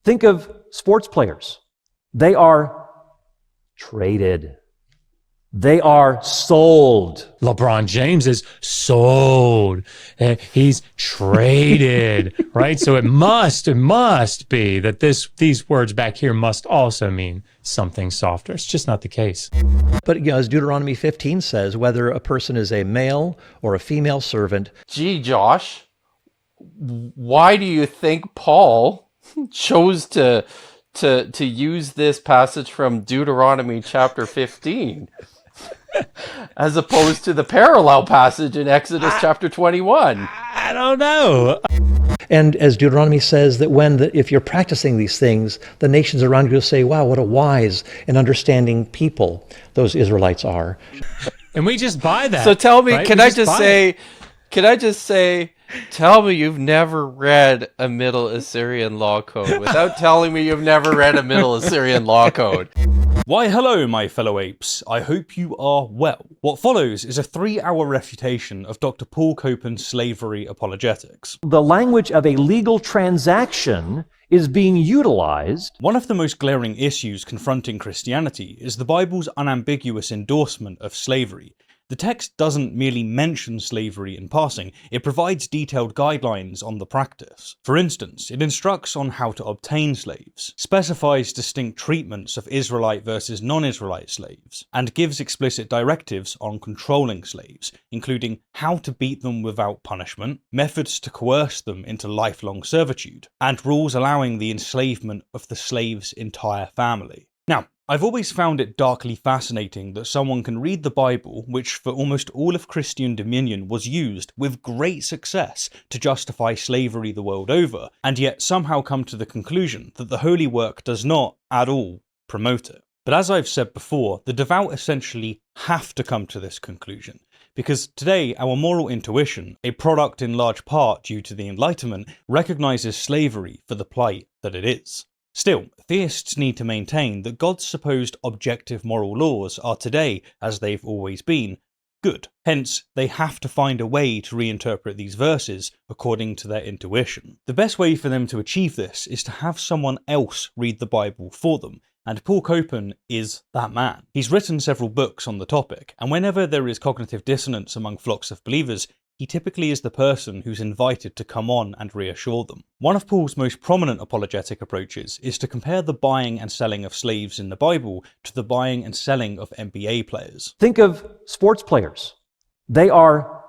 Think of sports players. They are traded. They are sold. LeBron James is sold. He's traded, right? So it must be that these words back here must also mean something softer. It's just not the case. But as Deuteronomy 15 says, whether a person is a male or a female servant. Gee, Josh, why do you think Paul chose to use this passage from Deuteronomy chapter 15 as opposed to the parallel passage in Exodus chapter 21? I don't know. And as Deuteronomy says, that if you're practicing these things, the nations around you will say, wow, what a wise and understanding people those Israelites are. And we just buy that. So tell me, right? can I just say, tell me you've never read a Middle Assyrian law code without telling me you've never read a Middle Assyrian law code. Why hello my fellow apes, I hope you are well. What follows is a 3-hour refutation of Dr. Paul Copan's slavery apologetics. The language of a legal transaction is being utilized. One of the most glaring issues confronting Christianity is the Bible's unambiguous endorsement of slavery. The text doesn't merely mention slavery in passing, it provides detailed guidelines on the practice. For instance, it instructs on how to obtain slaves, specifies distinct treatments of Israelite versus non-Israelite slaves, and gives explicit directives on controlling slaves, including how to beat them without punishment, methods to coerce them into lifelong servitude, and rules allowing the enslavement of the slave's entire family. Now, I've always found it darkly fascinating that someone can read the Bible, which for almost all of Christian dominion was used with great success to justify slavery the world over, and yet somehow come to the conclusion that the holy work does not, at all, promote it. But as I've said before, the devout essentially have to come to this conclusion, because today our moral intuition, a product in large part due to the Enlightenment, recognizes slavery for the plight that it is. Still, theists need to maintain that God's supposed objective moral laws are today, as they've always been, good. Hence, they have to find a way to reinterpret these verses according to their intuition. The best way for them to achieve this is to have someone else read the Bible for them, and Paul Copan is that man. He's written several books on the topic, and whenever there is cognitive dissonance among flocks of believers, he typically is the person who's invited to come on and reassure them. One of Paul's most prominent apologetic approaches is to compare the buying and selling of slaves in the Bible to the buying and selling of NBA players. Think of sports players. They are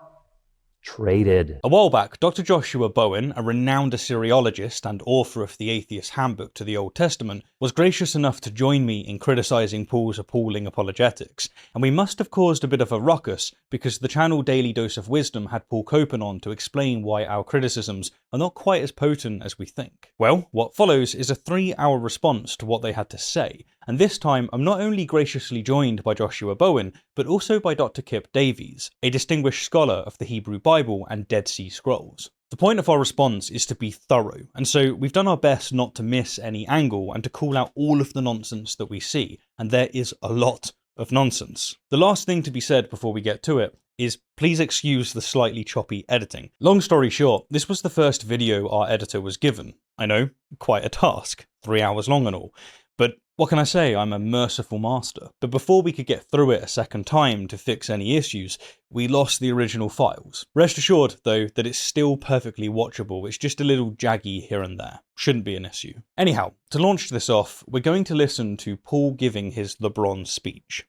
traded. A while back, Dr. Joshua Bowen, a renowned Assyriologist and author of the Atheist Handbook to the Old Testament, was gracious enough to join me in criticising Paul's appalling apologetics, and we must have caused a bit of a ruckus because the channel Daily Dose of Wisdom had Paul Copan on to explain why our criticisms are not quite as potent as we think. Well, what follows is a 3-hour response to what they had to say, and this time I'm not only graciously joined by Joshua Bowen, but also by Dr. Kipp Davis, a distinguished scholar of the Hebrew Bible and Dead Sea Scrolls. The point of our response is to be thorough, and so we've done our best not to miss any angle and to call out all of the nonsense that we see, and there is a lot of nonsense. The last thing to be said before we get to it is please excuse the slightly choppy editing. Long story short, this was the first video our editor was given. I know, quite a task, 3 hours long and all. But what can I say, I'm a merciful master. But before we could get through it a second time to fix any issues, we lost the original files. Rest assured, though, that it's still perfectly watchable, it's just a little jaggy here and there. Shouldn't be an issue. Anyhow, to launch this off, we're going to listen to Paul giving his LeBron speech.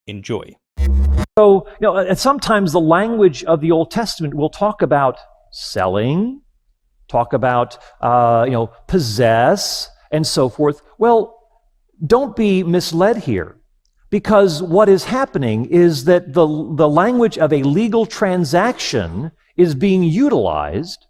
Enjoy. So, and sometimes the language of the Old Testament will talk about selling, talk about, possess, and so forth. Well, don't be misled here, because what is happening is that the language of a legal transaction is being utilized.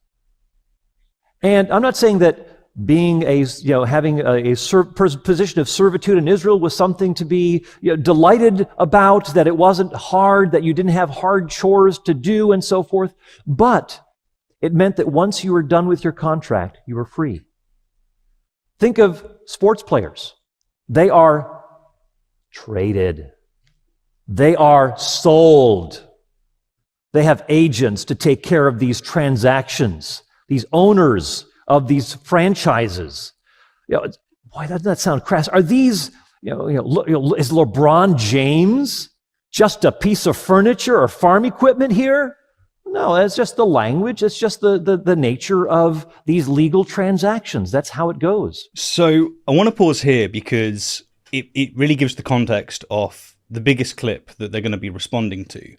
And I'm not saying that being having a position of servitude in Israel was something to be delighted about, that it wasn't hard, that you didn't have hard chores to do and so forth. But it meant that once you were done with your contract, you were free. Think of sports players. They are traded. They are sold. They have agents to take care of these transactions. These owners these franchises. Why doesn't that sound crass? Are these, is LeBron James just a piece of furniture or farm equipment here? No, it's just the language. It's just the nature of these legal transactions. That's how it goes. So I want to pause here because it really gives the context of the biggest clip that they're going to be responding to.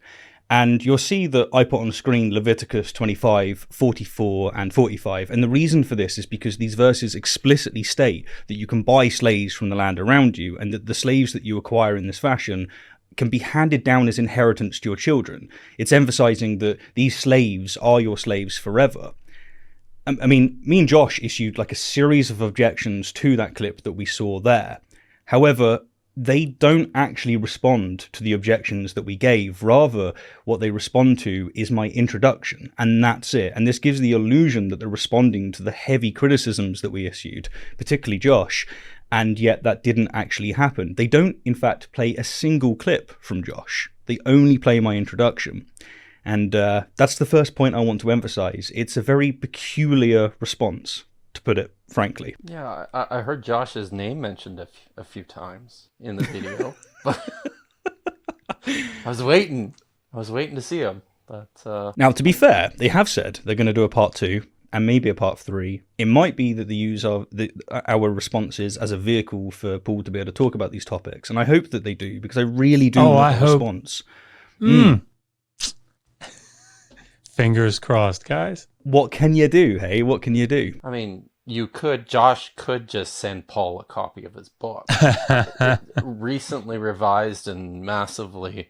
And you'll see that I put on the screen Leviticus 25, 44, and 45. And the reason for this is because these verses explicitly state that you can buy slaves from the land around you, and that the slaves that you acquire in this fashion can be handed down as inheritance to your children. It's emphasizing that these slaves are your slaves forever. I mean, me and Josh issued like a series of objections to that clip that we saw there. However, they don't actually respond to the objections that we gave. Rather, what they respond to is my introduction, and that's it. And this gives the illusion that they're responding to the heavy criticisms that we issued, particularly Josh, and yet that didn't actually happen. They don't, in fact, play a single clip from Josh. They only play my introduction. And that's the first point I want to emphasize. It's a very peculiar response, to put it frankly. Yeah, I heard Josh's name mentioned a few times in the video. But I was waiting to see him. But Now, to be fair, they have said they're going to do a part 2 and maybe a part 3. It might be that they use our responses as a vehicle for Paul to be able to talk about these topics. And I hope that they do, because I really do want a response. Fingers crossed, guys. What can you do, hey? What can you do? I mean, Josh could just send Paul a copy of his book. Recently revised and massively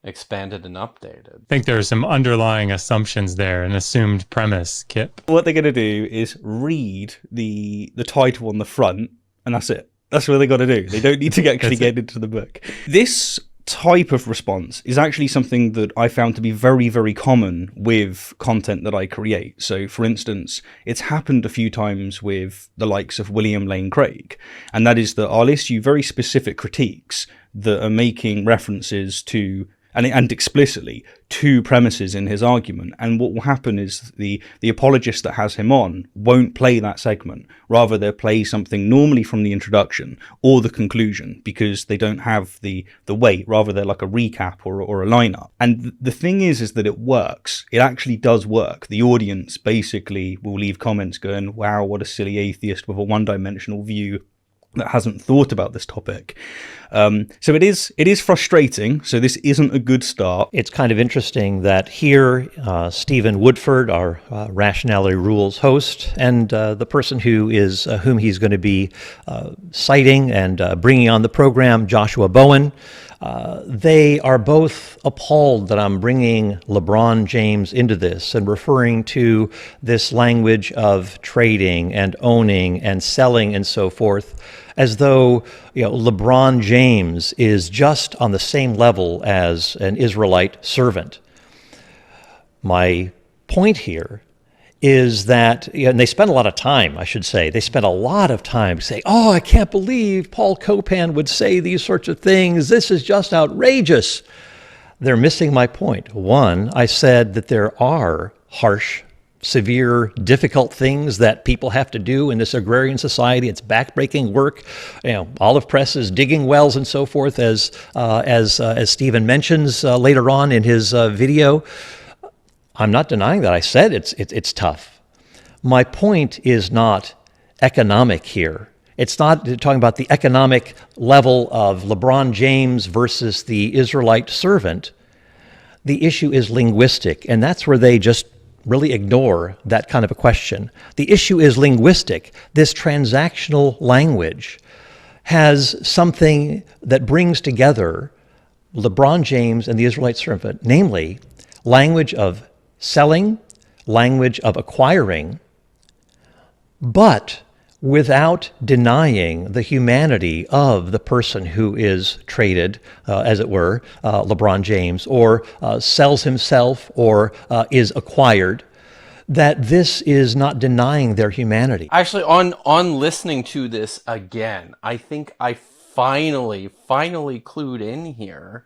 expanded and updated. I think there are some underlying assumptions there, an assumed premise, Kipp. What they're going to do is read the title on the front, and that's it. That's what they got to do. They don't need to actually get into the book. This type of response is actually something that I found to be very, very common with content that I create. So, for instance, it's happened a few times with the likes of William Lane Craig, and that is that I'll issue very specific critiques that are making references to and explicitly to premises in his argument. And what will happen is the apologist that has him on won't play that segment. Rather, they'll play something normally from the introduction or the conclusion, because they don't have the weight. Rather, they're like a recap or a lineup. And the thing is that it works. It actually does work. The audience basically will leave comments going, wow, what a silly atheist with a one-dimensional view that hasn't thought about this topic. So it is frustrating. So this isn't a good start. It's kind of interesting that here, Stephen Woodford, our Rationality Rules host, and the person who is whom he's going to be citing and bringing on the program, Joshua Bowen, they are both appalled that I'm bringing LeBron James into this and referring to this language of trading and owning and selling and so forth, as though LeBron James is just on the same level as an Israelite servant. My point here is that, and they spent a lot of time, I should say, they spent a lot of time saying, oh, I can't believe Paul Copan would say these sorts of things. This is just outrageous. They're missing my point. One, I said that there are harsh, severe, difficult things that people have to do in this agrarian society. It's backbreaking work, olive presses, digging wells, and so forth, as Stephen mentions later on in his video. I'm not denying that. I said it's tough. My point is not economic here. It's not talking about the economic level of LeBron James versus the Israelite servant. The issue is linguistic, and that's where they just really ignore that kind of a question. The issue is linguistic. This transactional language has something that brings together LeBron James and the Israelite servant, namely language of selling, language of acquiring, but without denying the humanity of the person who is traded, as it were, LeBron James, or sells himself or is acquired, that this is not denying their humanity. Actually, on listening to this again, I think I finally clued in here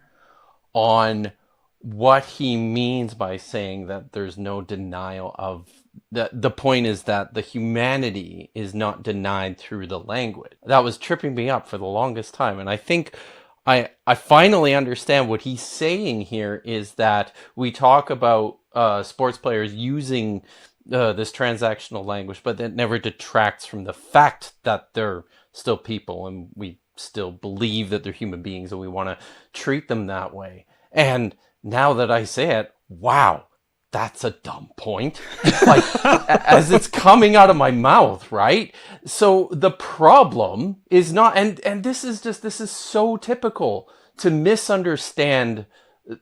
on what he means by saying that there's no denial of the point is that the humanity is not denied through the language. That was tripping me up for the longest time. And I think I finally understand what he's saying here is that we talk about sports players using this transactional language, but that never detracts from the fact that they're still people and we still believe that they're human beings and we want to treat them that way. And now that I say it, wow, that's a dumb point. Like, as it's coming out of my mouth, right? So the problem is not, and this is so typical to misunderstand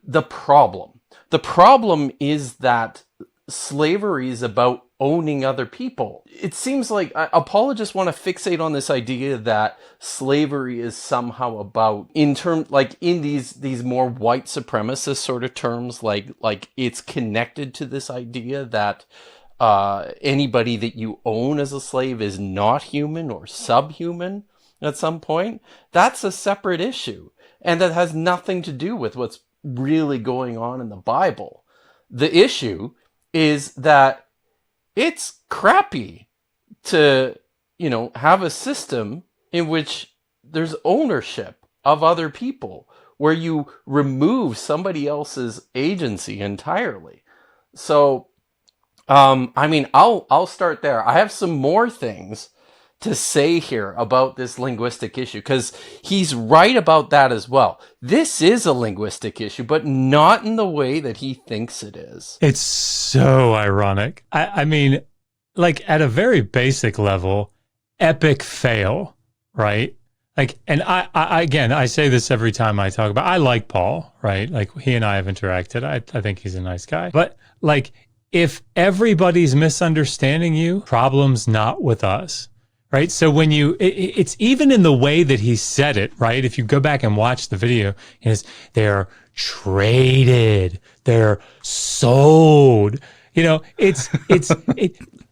the problem. The problem is that slavery is about owning other people. It seems like apologists want to fixate on this idea that slavery is somehow about, in these more white supremacist sort of terms, like it's connected to this idea that anybody that you own as a slave is not human or subhuman at some point. That's a separate issue, and that has nothing to do with what's really going on in the Bible. The issue is that it's crappy to, have a system in which there's ownership of other people, where you remove somebody else's agency entirely. So, I'll start there. I have some more things to say here about this linguistic issue, because he's right about that as well. This is a linguistic issue, but not in the way that he thinks it is. It's so ironic. I mean, like at a very basic level, epic fail, right? Like, and I say this every time I talk about, I like Paul, right? Like he and I have interacted. I think he's a nice guy. But like, if everybody's misunderstanding you, problem's not with us. Right. So when it's even in the way that he said it, right? If you go back and watch the video, they're traded, they're sold, it's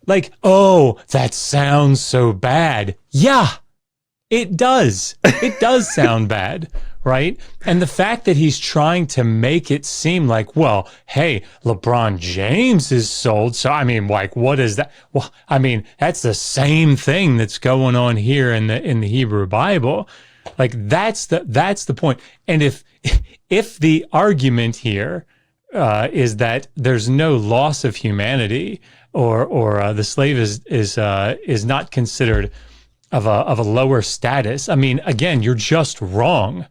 like, oh, that sounds so bad. Yeah, it does. It does sound bad. Right. And the fact that he's trying to make it seem like, well, hey, LeBron James is sold. So, what is that? Well, that's the same thing that's going on here in the Hebrew Bible. Like that's the point. And if the argument here is that there's no loss of humanity or the slave is not considered of a lower status, again, you're just wrong.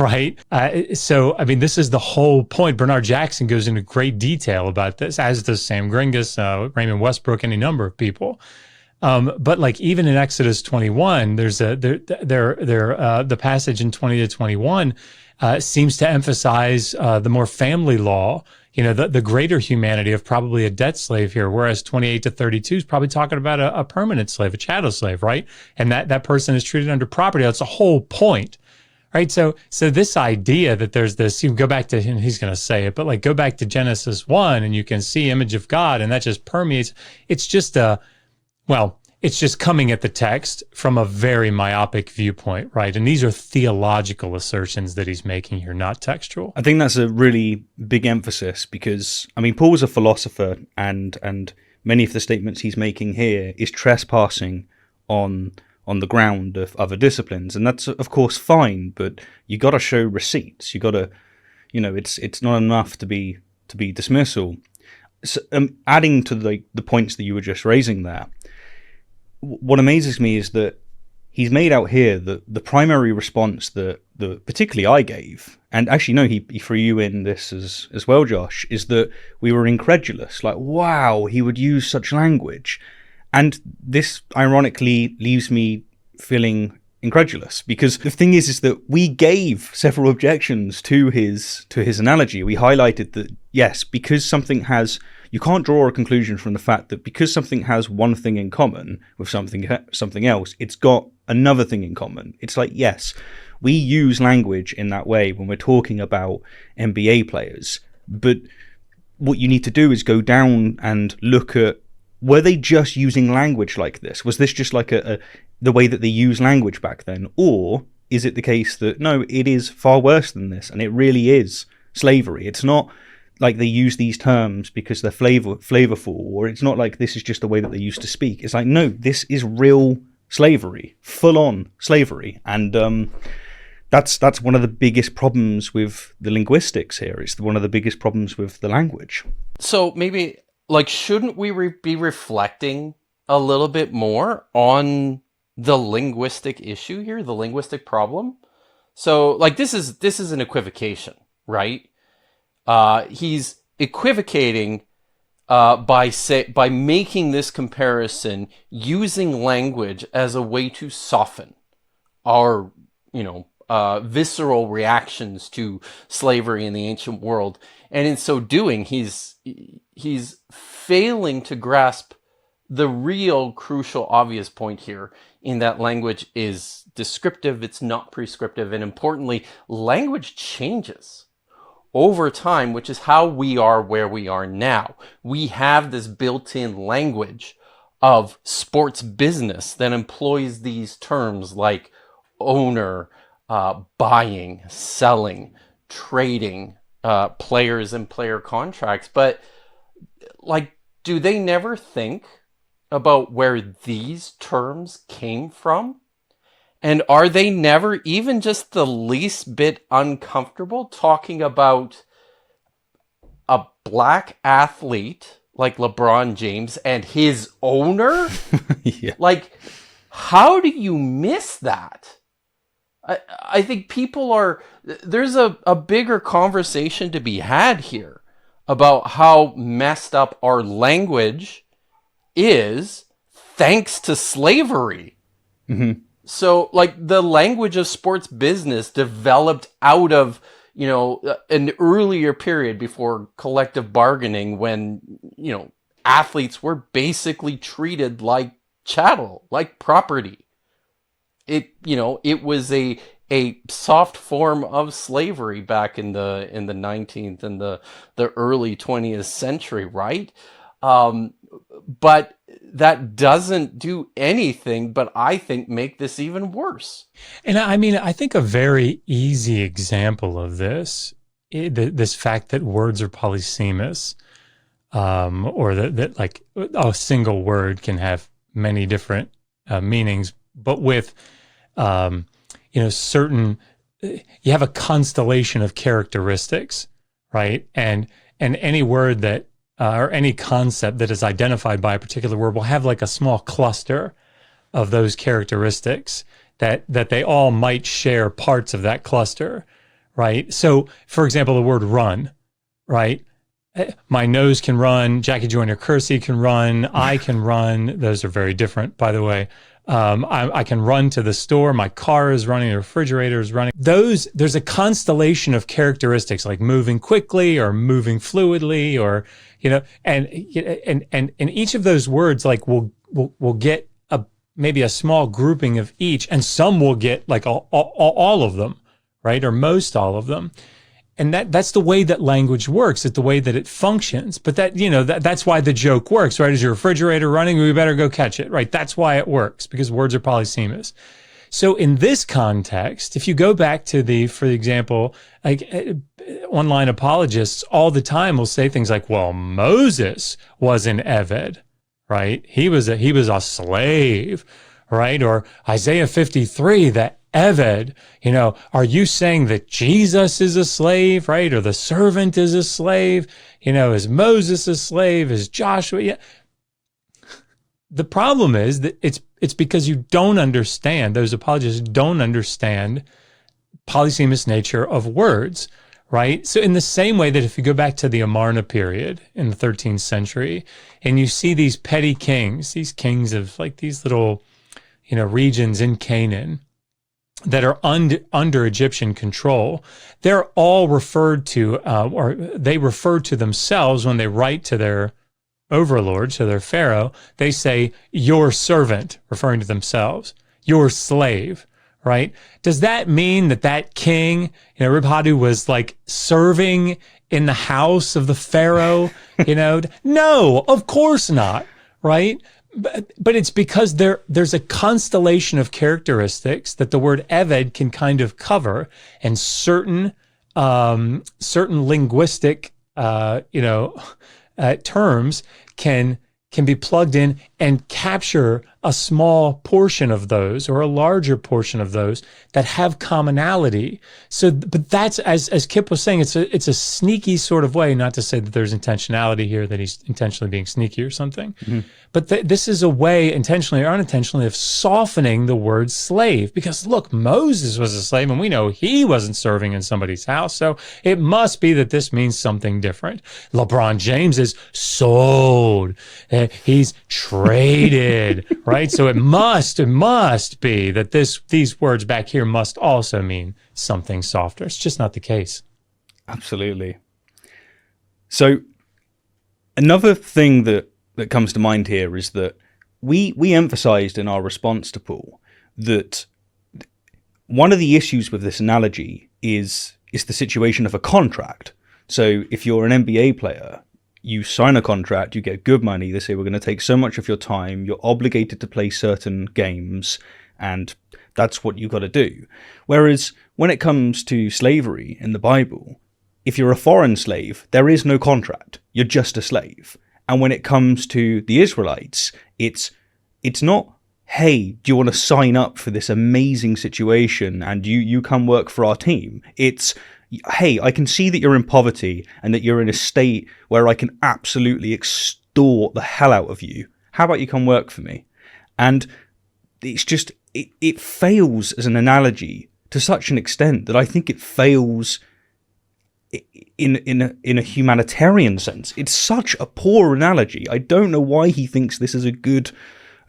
Right. This is the whole point. Bernard Jackson goes into great detail about this, as does Sam Gringus, Raymond Westbrook, any number of people. But like even in Exodus 21, there's the passage in 20 to 21 seems to emphasize the more family law, the greater humanity of probably a debt slave here, whereas 28 to 32 is probably talking about a permanent slave, a chattel slave, right? And that person is treated under property. That's the whole point. Right. So this idea that there's this, you go back to him, he's going to say it, but like go back to Genesis 1 and you can see image of God and that just permeates. It's just it's just coming at the text from a very myopic viewpoint. Right. And these are theological assertions that he's making here, not textual. I think that's a really big emphasis because, Paul's a philosopher and many of the statements he's making here is trespassing on the ground of other disciplines, and that's of course fine, but you got to show receipts. You got to, it's not enough to be dismissal. So, adding to the points that you were just raising there, what amazes me is that he's made out here that the primary response that particularly I gave, and actually no, he threw you in this as well, Josh, is that we were incredulous. Like, wow, he would use such language. And this, ironically, leaves me feeling incredulous because the thing is that we gave several objections to his analogy. We highlighted that, yes, because something has, you can't draw a conclusion from the fact that because something has one thing in common with something else, it's got another thing in common. It's like, yes, we use language in that way when we're talking about NBA players, but what you need to do is go down and look at, were they just using language like this? Was this just like the way that they use language back then? Or is it the case that, no, it is far worse than this, and it really is slavery? It's not like they use these terms because they're flavorful, or it's not like this is just the way that they used to speak. It's like, no, this is real slavery, full on slavery. And that's one of the biggest problems with the linguistics here. It's one of the biggest problems with the language. So maybe, like, shouldn't we be reflecting a little bit more on the linguistic issue here, the linguistic problem? So, like, this is an equivocation, right? He's equivocating by making this comparison, using language as a way to soften our, visceral reactions to slavery in the ancient world. And in so doing, he's failing to grasp the real crucial obvious point here, in that language is descriptive, it's not prescriptive, and importantly, language changes over time, which is how we are where we are now. We have this built-in language of sports business that employs these terms like owner, buying, selling, trading, players and player contracts. But, like, do they never think about where these terms came from? And are they never even just the least bit uncomfortable talking about a black athlete like LeBron James and his owner? Yeah. Like, how do you miss that? I think there's a bigger conversation to be had here about how messed up our language is thanks to slavery. Mm-hmm. So, like, the language of sports business developed out of, an earlier period before collective bargaining, when, athletes were basically treated like chattel, like property. It was a soft form of slavery back in the 19th and the early 20th century, right? But that doesn't do anything but, I think, make this even worse. And I mean, I think a very easy example of this fact that words are polysemous, or that like a single word can have many different meanings, but with certain, you have a constellation of characteristics, right? And any word that or any concept that is identified by a particular word will have like a small cluster of those characteristics that they all might share parts of that cluster, right? So, for example, the word run, right? My nose can run, Jackie Joyner Kersey can run, I can run. Those are very different, by the way. I can run to the store, my car is running, the refrigerator is running. There's a constellation of characteristics, like moving quickly or moving fluidly, or, and each of those words, like, will get maybe a small grouping of each, and some will get like all of them, right? Or most all of them. And that's the way that language works. It's the way that it functions. But that's why the joke works, right? Is your refrigerator running? We better go catch it, right? That's why it works, because words are polysemous. So in this context, if you go back to for example, like online apologists all the time will say things like, well, Moses was an Eved, right? He was a slave, right? Or Isaiah 53, that Eved, are you saying that Jesus is a slave, right? Or the servant is a slave? Is Moses a slave? Is Joshua? Yeah. The problem is that it's because you don't understand, those apologists don't understand polysemous nature of words, right? So in the same way that if you go back to the Amarna period in the 13th century, and you see these petty kings, these kings of like these little, regions in Canaan, that are under Egyptian control, they're all referred to, or they refer to themselves when they write to their overlord, to their pharaoh, they say, your servant, referring to themselves, your slave, right? Does that mean that king, Ribhadu, was like serving in the house of the pharaoh? No, of course not, right? But it's because there's a constellation of characteristics that the word Eved can kind of cover, and certain linguistic terms can be plugged in and capture a small portion of those or a larger portion of those that have commonality. So, but that's, as Kipp was saying, it's a sneaky sort of way, not to say that there's intentionality here, that he's intentionally being sneaky or something, but this is a way, intentionally or unintentionally, of softening the word slave. Because look, Moses was a slave and we know he wasn't serving in somebody's house. So it must be that this means something different. LeBron James is sold. He's traded, right? So it must be that these words back here must also mean something softer. It's just not the case. Absolutely. So another thing that comes to mind here is that we emphasized in our response to Paul that one of the issues with this analogy is the situation of a contract. So if you're an NBA player, you sign a contract, you get good money, they say we're going to take so much of your time, you're obligated to play certain games, and that's what you've got to do. Whereas when it comes to slavery in the Bible, if you're a foreign slave, there is no contract. You're just a slave. And when it comes to the Israelites, it's not, hey, do you want to sign up for this amazing situation and you come work for our team? It's, hey, I can see that you're in poverty and that you're in a state where I can absolutely extort the hell out of you. How about you come work for me? And it's just, it fails as an analogy to such an extent that I think it fails in a humanitarian sense. It's such a poor analogy. I don't know why he thinks this is a good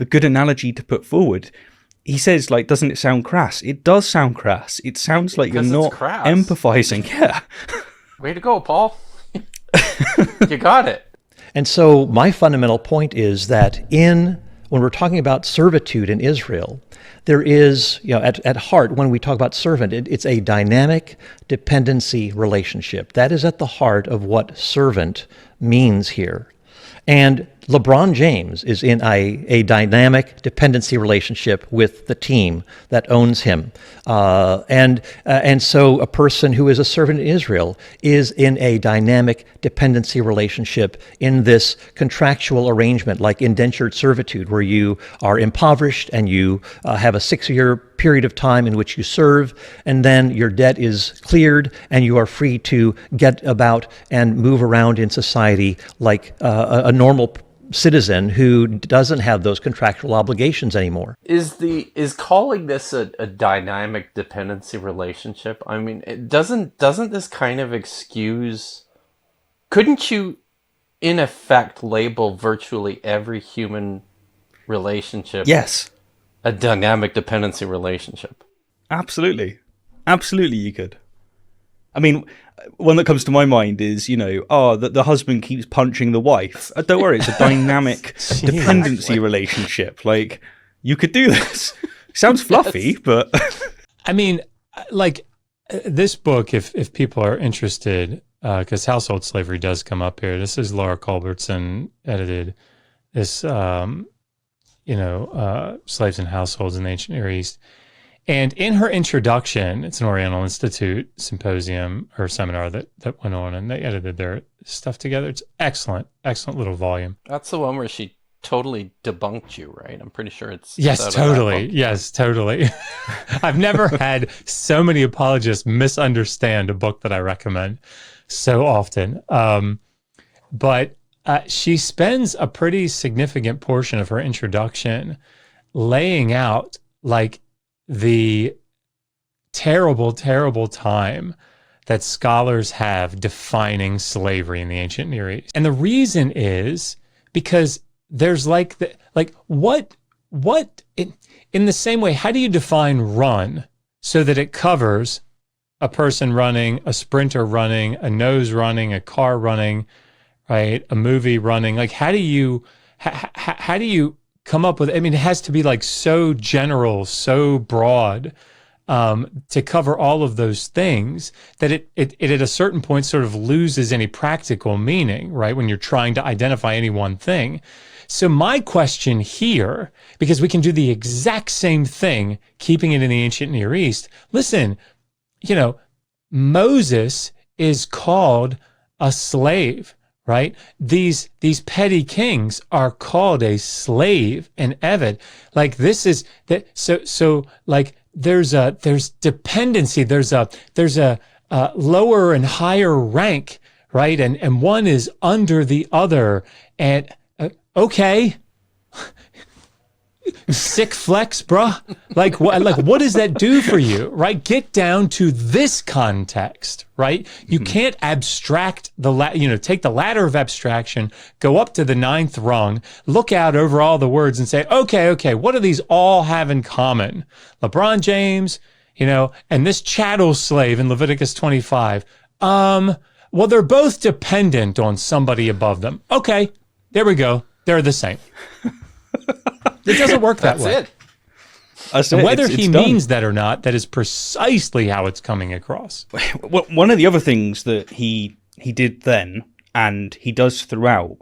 analogy to put forward. He says, like, doesn't it sound crass? It does sound crass. It sounds like Because you're it's not crass. empathizing. Yeah. Way to go, Paul. You got it. And so my fundamental point is that when we're talking about servitude in Israel, there is, at heart, when we talk about servant, it's a dynamic dependency relationship. That is at the heart of what servant means here. And LeBron James is in a dynamic dependency relationship with the team that owns him. And so a person who is a servant in Israel is in a dynamic dependency relationship in this contractual arrangement, like indentured servitude, where you are impoverished and you have a 6-year period of time in which you serve, and then your debt is cleared and you are free to get about and move around in society like a normal citizen who doesn't have those contractual obligations anymore. Is calling this a dynamic dependency relationship? I mean, doesn't this kind of excuse? Couldn't you, in effect, label virtually every human relationship? Yes. A dynamic dependency relationship. Absolutely. Absolutely you could. I mean, one that comes to my mind is, the husband keeps punching the wife. Don't worry, it's a dynamic dependency relationship. Like, you could do this. Sounds fluffy, but... I mean, like, this book, if people are interested, because household slavery does come up here. This is Laura Culbertson edited this, Slaves and Households in the Ancient Near East. And in her introduction, it's an Oriental Institute symposium or seminar that went on, and they edited their stuff together. It's excellent little volume. That's the one where she totally debunked you, right? I'm pretty sure it's... Yes, totally. Yes, totally. I've never had so many apologists misunderstand a book that I recommend so often. But she spends a pretty significant portion of her introduction laying out, like, the terrible, terrible time that scholars have defining slavery in the ancient Near East. And the reason is because there's what in the same way, how do you define run so that it covers a person running, a sprinter running, a nose running, a car running, right? A movie running? Like, how do you come up with, I mean, it has to be like so general, so broad, to cover all of those things that it at a certain point sort of loses any practical meaning, right? When you're trying to identify any one thing. So my question here, because we can do the exact same thing, keeping it in the ancient Near East. Listen, Moses is called a slave, right? These petty kings are called a slave in Evid. Like this is that. So like there's dependency. There's a lower and higher rank, right? And one is under the other. And okay. Sick flex, bruh. Like what does that do for you, right? Get down to this context, right? You can't abstract take the ladder of abstraction, go up to the 9th rung, look out over all the words and say, okay, what do these all have in common? LeBron James, and this chattel slave in Leviticus 25. Well, they're both dependent on somebody above them. Okay, there we go. They're the same. It doesn't work that way. That's And it. whether It's he done. means that or not, that is precisely how it's coming across. Well, one of the other things that he did then, and he does throughout,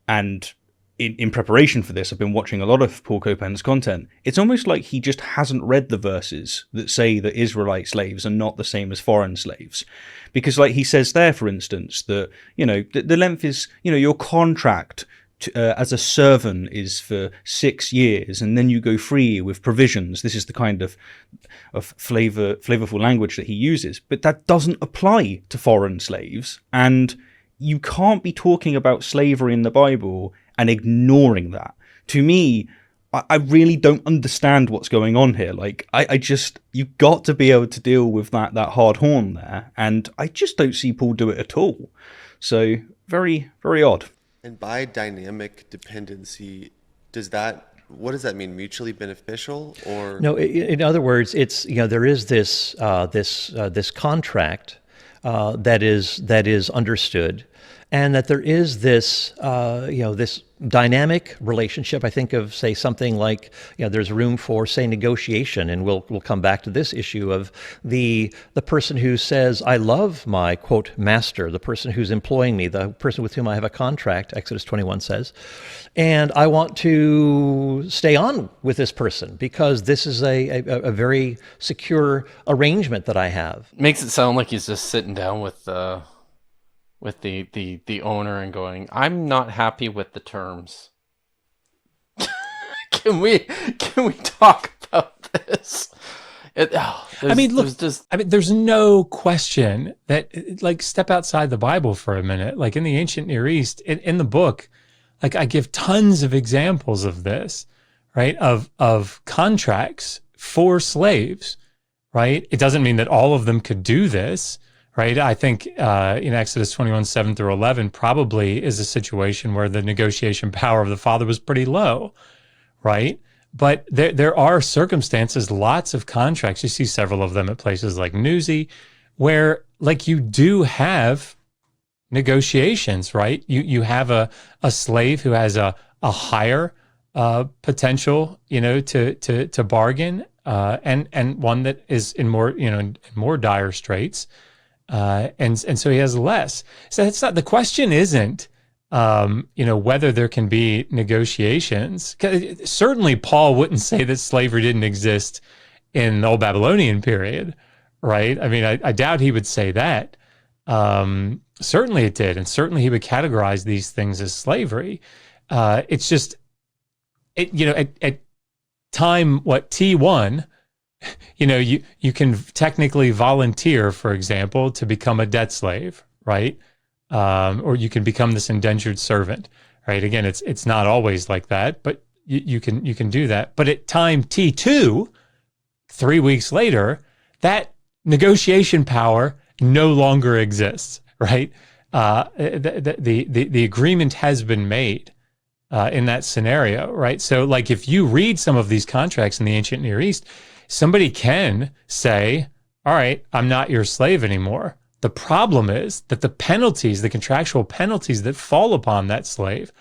and in preparation for this, I've been watching a lot of Paul Copan's content. It's almost like he just hasn't read the verses that say that Israelite slaves are not the same as foreign slaves. Because like he says there, for instance, that, the length is, your contract as a servant is for 6 years, and then you go free with provisions. This is the kind of flavorful language that he uses, but that doesn't apply to foreign slaves. And you can't be talking about slavery in the Bible and ignoring that. To me, I really don't understand what's going on here. Like, you've got to be able to deal with that hard horn there, and I just don't see Paul do it at all. So very, very odd. And by dynamic dependency, what does that mean? Mutually beneficial, or No, in other words, it's there is this contract that is understood, and that there is this this dynamic relationship. I think of, say, something like, there's room for, say, negotiation, and we'll come back to this issue of the person who says, I love my, quote, master, the person who's employing me, the person with whom I have a contract, Exodus 21 says, and I want to stay on with this person because this is a very secure arrangement that I have. Makes it sound like he's just sitting down with the owner and going, I'm not happy with the terms. Can we talk about this? There's no question that, like, step outside the Bible for a minute. Like in the ancient Near East, in the book, like I give tons of examples of this, right? Of contracts for slaves, right? It doesn't mean that all of them could do this. Right, I think in Exodus 21, 7 through 11 probably is a situation where the negotiation power of the father was pretty low, right? But there are circumstances, lots of contracts. You see several of them at places like Newsy, where like you do have negotiations, right? You have a slave who has a higher potential, to bargain, and one that is in more dire straits. And so he has less. So it's not, the question isn't, whether there can be negotiations. Certainly Paul wouldn't say that slavery didn't exist in the Old Babylonian period, right? I mean, I doubt he would say that. Certainly it did. And certainly he would categorize these things as slavery. It's just, at time, T1, you can technically volunteer, for example, to become a debt slave, right? Or you can become this indentured servant, right? Again, it's not always like that, but you can do that. But at time T2, 3 weeks later, that negotiation power no longer exists, right? The agreement has been made in that scenario, right? So, like, if you read some of these contracts in the ancient Near East, somebody can say, all right, I'm not your slave anymore. The problem is that the penalties, the contractual penalties that fall upon that slave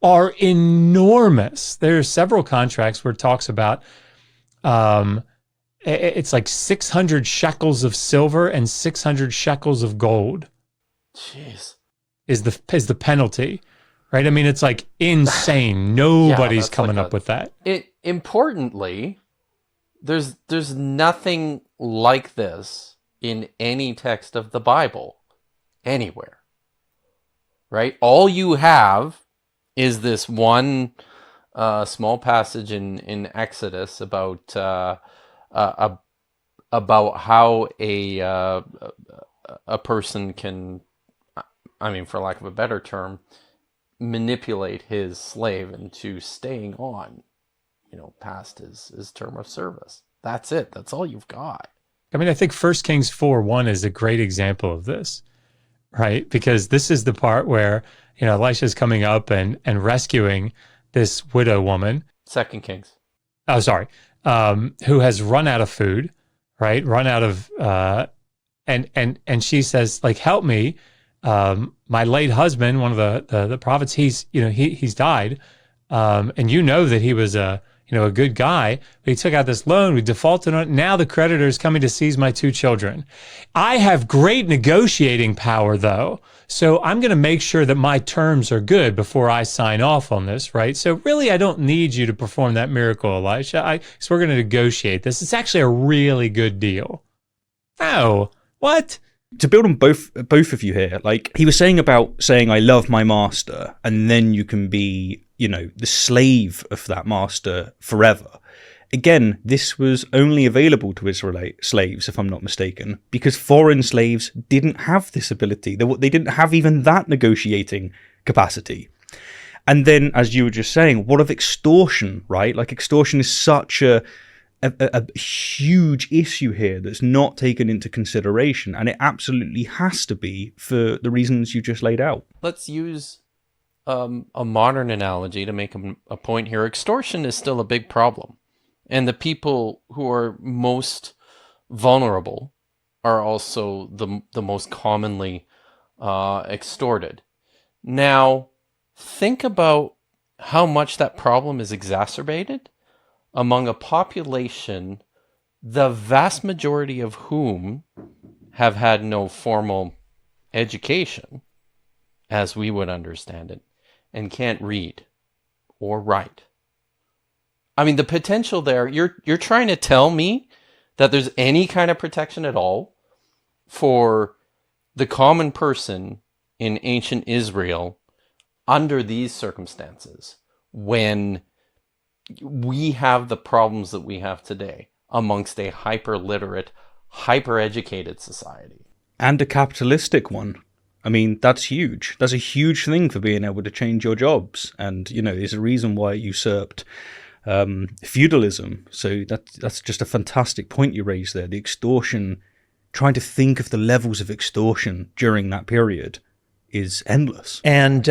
are enormous. There are several contracts where it talks about, it's like 600 shekels of silver and 600 shekels of gold. Jeez. Is the penalty, right? I mean, it's like insane. Nobody's coming up with that. Importantly, there's nothing like this in any text of the Bible anywhere. right? All you have is this one small passage in Exodus about how a person can, I mean, for lack of a better term, manipulate his slave into staying on, past his term of service. That's it. That's all you've got. I mean, I think 1 Kings 4:1 is a great example of this, right? Because this is the part where, Elisha's coming up and rescuing this widow woman. 2 Kings. Oh, sorry. Who has run out of food, right? Run out of, and she says, like, help me. My late husband, one of the prophets, he's died. And that he was a good guy, but he took out this loan, we defaulted on it. Now the creditor is coming to seize my 2 children. I have great negotiating power though. So I'm going to make sure that my terms are good before I sign off on this, right? So really, I don't need you to perform that miracle, Elisha. So we're going to negotiate this. It's actually a really good deal. Oh, what? To build on both of you here, like he was saying about saying, I love my master, and then you can be, the slave of that master forever. Again, this was only available to Israelite slaves, if I'm not mistaken, because foreign slaves didn't have this ability. They didn't have even that negotiating capacity. And then, as you were just saying, what of extortion, right? Like extortion is such a huge issue here that's not taken into consideration, and it absolutely has to be for the reasons you just laid out. Let's use a modern analogy to make a point here. Extortion is still a big problem, and the people who are most vulnerable are also the most commonly extorted. Now, think about how much that problem is exacerbated among a population, the vast majority of whom have had no formal education, as we would understand it, and can't read or write. I mean, the potential there, you're trying to tell me that there's any kind of protection at all for the common person in ancient Israel under these circumstances when we have the problems that we have today amongst a hyper-literate, hyper-educated society. And a capitalistic one. I mean, that's huge. That's a huge thing for being able to change your jobs. And, there's a reason why it usurped feudalism. So that's just a fantastic point you raised there. The extortion, trying to think of the levels of extortion during that period is endless. And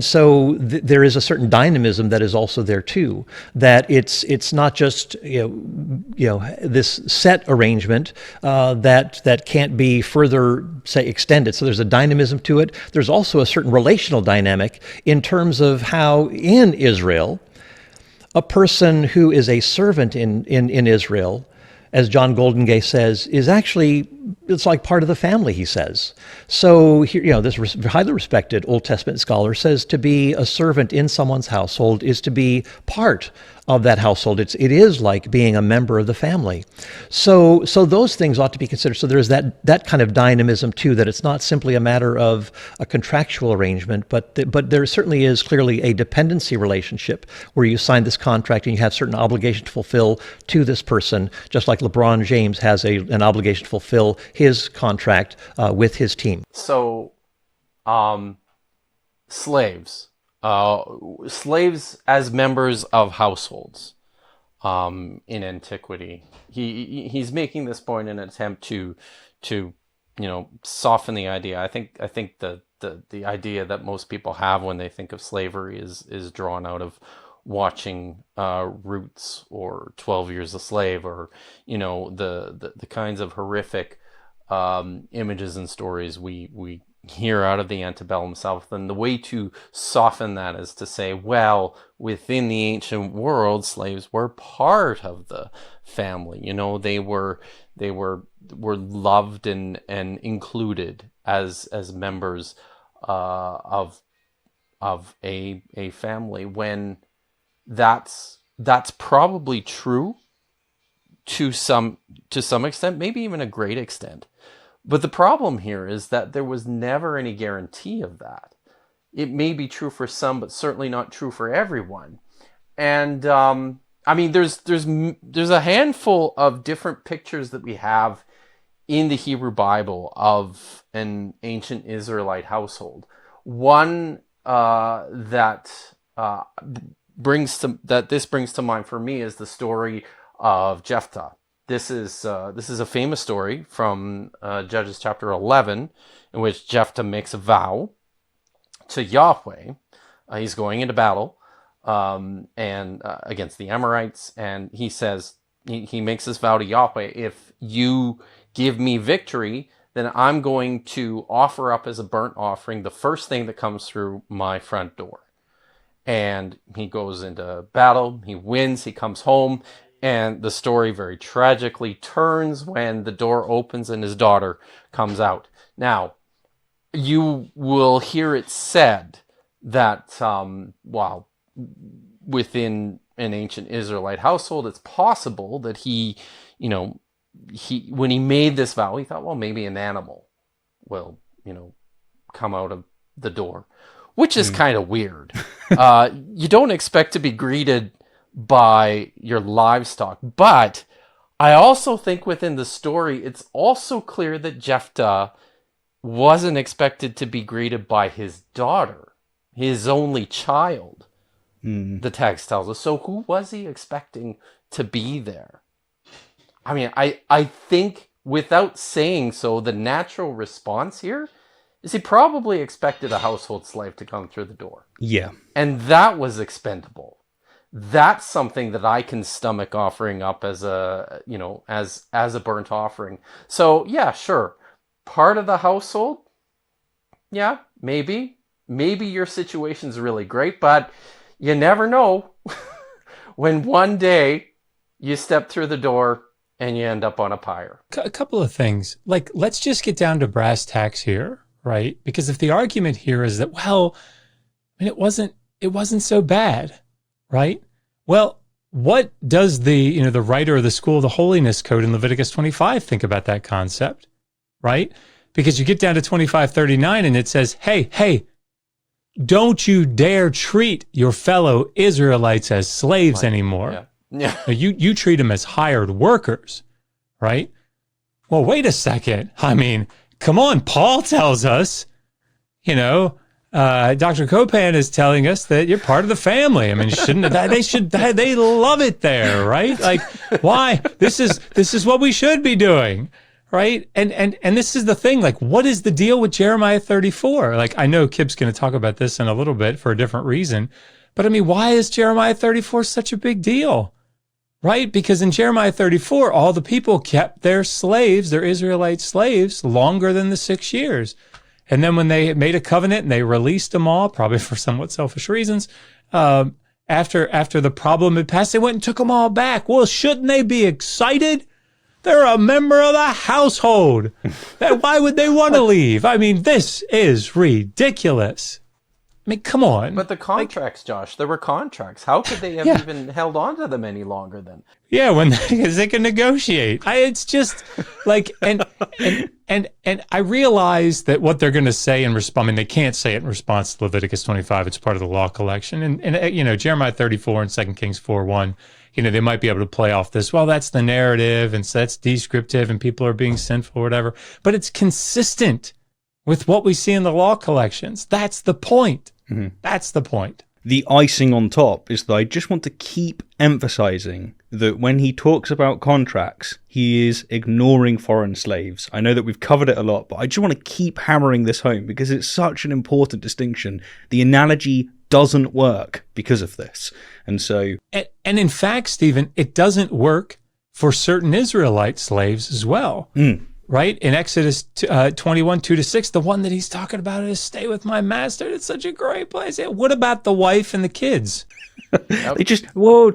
so there is a certain dynamism that is also there too. That it's not just this set arrangement that can't be further, say, extended. So there's a dynamism to it. There's also a certain relational dynamic in terms of how in Israel, a person who is a servant in Israel, as John Goldengay says, is actually, it's like part of the family, he says. So here, this highly respected Old Testament scholar says to be a servant in someone's household is to be part of that household. It is like being a member of the family. So those things ought to be considered. So there's that kind of dynamism too, that it's not simply a matter of a contractual arrangement, but there certainly is clearly a dependency relationship where you sign this contract and you have certain obligation to fulfill to this person, just like LeBron James has an obligation to fulfill his contract with his team. So, slaves as members of households in antiquity. He's making this point in an attempt to soften the idea. I think the idea that most people have when they think of slavery is drawn out of watching Roots or 12 Years a Slave, or the kinds of horrific images and stories we hear out of the antebellum South. And the way to soften that is to say, well, within the ancient world, slaves were part of the family. They were loved and included as members of a family, when that's probably true to some extent, maybe even a great extent. But the problem here is that there was never any guarantee of that. it may be true for some, but certainly not true for everyone. And I mean, there's a handful of different pictures that we have in the Hebrew Bible of an ancient Israelite household. One that this brings to mind for me is the story of Jephthah. This is a famous story from Judges chapter 11, in which Jephthah makes a vow to Yahweh. He's going into battle and against the Amorites, and he says he makes this vow to Yahweh: if you give me victory, then I'm going to offer up as a burnt offering the first thing that comes through my front door. And he goes into battle, he wins, he comes home, and the story very tragically turns when the door opens and his daughter comes out. Now, you will hear it said that while within an ancient Israelite household, it's possible that he when he made this vow, he thought, well, maybe an animal will, come out of the door, which is kind of weird. You don't expect to be greeted by your livestock, but I also think within the story, it's also clear that Jephthah wasn't expected to be greeted by his daughter, his only child, the text tells us. So who was he expecting to be there? I mean, I think without saying so, the natural response here is he probably expected a household slave to come through the door. Yeah. And that was expendable. That's something that I can stomach offering up as a, as a burnt offering. So yeah, sure. Part of the household, yeah, maybe your situation's really great, but you never know when one day you step through the door and you end up on a pyre. A couple of things. Like, let's just get down to brass tacks here, right? Because if the argument here is that, well, I mean, it wasn't so bad, right? Well, what does the writer of the School of the Holiness Code in Leviticus 25 think about that concept, right? Because you get down to 25:39 and it says, hey, don't you dare treat your fellow Israelites as slaves anymore. Yeah. Now, you treat them as hired workers, right? Well, wait a second. I mean, come on. Paul tells us, Dr. Copan is telling us that you're part of the family. I mean, they love it there, right? Like, why? This is what we should be doing, right? And this is the thing. Like, what is the deal with Jeremiah 34? Like, I know Kipp's going to talk about this in a little bit for a different reason, but I mean, why is Jeremiah 34 such a big deal? Right? Because in Jeremiah 34, all the people kept their slaves, their Israelite slaves, longer than the 6 years. And then when they made a covenant and they released them all, probably for somewhat selfish reasons, after the problem had passed, they went and took them all back. Well, shouldn't they be excited? They're a member of the household. Why would they want to leave? I mean, this is ridiculous. I mean, come on. But the contracts, Josh, there were contracts. How could they have even held on to them any longer then? Yeah, because they can negotiate. It's just like, and I realize that what they're going to say in response, I mean, they can't say it in response to Leviticus 25. It's part of the law collection. And Jeremiah 34 and 2 Kings 4:1, they might be able to play off this. Well, that's the narrative, and so that's descriptive, and people are being sinful or whatever. But it's consistent with what we see in the law collections. That's the point. Mm-hmm. That's the point. The icing on top is that I just want to keep emphasizing that when he talks about contracts, he is ignoring foreign slaves. I know that we've covered it a lot, but I just want to keep hammering this home because it's such an important distinction. The analogy doesn't work because of this. And so... And in fact, Stephen, it doesn't work for certain Israelite slaves as well. Right? In Exodus 21, 2-6, the one that he's talking about is stay with my master. It's such a great place. What about the wife and the kids? They just, whoa.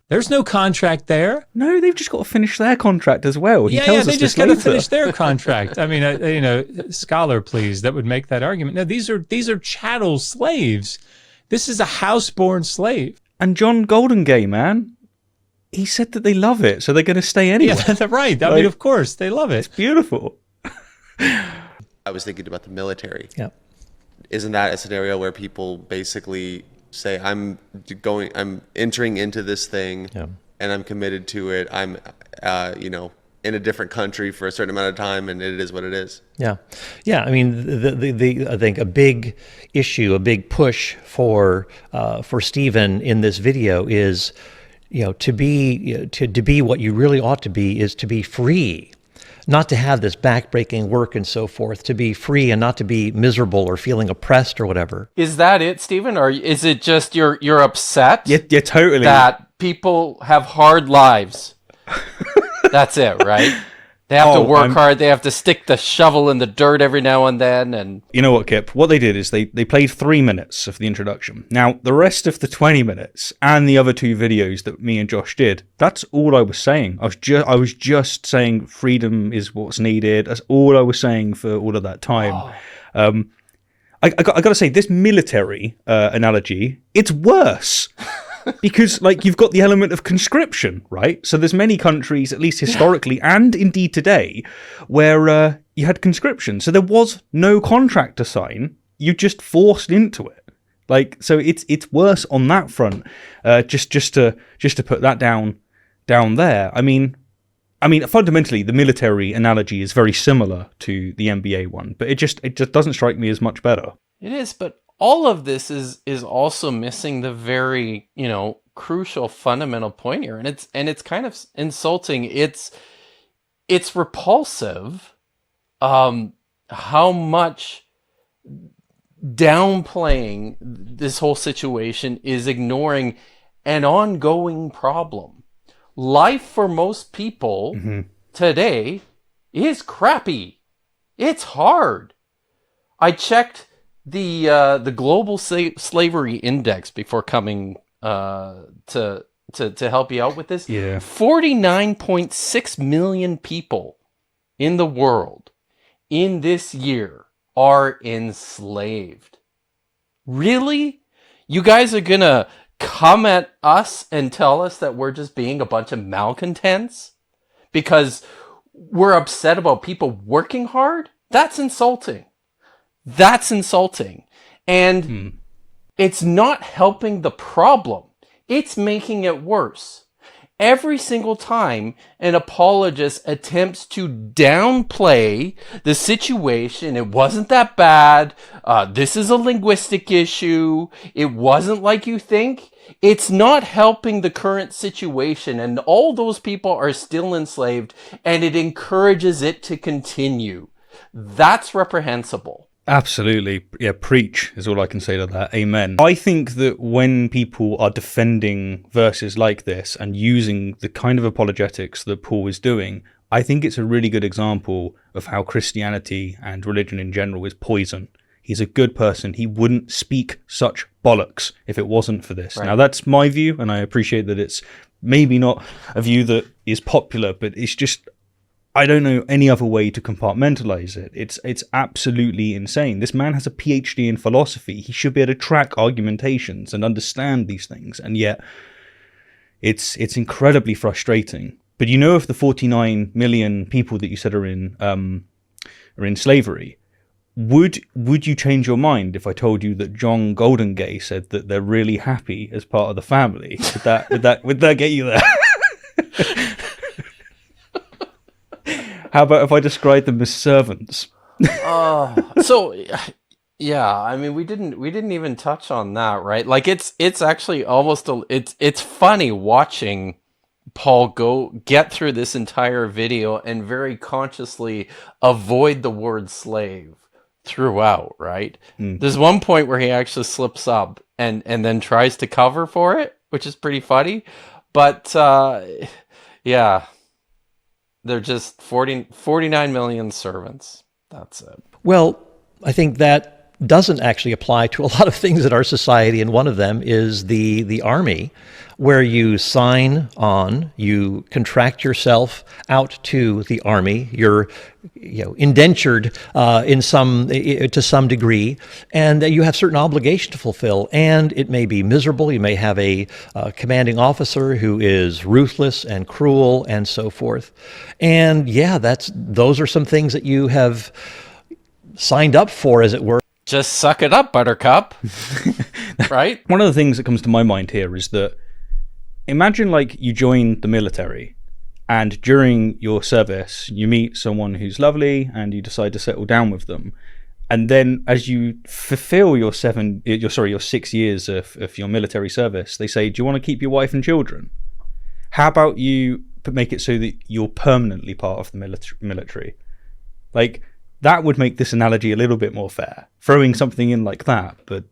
There's no contract there. No, they've just got to finish their contract as well. He tells us they just got to finish their contract. I mean, scholar, please, that would make that argument. No, these are chattel slaves. This is a house-born slave. And John Goldengay, man. He said that they love it, so they're going to stay anyway. Yeah, that's right. I mean, of course, they love it. It's beautiful. I was thinking about the military. Yeah. isn't that a scenario where people basically say, I'm entering into this thing and I'm committed to it. I'm, in a different country for a certain amount of time, and it is what it is. Yeah. I mean, I think a big issue, a big push for Stephen in this video is, to be what you really ought to be is to be free, not to have this backbreaking work and so forth. To be free and not to be miserable or feeling oppressed or whatever. Is that it, Stephen, or is it just you're upset? Yeah, totally. That people have hard lives. That's it, right? They have to work hard. They have to stick the shovel in the dirt every now and then. And you know what, Kipp? What they did is they played 3 minutes of the introduction. Now, the rest of the 20 minutes and the other 2 videos that me and Josh did, that's all I was saying. I was just saying freedom is what's needed. That's all I was saying for all of that time. I got to say, this military analogy, it's worse. Because, you've got the element of conscription, right? So there's many countries, at least historically and indeed today, where you had conscription. So there was no contract to sign. You just forced into it. So it's worse on that front. Just to put that down there. I mean, fundamentally, the military analogy is very similar to the NBA one, but it just doesn't strike me as much better. it is, but all of this is also missing the very, crucial fundamental point here. And it's kind of insulting. It's repulsive how much downplaying this whole situation is ignoring an ongoing problem. Life for most people today is crappy. It's hard. I checked the global slavery index before coming to help you out with this. Yeah. 49.6 million people in the world in this year are enslaved. Really? You guys are gonna come at us and tell us that we're just being a bunch of malcontents because we're upset about people working hard? That's insulting. That's insulting. And it's not helping the problem. It's making it worse. Every single time an apologist attempts to downplay the situation, it wasn't that bad, this is a linguistic issue, it wasn't like you think, it's not helping the current situation, and all those people are still enslaved, and it encourages it to continue. That's reprehensible. Absolutely. Yeah, preach is all I can say to that. Amen. I think that when people are defending verses like this and using the kind of apologetics that Paul is doing, I think it's a really good example of how Christianity and religion in general is poison. He's a good person. He wouldn't speak such bollocks if it wasn't for this. Right. Now, that's my view, and I appreciate that it's maybe not a view that is popular, but it's just... I don't know any other way to compartmentalize it. It's absolutely insane. This man has a PhD in philosophy. He should be able to track argumentations and understand these things. And yet it's incredibly frustrating. But of the 49 million people that you said are in slavery, would you change your mind if I told you that John Goldengay said that they're really happy as part of the family? Would that get you there? How about if I describe them as servants? So yeah, I mean, we didn't even touch on that, right? Like it's actually almost it's funny watching Paul get through this entire video and very consciously avoid the word slave throughout, right? There's one point where he actually slips up and then tries to cover for it, which is pretty funny. But yeah. They're just 49 million servants. That's it. Well, I think that doesn't actually apply to a lot of things in our society, and one of them is the army, where you sign on, you contract yourself out to the army, you're indentured to some degree, and you have certain obligation to fulfill, and it may be miserable. You may have a commanding officer who is ruthless and cruel and so forth. And yeah, those are some things that you have signed up for, as it were. Just suck it up, Buttercup. Right? One of the things that comes to my mind here is that imagine like you join the military and during your service you meet someone who's lovely and you decide to settle down with them. And then as you fulfill your 6 years of your military service, they say, do you want to keep your wife and children? How about you make it so that you're permanently part of the military? Like, that would make this analogy a little bit more fair. Throwing something in like that, but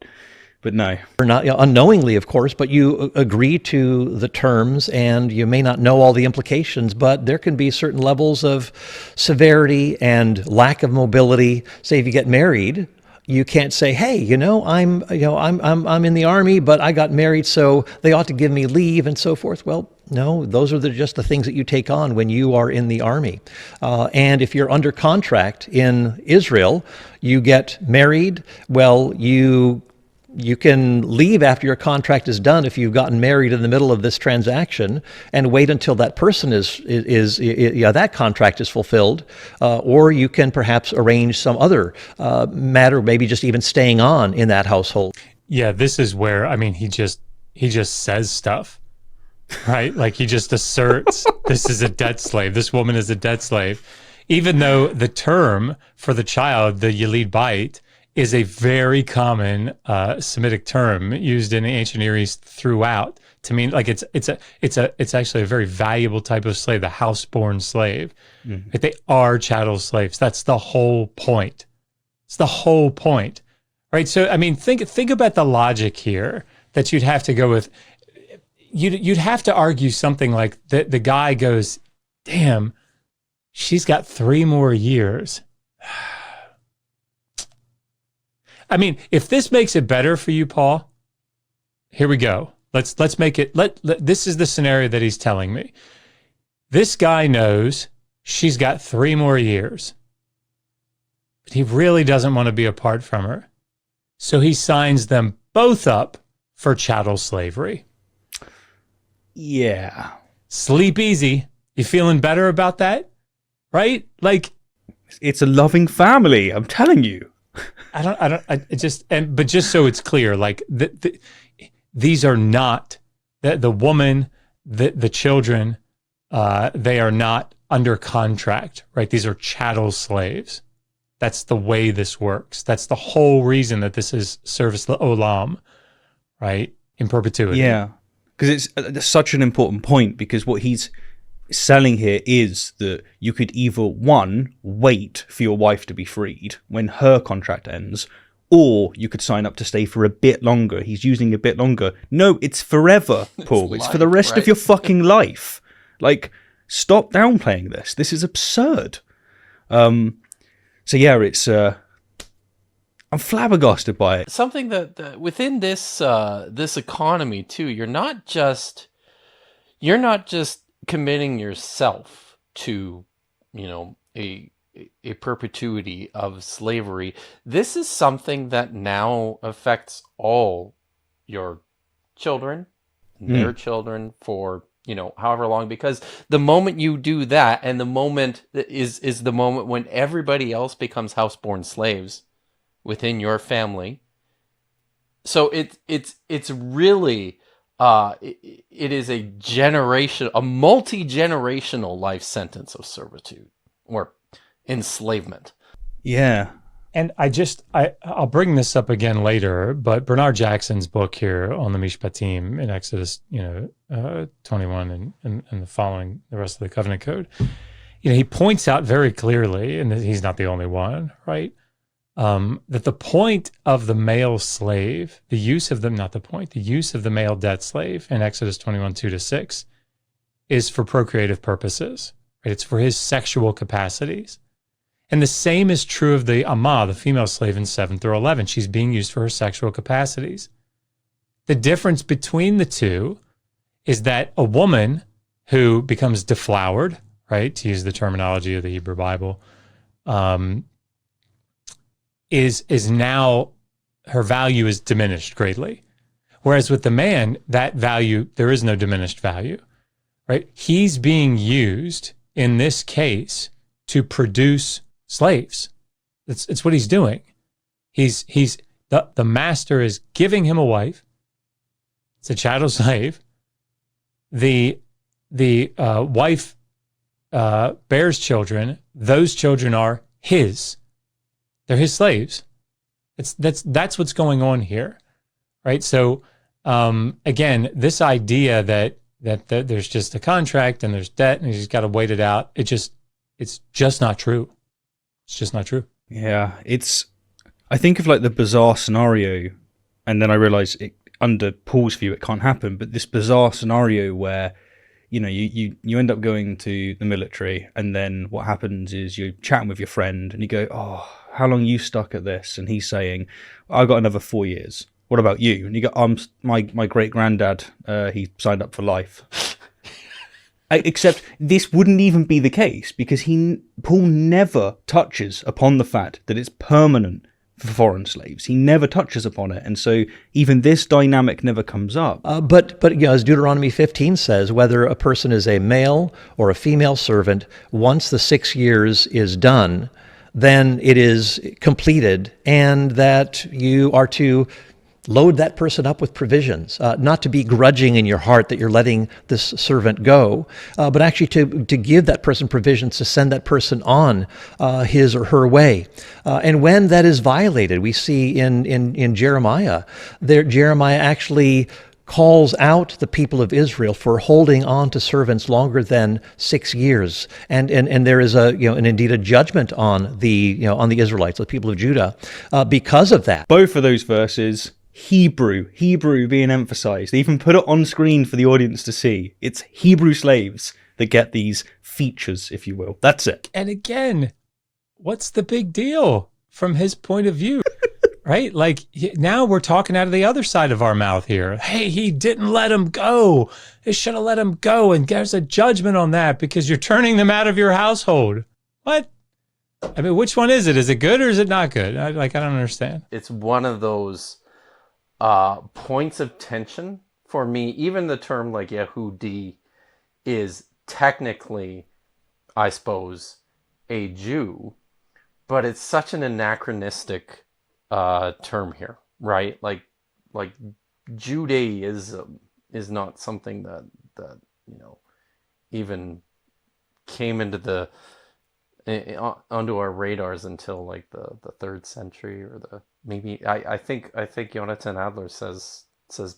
no. Or not unknowingly, of course, but you agree to the terms and you may not know all the implications, but there can be certain levels of severity and lack of mobility. Say if you get married, you can't say, hey, I'm in the Army, but I got married, so they ought to give me leave and so forth. Well, no, those are just the things that you take on when you are in the Army. And if you're under contract in Israel, you get married, well, you can leave after your contract is done if you've gotten married in the middle of this transaction and wait until that person that contract is fulfilled, or you can perhaps arrange some other matter, maybe just even staying on in that household. Yeah, this is where, I mean, he just says stuff, right? Like he just asserts this is a debt slave. This woman is a debt slave, even though the term for the child, the Yalid Bait, is a very common Semitic term used in the ancient Near East throughout to mean like it's actually a very valuable type of slave, the house-born slave. Mm-hmm. Like they are chattel slaves. That's the whole point. It's the whole point, right? So I mean, think about the logic here that you'd have to go with. You'd have to argue something like the guy goes, "Damn, she's got 3 more years." I mean, if this makes it better for you, Paul, here we go. Let's make it. This is the scenario that he's telling me. This guy knows she's got 3 more years, but he really doesn't want to be apart from her, so he signs them both up for chattel slavery. Yeah. Sleep easy. You feeling better about that, right? Like, it's a loving family. I'm telling you. But just so it's clear, like these are not the woman, the children, they are not under contract, right? These are chattel slaves. That's the way this works. That's the whole reason that this is service olam, right? In perpetuity. Yeah, because it's such an important point, because what he's selling here is that you could either, one, wait for your wife to be freed when her contract ends, or you could sign up to stay for a bit longer. He's using a bit longer. No, it's forever, Paul. It's for the rest of your fucking life. Like, stop downplaying this. This is absurd. So yeah, it's I'm flabbergasted by it. Something that within this this economy too, you're not just committing yourself to, a perpetuity of slavery. This is something that now affects all your children, their children, for however long, because the moment you do that, and the moment is the moment when everybody else becomes house-born slaves within your family. So it's really it is a multi-generational life sentence of servitude or enslavement. Yeah. And I'll bring this up again later, but Bernard Jackson's book here on the Mishpatim in Exodus, 21 and the following, the rest of the covenant code, he points out very clearly, and he's not the only one, right? That the point of the male slave, the use of the male debt slave in Exodus 21, 2-6 is for procreative purposes, right? It's for his sexual capacities. And the same is true of the Amma, the female slave in 7-11. She's being used for her sexual capacities. The difference between the two is that a woman who becomes deflowered, right, to use the terminology of the Hebrew Bible, is now, her value is diminished greatly. Whereas with the man, that value, there is no diminished value, right? He's being used in this case to produce slaves. It's what he's doing. The master is giving him a wife. It's a chattel slave. The wife bears children. Those children are his. They're his slaves. That's what's going on here, right? So again, this idea that there's just a contract and there's debt and you just got to wait it out. It's just not true. It's just not true. Yeah, I think of like the bizarre scenario, and then I realize under Paul's view it can't happen. But this bizarre scenario where, you know, you end up going to the military, and then what happens is you're chatting with your friend, and you go, "Oh, how long you stuck at this?" And he's saying, "I got another 4 years. What about you?" And you go, my great granddad, he signed up for life." Except this wouldn't even be the case, because Paul never touches upon the fact that it's permanent for foreign slaves. He never touches upon it, and so even this dynamic never comes up. But you know, as Deuteronomy 15 says, whether a person is a male or a female servant, once the 6 years is done, then it is completed, and that you are to load that person up with provisions, not to be grudging in your heart that you're letting this servant go, but actually to give that person provisions to send that person on his or her way. And when that is violated, we see in Jeremiah, Jeremiah actually calls out the people of Israel for holding on to servants longer than 6 years, and there is indeed a judgment on the Israelites, the people of Judah, because of that. Both of those verses, Hebrew being emphasized. They even put it on screen for the audience to see. It's Hebrew slaves that get these features, if you will. That's it. And again, what's the big deal from his point of view? Right? Like, now we're talking out of the other side of our mouth here. Hey, he didn't let him go. They should have let him go. And there's a judgment on that because you're turning them out of your household. What? I mean, which one is it? Is it good or is it not good? I don't understand. It's one of those points of tension for me. Even the term like Yehudi is technically, I suppose, a Jew, but it's such an anachronistic term here, right? Like Judaism is not something that even came into onto our radars until like the 3rd century, or I think Jonathan Adler says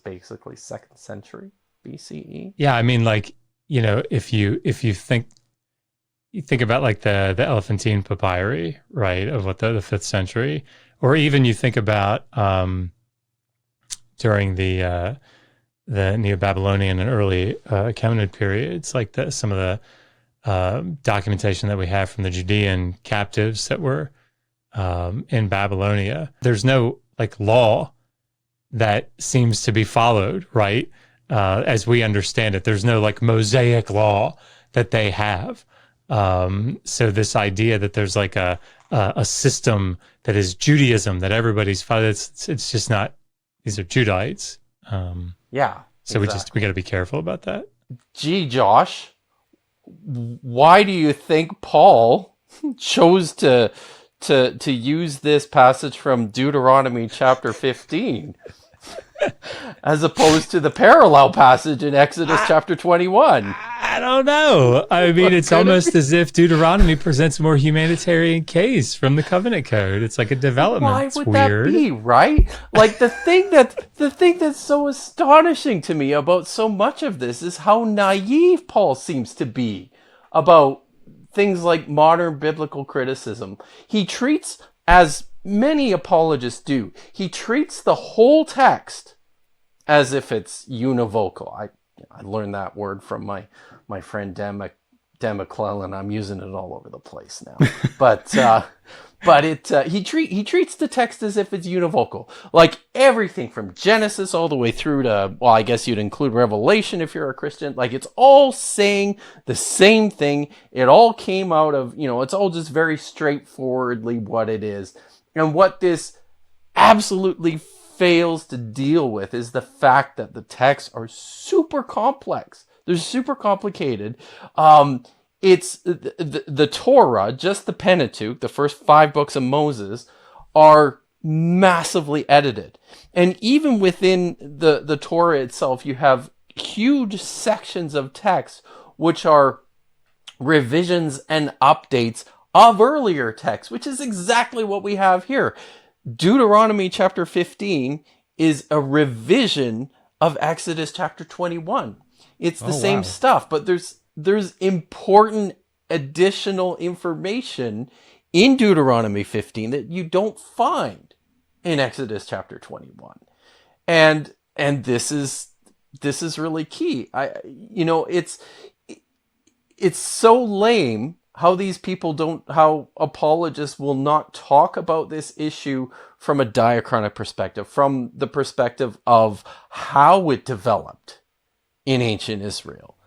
basically 2nd century BCE. Yeah, I mean, like, if you think about like the Elephantine papyri, right, of what the 5th century, or even you think about during the Neo-Babylonian and early Achaemenid periods, like some of the documentation that we have from the Judean captives that were in Babylonia. There's no like law that seems to be followed, right? As we understand it, there's no like Mosaic law that they have. So this idea that there's like a system that is Judaism that everybody's following, it's just not. These are Judites. Yeah. So exactly. we got to be careful about that. Gee, Josh, why do you think Paul chose to use this passage from Deuteronomy chapter 15 as opposed to the parallel passage in Exodus chapter 21? I don't know. I mean, it's almost as if Deuteronomy presents a more humanitarian case from the covenant code. It's like a development. Why it's would weird. that be, right? Like the thing that's so astonishing to me about so much of this is how naive Paul seems to be about things like modern biblical criticism. He treats, as many apologists do, he treats the whole text as if it's univocal. I learned that word from my friend Dan McClellan. I'm using it all over the place now. But he treats the text as if it's univocal. Like everything from Genesis all the way through to, well, I guess you'd include Revelation if you're a Christian. Like it's all saying the same thing. It all came out of, it's all just very straightforwardly what it is. And what this absolutely fails to deal with is the fact that the texts are super complex. They're super complicated. It's the Torah, just the Pentateuch, the first 5 books of Moses, are massively edited. And even within the Torah itself, you have huge sections of text which are revisions and updates of earlier texts, which is exactly what we have here. Deuteronomy chapter 15 is a revision of Exodus chapter 21. It's the same stuff, but there's important additional information in Deuteronomy 15 that you don't find in Exodus chapter 21. And this is really key. It's so lame how apologists will not talk about this issue from a diachronic perspective, from the perspective of how it developed in ancient Israel,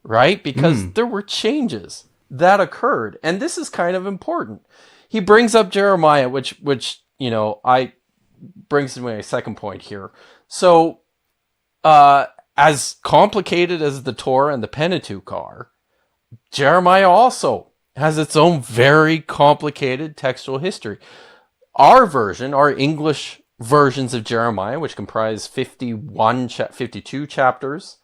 right? Because there were changes that occurred, and this is kind of important. He brings up Jeremiah, which I brings to my second point here. So, as complicated as the Torah and the Pentateuch are, Jeremiah also has its own very complicated textual history. Our English versions of Jeremiah, which comprise 52 chapters,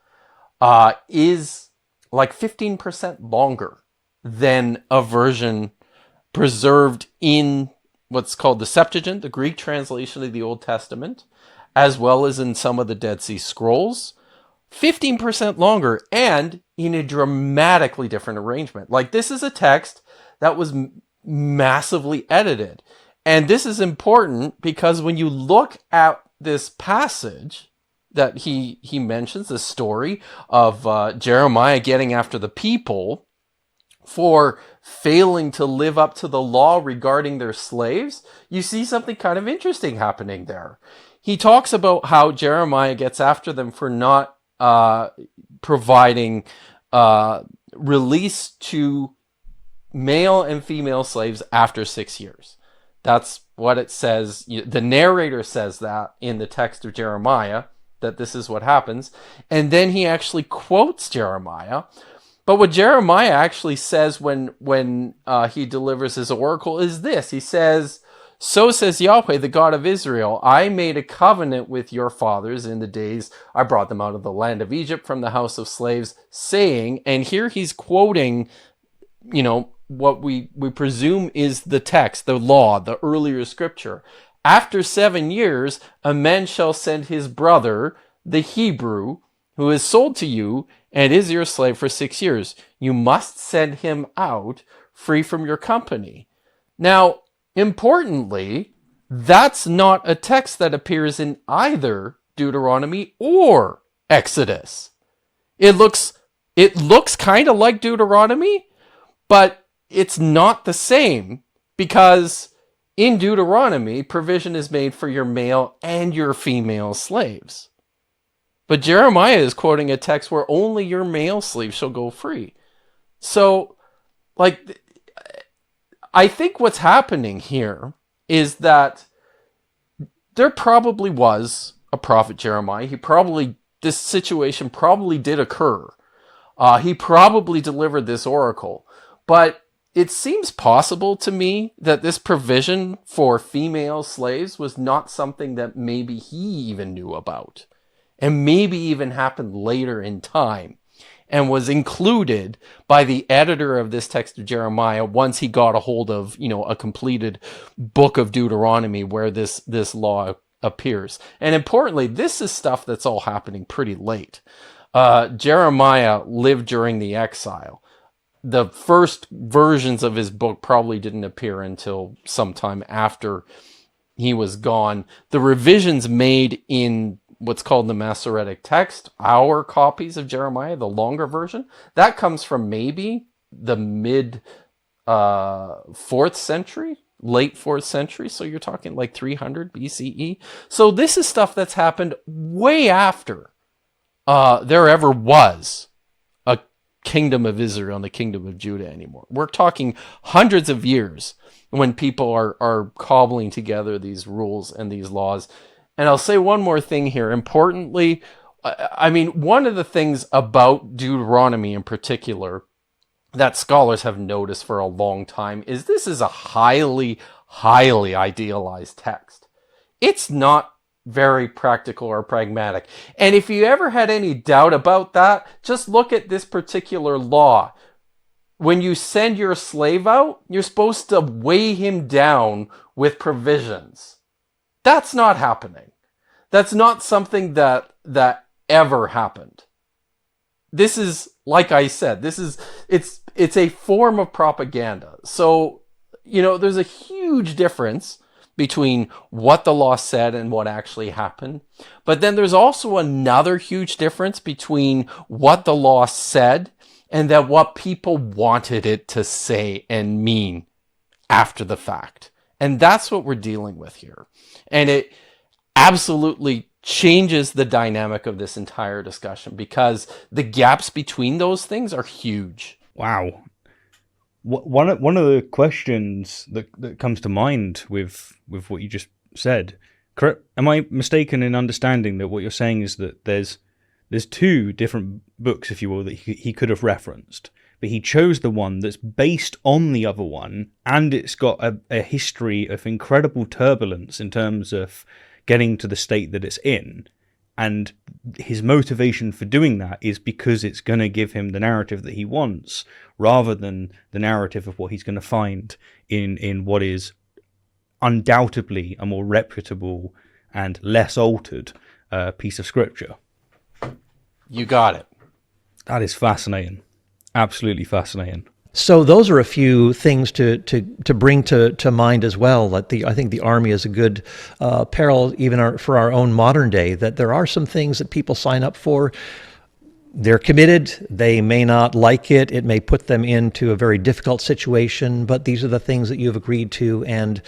is like 15% longer than a version preserved in what's called the Septuagint, the Greek translation of the Old Testament, as well as in some of the Dead Sea Scrolls. 15% longer, and in a dramatically different arrangement. Like, this is a text that was massively edited. And this is important because when you look at this passage that he mentions, the story of Jeremiah getting after the people for failing to live up to the law regarding their slaves, you see something kind of interesting happening there. He talks about how Jeremiah gets after them for not providing release to male and female slaves after 6 years. That's what it says. The narrator says that in the text of Jeremiah, that this is what happens. And then he actually quotes Jeremiah. But what Jeremiah actually says when he delivers his oracle is this. He says, "So says Yahweh, the God of Israel, I made a covenant with your fathers in the days I brought them out of the land of Egypt from the house of slaves, saying," and here he's quoting, what we presume is the text, the law, the earlier scripture. "After 7 years, a man shall send his brother, the Hebrew, who is sold to you and is your slave for 6 years. You must send him out free from your company." Now, importantly, that's not a text that appears in either Deuteronomy or Exodus. It looks kind of like Deuteronomy, but it's not the same, because in Deuteronomy, provision is made for your male and your female slaves. But Jeremiah is quoting a text where only your male slave shall go free. So, I think what's happening here is that there probably was a prophet Jeremiah. This situation probably did occur. He probably delivered this oracle. But it seems possible to me that this provision for female slaves was not something that maybe he even knew about, and maybe even happened later in time, and was included by the editor of this text of Jeremiah once he got a hold of, a completed book of Deuteronomy where this law appears. And importantly, this is stuff that's all happening pretty late. Jeremiah lived during the exile. The first versions of his book probably didn't appear until sometime after he was gone. The revisions made in what's called the Masoretic text, our copies of Jeremiah, the longer version, that comes from maybe the mid 4th century, late 4th century. So you're talking like 300 BCE. So this is stuff that's happened way after there ever was a kingdom of Israel and the kingdom of Judah anymore. We're talking hundreds of years when people are cobbling together these rules and these laws. And I'll say one more thing here. Importantly, one of the things about Deuteronomy in particular that scholars have noticed for a long time is this is a highly, highly idealized text. It's not very practical or pragmatic. And if you ever had any doubt about that, just look at this particular law. When you send your slave out, you're supposed to weigh him down with provisions. That's not happening. That's not something that ever happened. This is, like I said, it's a form of propaganda. So, there's a huge difference between what the law said and what actually happened. But then there's also another huge difference between what the law said and that what people wanted it to say and mean after the fact. And that's what we're dealing with here. And it absolutely changes the dynamic of this entire discussion because the gaps between those things are huge. Wow. One of the questions that comes to mind with what you just said, am I mistaken in understanding that what you're saying is that there's two different books, if you will, that he could have referenced, but he chose the one that's based on the other one, and it's got a history of incredible turbulence in terms of getting to the state that it's in, and his motivation for doing that is because it's going to give him the narrative that he wants, rather than the narrative of what he's going to find in what is undoubtedly a more reputable and less altered piece of scripture. You got it. That is fascinating. Absolutely fascinating. So those are a few things to bring to mind as well. That I think the army is a good parallel even for our own modern day, that there are some things that people sign up for. They're committed. They may not like it. It may put them into a very difficult situation, but these are the things that you've agreed to, and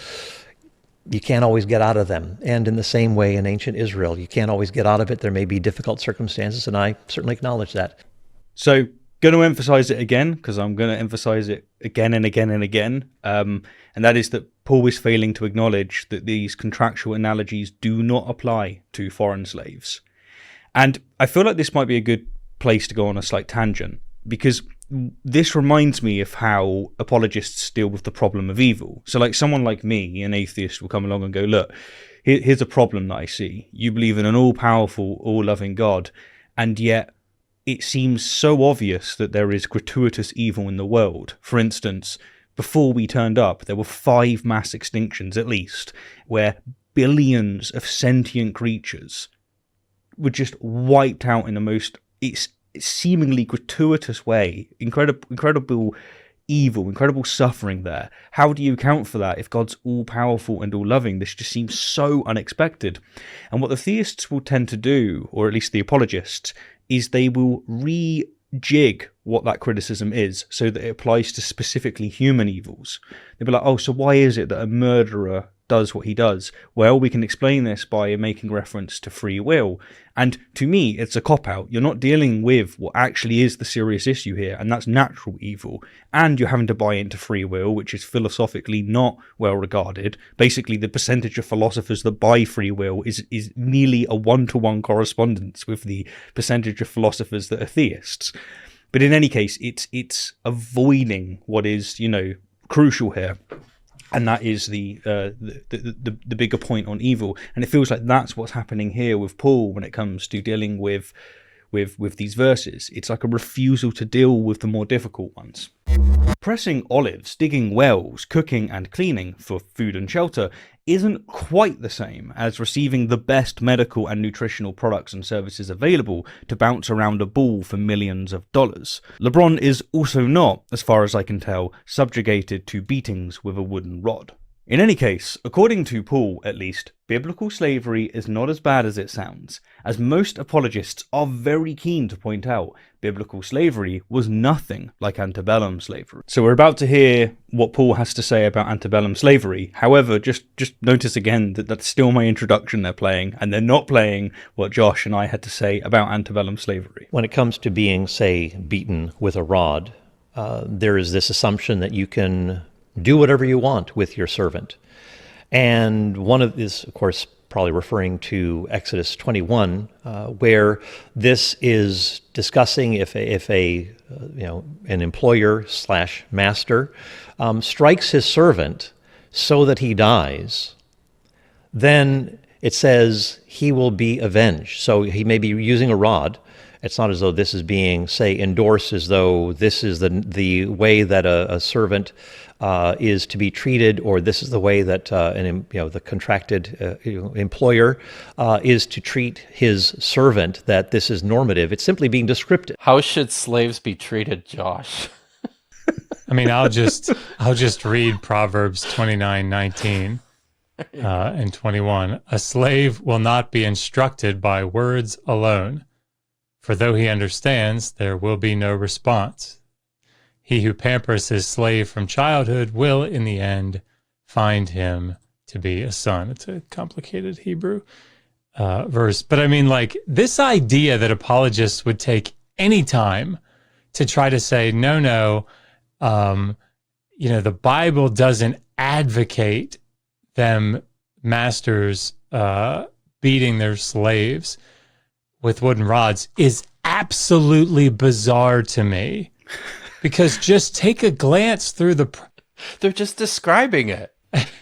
you can't always get out of them. And in the same way, in ancient Israel, you can't always get out of it. There may be difficult circumstances, and I certainly acknowledge that. So, going to emphasize it again, because I'm going to emphasize it again and again and again, and that is that Paul is failing to acknowledge that these contractual analogies do not apply to foreign slaves. And I feel like this might be a good place to go on a slight tangent, because this reminds me of how apologists deal with the problem of evil. So like someone like me, an atheist, will come along and go, look, here's a problem that I see. You believe in an all-powerful, all-loving God, and yet it seems so obvious that there is gratuitous evil in the world. For instance, before we turned up, there were 5 mass extinctions at least, where billions of sentient creatures were just wiped out in the most seemingly gratuitous way. Incredible evil, incredible suffering there. How do you account for that if God's all-powerful and all-loving? This just seems so unexpected. And what the theists will tend to do, or at least the apologists, is they will rejig what that criticism is so that it applies to specifically human evils. They'll be like, oh, so why is it that a murderer does what he does? Well, we can explain this by making reference to free will. And to me, it's a cop-out. You're not dealing with what actually is the serious issue here, and that's natural evil. And you're having to buy into free will, which is philosophically not well regarded. Basically, the percentage of philosophers that buy free will is nearly a one-to-one correspondence with the percentage of philosophers that are theists. But in any case, it's avoiding what is, crucial here. And that is the bigger point on evil. And it feels like that's what's happening here with Paul when it comes to dealing with these verses. It's like a refusal to deal with the more difficult ones. Pressing olives, digging wells, cooking and cleaning for food and shelter isn't quite the same as receiving the best medical and nutritional products and services available to bounce around a ball for millions of dollars. LeBron is also not, as far as I can tell, subjugated to beatings with a wooden rod. In any case, according to Paul at least, biblical slavery is not as bad as it sounds, as most apologists are very keen to point out. Biblical slavery was nothing like antebellum slavery. So we're about to hear what Paul has to say about antebellum slavery. However, just notice again that that's still my introduction they're playing, and they're not playing what Josh and I had to say about antebellum slavery. When it comes to being, say, beaten with a rod, there is this assumption that you can do whatever you want with your servant. And one of this, of course, probably referring to Exodus 21, where this is discussing if an employer slash master strikes his servant so that he dies, then it says he will be avenged. So he may be using a rod. It's not as though this is being, say, endorsed as though this is the way that a servant is to be treated, or this is the way that the contracted employer is to treat his servant, that this is normative. It's simply being descriptive. How should slaves be treated, Josh? I mean, I'll just read Proverbs 29:19 and 21. A slave will not be instructed by words alone, for though he understands, there will be no response. He who pampers his slave from childhood will, in the end, find him to be a son. It's a complicated Hebrew verse. But I mean, like, this idea that apologists would take any time to try to say, no, the Bible doesn't advocate them masters beating their slaves with wooden rods is absolutely bizarre to me. Because just take a glance through They're just describing it.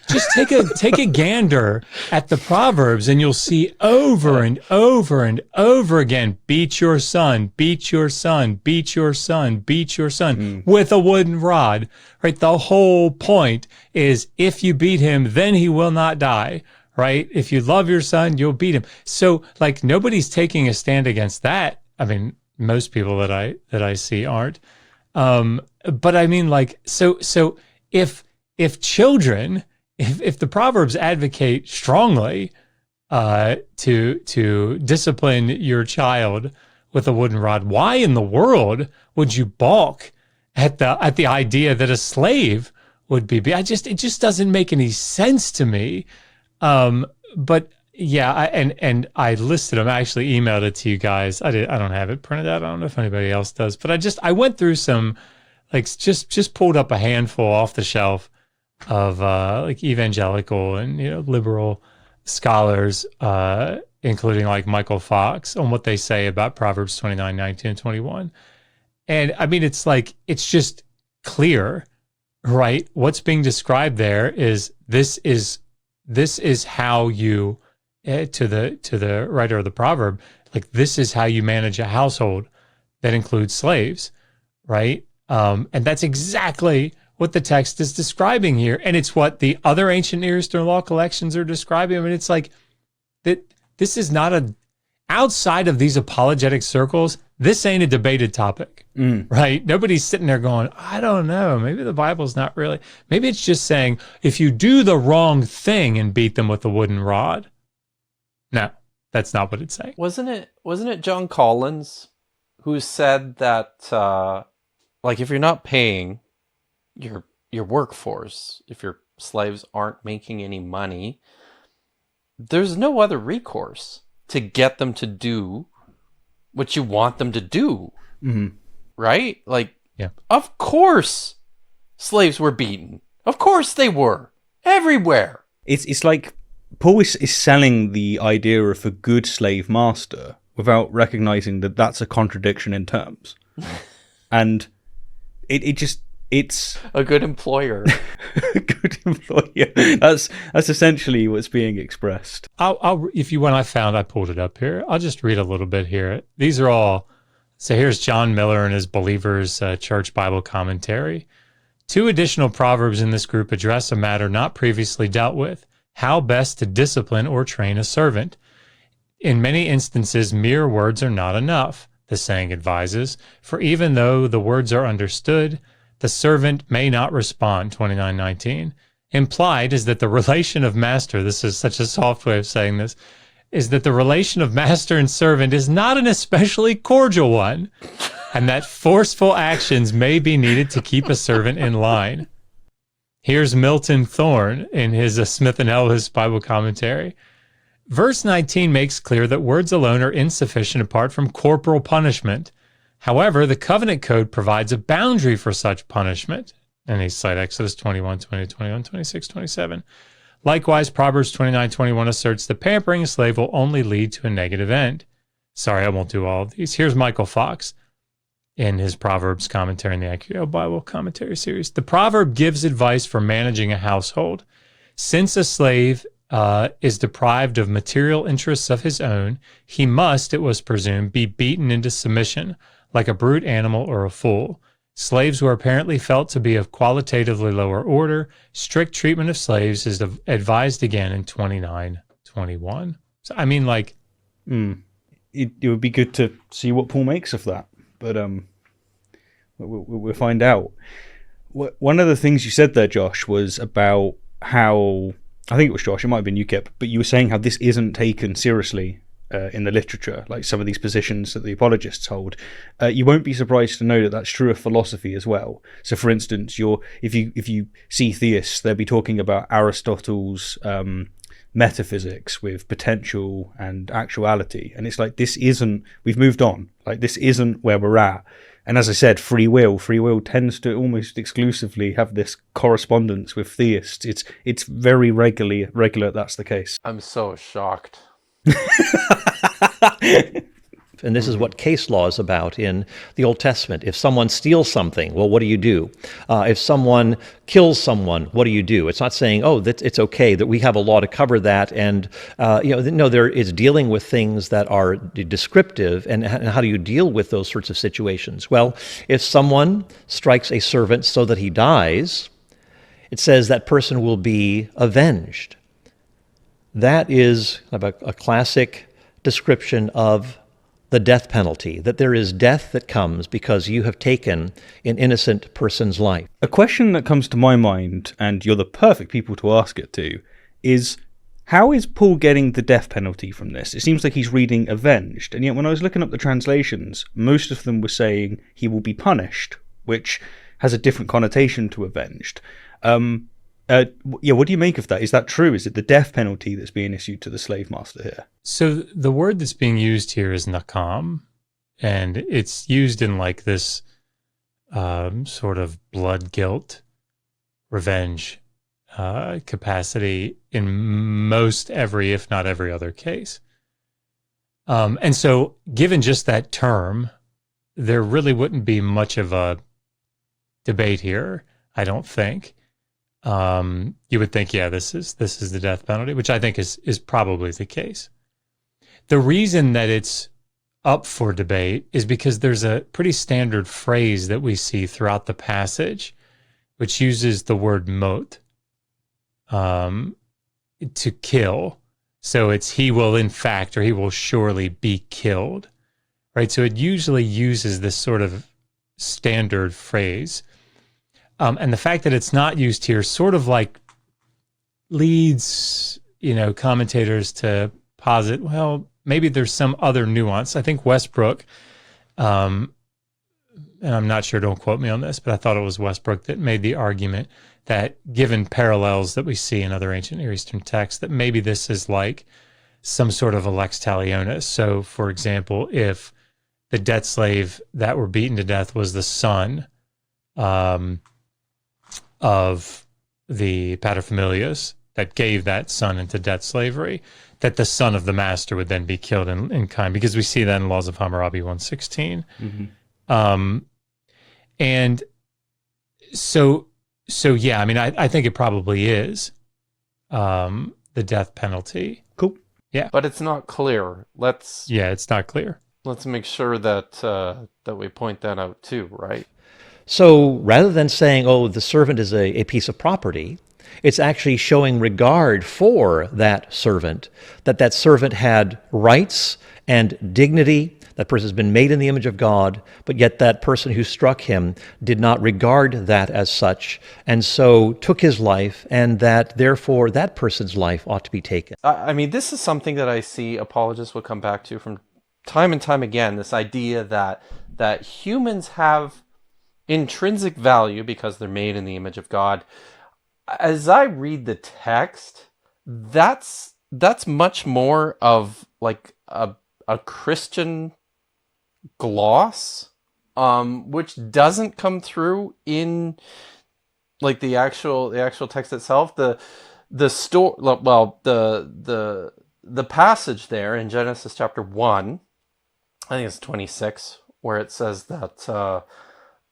Just take a gander at the Proverbs, and you'll see over and over and over again, beat your son, beat your son, beat your son, beat your son with a wooden rod, right? The whole point is if you beat him, then he will not die, right? If you love your son, you'll beat him. So like nobody's taking a stand against that. I mean, most people that I see aren't. But I mean, like, so if children, if the Proverbs advocate strongly to discipline your child with a wooden rod, why in the world would you balk at the idea that a slave would be? It just doesn't make any sense to me. But yeah, and I listed them. I actually emailed it to you guys. I don't have it printed out. I don't know if anybody else does, but I went through some, like, just pulled up a handful off the shelf of like evangelical and liberal scholars, including like Michael Fox, on what they say about Proverbs 29, 19, and 21. And I mean, it's just clear, right? What's being described there is this is how you, to the writer of the proverb, like, this is how you manage a household that includes slaves, right? And that's exactly what the text is describing here. And it's what the other ancient Near Eastern law collections are describing. I mean, it's like that. This is not outside of these apologetic circles, this ain't a debated topic, right? Nobody's sitting there going, I don't know, maybe the Bible's not really, maybe it's just saying, if you do the wrong thing and beat them with a wooden rod. No, that's not what it's saying. Wasn't it John Collins who said that, like, if you're not paying your workforce, if your slaves aren't making any money, there's no other recourse to get them to do what you want them to do, right? Like, yeah. Of course slaves were beaten. Of course they were. Everywhere. It's like Paul is selling the idea of a good slave master without recognizing that that's a contradiction in terms. And it's a good employer. A good employer. That's essentially what's being expressed. I'll if you want, I pulled it up here. I'll just read a little bit here. These are all. So here's John Miller and his Believers Church Bible Commentary. 2 additional proverbs in this group address a matter not previously dealt with: how best to discipline or train a servant. In many instances, mere words are not enough, the saying advises, for even though the words are understood, the servant may not respond, 29:19. Implied is that the relation of master, this is such a soft way of saying this, is that the relation of master and servant is not an especially cordial one, and that forceful actions may be needed to keep a servant in line. Here's Milton Thorne in his Smith and Ellis Bible Commentary. Verse 19 makes clear that words alone are insufficient apart from corporal punishment. However, the covenant code provides a boundary for such punishment. And he cite Exodus 21, 20, 21, 26, 27. Likewise, Proverbs 29:21 asserts that pampering a slave will only lead to a negative end. Sorry, I won't do all of these. Here's Michael Fox in his Proverbs commentary in the IQL Bible commentary series. The proverb gives advice for managing a household. Since a slave is deprived of material interests of his own, he must, it was presumed, be beaten into submission, like a brute animal or a fool. Slaves were apparently felt to be of qualitatively lower order. Strict treatment of slaves is advised again in 29:21. So, I mean, like... It would be good to see what Paul makes of that, but we'll find out. One of the things you said there, Josh, was about how... I think it was Josh, it might have been you, Kipp, but you were saying how this isn't taken seriously in the literature, like some of these positions that the apologists hold. You won't be surprised to know that that's true of philosophy as well. So, for instance, if you see theists, they'll be talking about Aristotle's metaphysics with potential and actuality, and it's like, this isn't... We've moved on. Like, this isn't where we're at. And as I said, free will tends to almost exclusively have this correspondence with theists. It's very regular that's the case. I'm so shocked. And this is what case law is about in the Old Testament. If someone steals something, well, what do you do? If someone kills someone, what do you do? It's not saying, oh, it's okay, that we have a law to cover that. And, no, there is dealing with things that are descriptive. And how do you deal with those sorts of situations? Well, if someone strikes a servant so that he dies, it says that person will be avenged. That is a classic description of the death penalty, that there is death that comes because you have taken an innocent person's life. A question that comes to my mind, and you're the perfect people to ask it to, is how is Paul getting the death penalty from this? It seems like he's reading avenged, and yet when I was looking up the translations, most of them were saying he will be punished, which has a different connotation to avenged. What do you make of that? Is that true? Is it the death penalty that's being issued to the slave master here? So the word that's being used here is nakam, and it's used in like this sort of blood guilt, revenge capacity in most every, if not every other case. And so given just that term, there really wouldn't be much of a debate here, I don't think. You would think, yeah, this is the death penalty, which I think is probably the case. The reason that it's up for debate is because there's a pretty standard phrase that we see throughout the passage, which uses the word mot, to kill. So it's he will in fact, or he will surely be killed, right? So it usually uses this sort of standard phrase. And the fact that it's not used here sort of like leads, commentators to posit, well, maybe there's some other nuance. I think Westbrook, and I'm not sure, don't quote me on this, but I thought it was Westbrook that made the argument that given parallels that we see in other ancient Near Eastern texts, that maybe this is like some sort of a lex talionis. So, for example, if the debt slave that were beaten to death was the son of the paterfamilias that gave that son into debt slavery, that the son of the master would then be killed in kind, because we see that in Laws of Hammurabi 116. Mm-hmm. And so yeah, I mean, I think it probably is the death penalty. Cool. Yeah. But it's not clear. It's not clear. Let's make sure that we point that out too, right? So rather than saying, oh, the servant is a piece of property, it's actually showing regard for that servant, that servant had rights and dignity. That person has been made in the image of God, but yet that person who struck him did not regard that as such, and so took his life, and that therefore that person's life ought to be taken. I mean, this is something that I see apologists will come back to from time and time again, this idea that humans have intrinsic value because they're made in the image of God. As I read the text, that's much more of like a Christian gloss, which doesn't come through in like the actual text itself. the passage there in Genesis chapter 1, I think it's 26, where it says that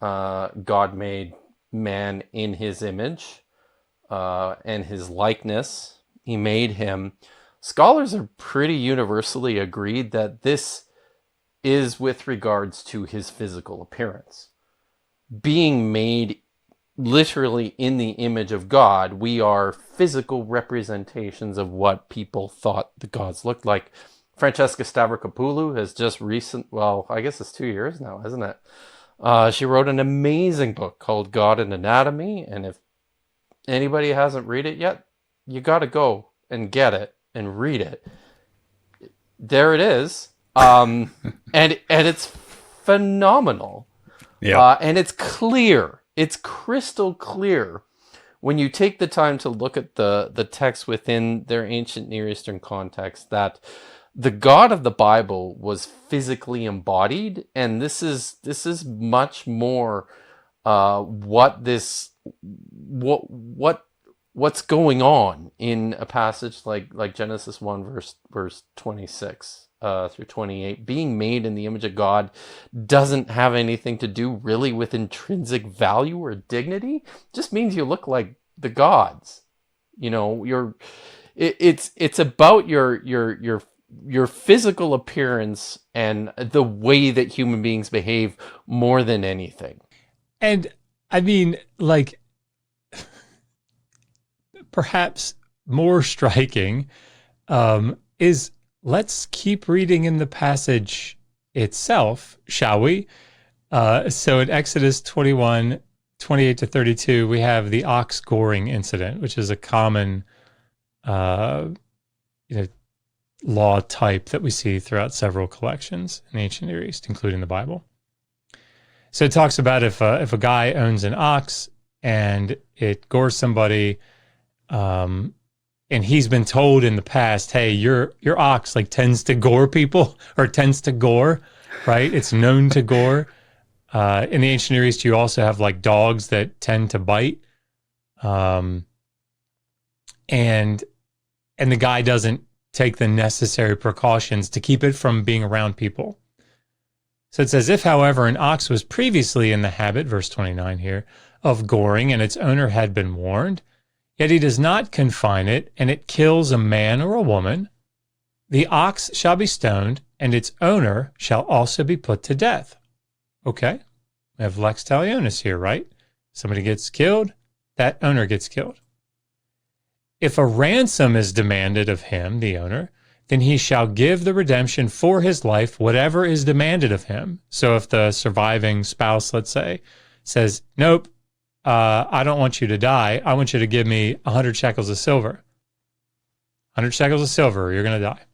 God made man in his image and his likeness. He made him. Scholars are pretty universally agreed that this is with regards to his physical appearance. Being made literally in the image of God, we are physical representations of what people thought the gods looked like. Francesca Stavrokopoulou has just I guess it's 2 years now, isn't it? She wrote an amazing book called God and Anatomy, and if anybody hasn't read it yet, you got to go and get it and read it. There it is, and it's phenomenal. Yeah. And it's clear. It's crystal clear when you take the time to look at the text within their ancient Near Eastern context that the God of the Bible was physically embodied, and this is much more what's going on in a passage like Genesis 1 verse 26 through 28. Being made in the image of God doesn't have anything to do really with intrinsic value or dignity. It just means you look like the gods. It's about your physical appearance and the way that human beings behave more than anything. And I mean, like, perhaps more striking is, let's keep reading in the passage itself, shall we? So in Exodus 21, 28 to 32, we have the ox goring incident, which is a common law type that we see throughout several collections in the ancient Near East, including the Bible. So it talks about if a guy owns an ox and it gores somebody, and he's been told in the past, hey, your ox like tends to gore people or tends to gore, right? It's known to gore. In the ancient Near East, you also have like dogs that tend to bite, and the guy doesn't take the necessary precautions to keep it from being around people. So it says, if, however, an ox was previously in the habit, verse 29 here, of goring, and its owner had been warned, yet he does not confine it, and it kills a man or a woman, the ox shall be stoned, and its owner shall also be put to death. Okay, we have lex talionis here, right? Somebody gets killed, that owner gets killed. If a ransom is demanded of him, the owner, then he shall give the redemption for his life, whatever is demanded of him. So if the surviving spouse, let's say, says, nope, I don't want you to die. I want you to give me 100 shekels of silver. 100 shekels of silver, or you're going to die.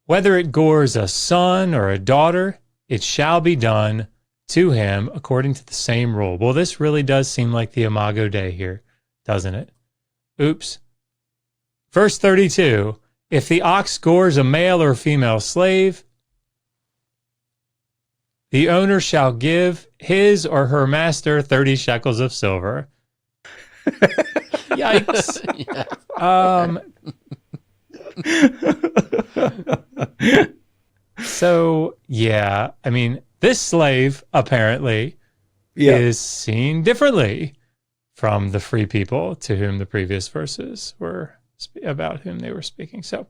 Whether it gores a son or a daughter, it shall be done to him according to the same rule. Well, this really does seem like the Imago Dei here, doesn't it? Oops. Verse 32, if the ox gores a male or female slave, the owner shall give his or her master 30 shekels of silver. Yikes. So, yeah, I mean, this slave apparently is seen differently from the free people to whom the previous verses were about whom they were speaking. So,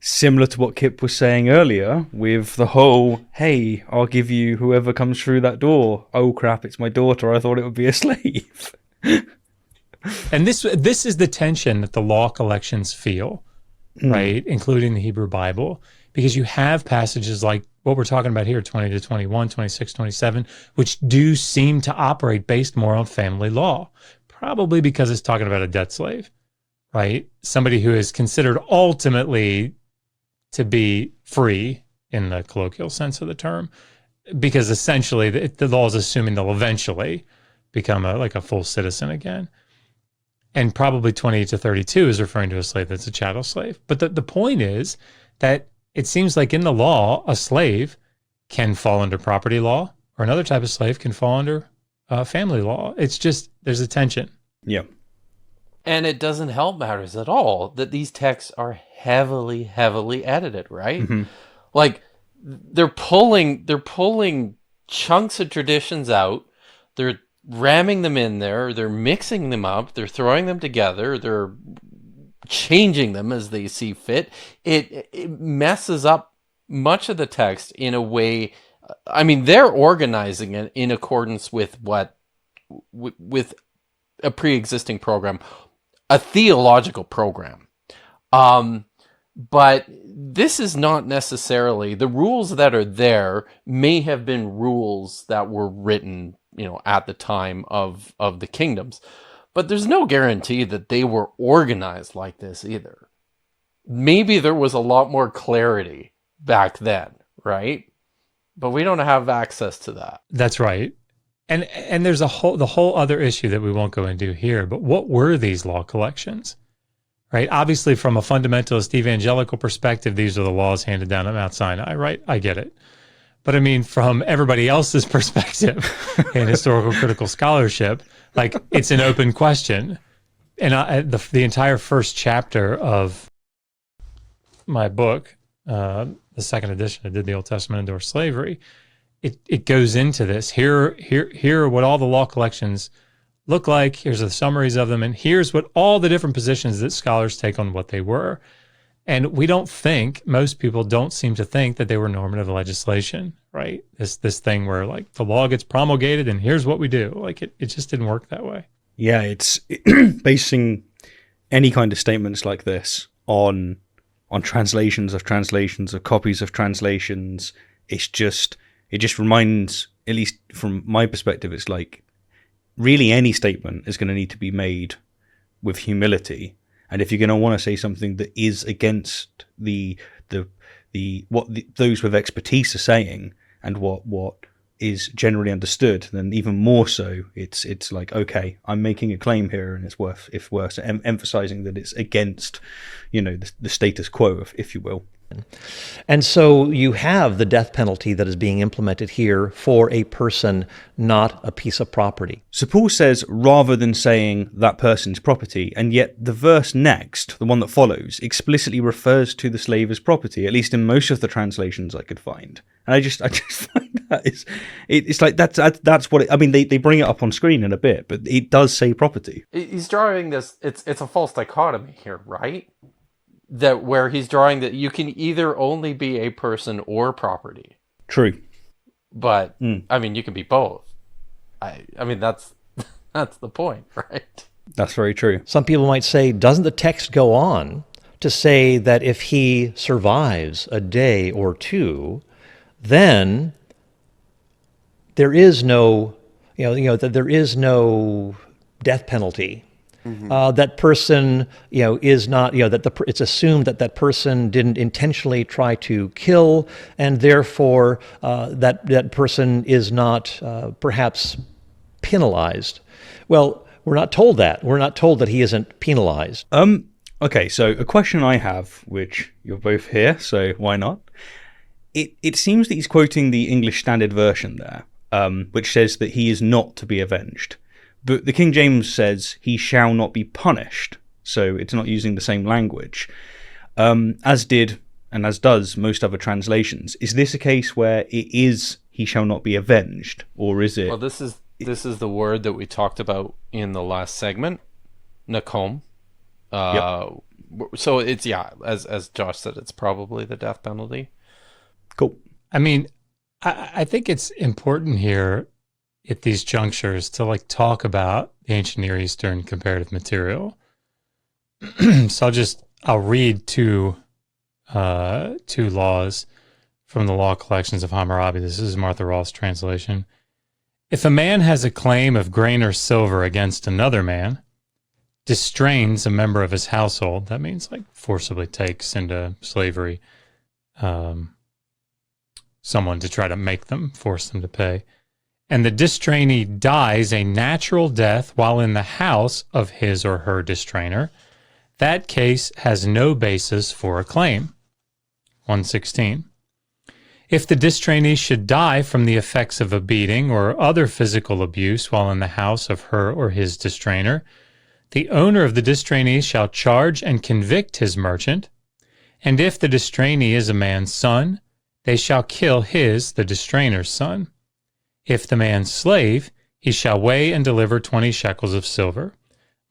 similar to what Kipp was saying earlier with the whole, hey, I'll give you whoever comes through that door. Oh crap, it's my daughter. I thought it would be a slave. And this is the tension that the law collections feel, right? Including the Hebrew Bible, because you have passages like what we're talking about here, 20 to 21, 26, 27, which do seem to operate based more on family law, probably because it's talking about a debt slave, right? Somebody who is considered ultimately to be free in the colloquial sense of the term, because essentially the law is assuming they'll eventually become a full citizen again. And probably 20 to 32 is referring to a slave that's a chattel slave. But the point is that it seems like in the law, a slave can fall under property law, or another type of slave can fall under family law. It's just, there's a tension. Yeah. And it doesn't help matters at all that these texts are heavily, heavily edited, right? Like they're pulling chunks of traditions out, they're ramming them in there, they're mixing them up, they're throwing them together, they're changing them as they see fit. It messes up much of the text in a way. I mean, they're organizing it in accordance with with a pre-existing program, a theological program. But this is not necessarily, the rules that are there may have been rules that were written, at the time of the kingdoms, but there's no guarantee that they were organized like this either. Maybe there was a lot more clarity back then, right? But we don't have access to that. That's right. And there's the whole other issue that we won't go into here, but what were these law collections? Right? Obviously, from a fundamentalist evangelical perspective, these are the laws handed down at Mount Sinai, right? I get it. But I mean, from everybody else's perspective in historical critical scholarship, like it's an open question. And the entire first chapter of my book, the second edition, I did the Old Testament endorsed slavery. It goes into this. Here are what all the law collections look like. Here's the summaries of them, and here's what all the different positions that scholars take on what they were. And most people don't seem to think that they were normative legislation, right? This thing where like the law gets promulgated and here's what we do. Like it just didn't work that way. Yeah, it's basing any kind of statements like this on translations of copies of translations. It just reminds, at least from my perspective, it's like really any statement is going to need to be made with humility. And if you're going to want to say something that is against those with expertise are saying and what is generally understood, then even more so, it's like, okay, I'm making a claim here, and it's worth emphasizing that it's against, the status quo, if you will. And so you have the death penalty that is being implemented here for a person, not a piece of property. So Paul says, rather than saying that person's property, and yet the verse next, the one that follows, explicitly refers to the slave as property, at least in most of the translations I could find. And I just find it's like that's what I mean. They bring it up on screen in a bit, but it does say property. He's drawing this. It's a false dichotomy here, right? That where he's drawing that you can either only be a person or property. True. But I mean, you can be both. I mean, that's the point, right? That's very true. Some people might say, doesn't the text go on to say that if he survives a day or two, then there is no, that there is no death penalty. That person, is not, it's assumed that person didn't intentionally try to kill, and therefore that person is not perhaps penalized. Well, we're not told that. We're not told that he isn't penalized. Okay, so a question I have, which you're both here, so why not? It seems that he's quoting the English Standard Version there, which says that he is not to be avenged. But the King James says he shall not be punished, so it's not using the same language, as did and as does most other translations. Is this a case where it is he shall not be avenged, or is it? Well, this is the word that we talked about in the last segment, nakom. Yep. So it's as Josh said, it's probably the death penalty. Cool. I mean, I think it's important here at these junctures to talk about the ancient Near Eastern comparative material. So I'll read two laws from the law collections of Hammurabi. This is Martha Roth's translation. If a man has a claim of grain or silver against another man, distrains a member of his household, that means forcibly takes into slavery someone to try to force them to pay, and the distrainee dies a natural death while in the house of his or her distrainer, that case has no basis for a claim. 116. If the distrainee should die from the effects of a beating or other physical abuse while in the house of her or his distrainer, The owner of the distrainee shall charge and convict his merchant, and if the distrainee is a man's son, they shall kill his, the distrainer's son. If the man's slave, he shall weigh and deliver 20 shekels of silver.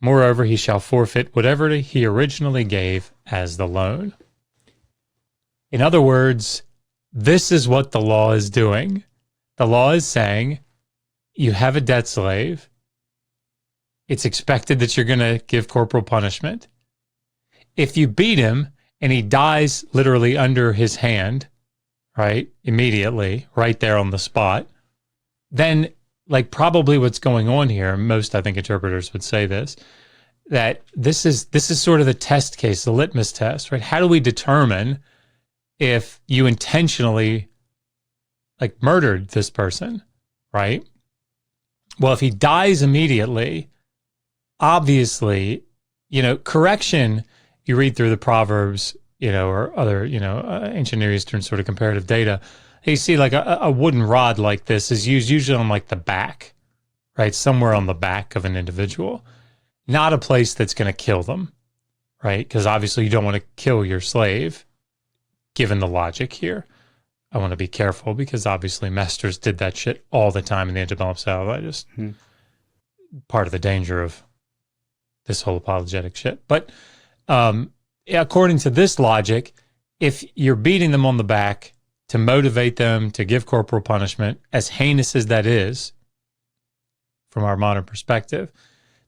Moreover, he shall forfeit whatever he originally gave as the loan. In other words, this is what the law is doing. The law is saying, you have a debt slave. It's expected that you're going to give corporal punishment. If you beat him and he dies literally under his hand, right, immediately, right there on the spot, then like probably what's going on here, most I think interpreters would say this, that this is sort of the test case, the litmus test, right? How do we determine if you intentionally like murdered this person, right? Well, if he dies immediately, obviously, correction, you read through the Proverbs, or other, ancient Near Eastern sort of comparative data, you see like a wooden rod like this is used usually on like the back, right? Somewhere on the back of an individual, not a place that's going to kill them, right? Because obviously you don't want to kill your slave, given the logic here. I want to be careful because obviously masters did that shit all the time in the antebellum South. Part of the danger of this whole apologetic shit. But according to this logic, if you're beating them on the back to motivate them to give corporal punishment, as heinous as that is, from our modern perspective,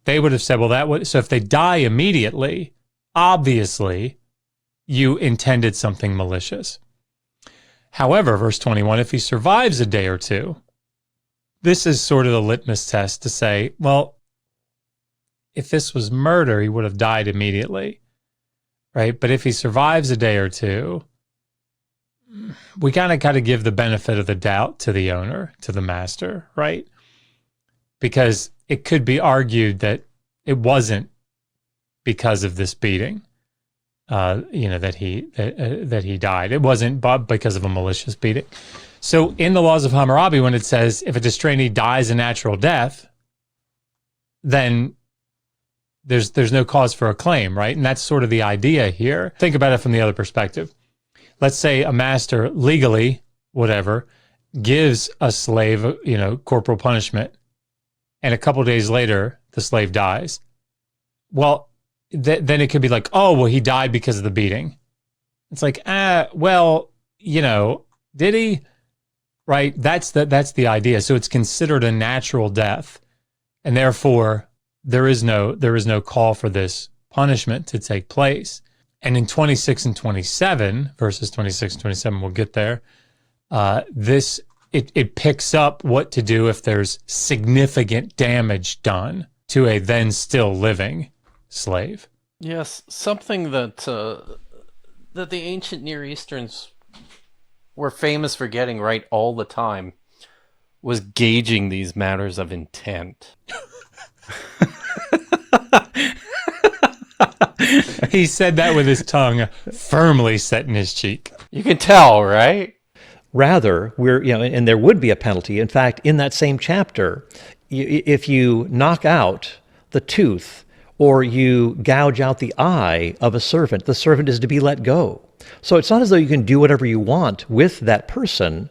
they would have said, well, so if they die immediately, obviously you intended something malicious. However, verse 21, if he survives a day or two, this is sort of the litmus test to say, well, if this was murder, he would have died immediately, right? But if he survives a day or two, we kind of got to give the benefit of the doubt to the owner, to the master, right? Because it could be argued that it wasn't because of this beating, that he died. It wasn't because of a malicious beating. So in the laws of Hammurabi, when it says if a distrainee dies a natural death, then there's no cause for a claim, right? And that's sort of the idea here. Think about it from the other perspective. Let's say a master legally, whatever, gives a slave, corporal punishment, and a couple days later, the slave dies. Well, then it could be like, oh, well, he died because of the beating. It's like, did he? Right? That's the idea. So it's considered a natural death, and therefore there is no call for this punishment to take place. And in 26 and 27, verses 26 and 27, we'll get there, it picks up what to do if there's significant damage done to a then still living slave. Yes, something that the ancient Near Easterns were famous for getting right all the time was gauging these matters of intent. He said that with his tongue firmly set in his cheek. You can tell, right? Rather, and there would be a penalty. In fact, in that same chapter, if you knock out the tooth or you gouge out the eye of a servant, the servant is to be let go. So it's not as though you can do whatever you want with that person,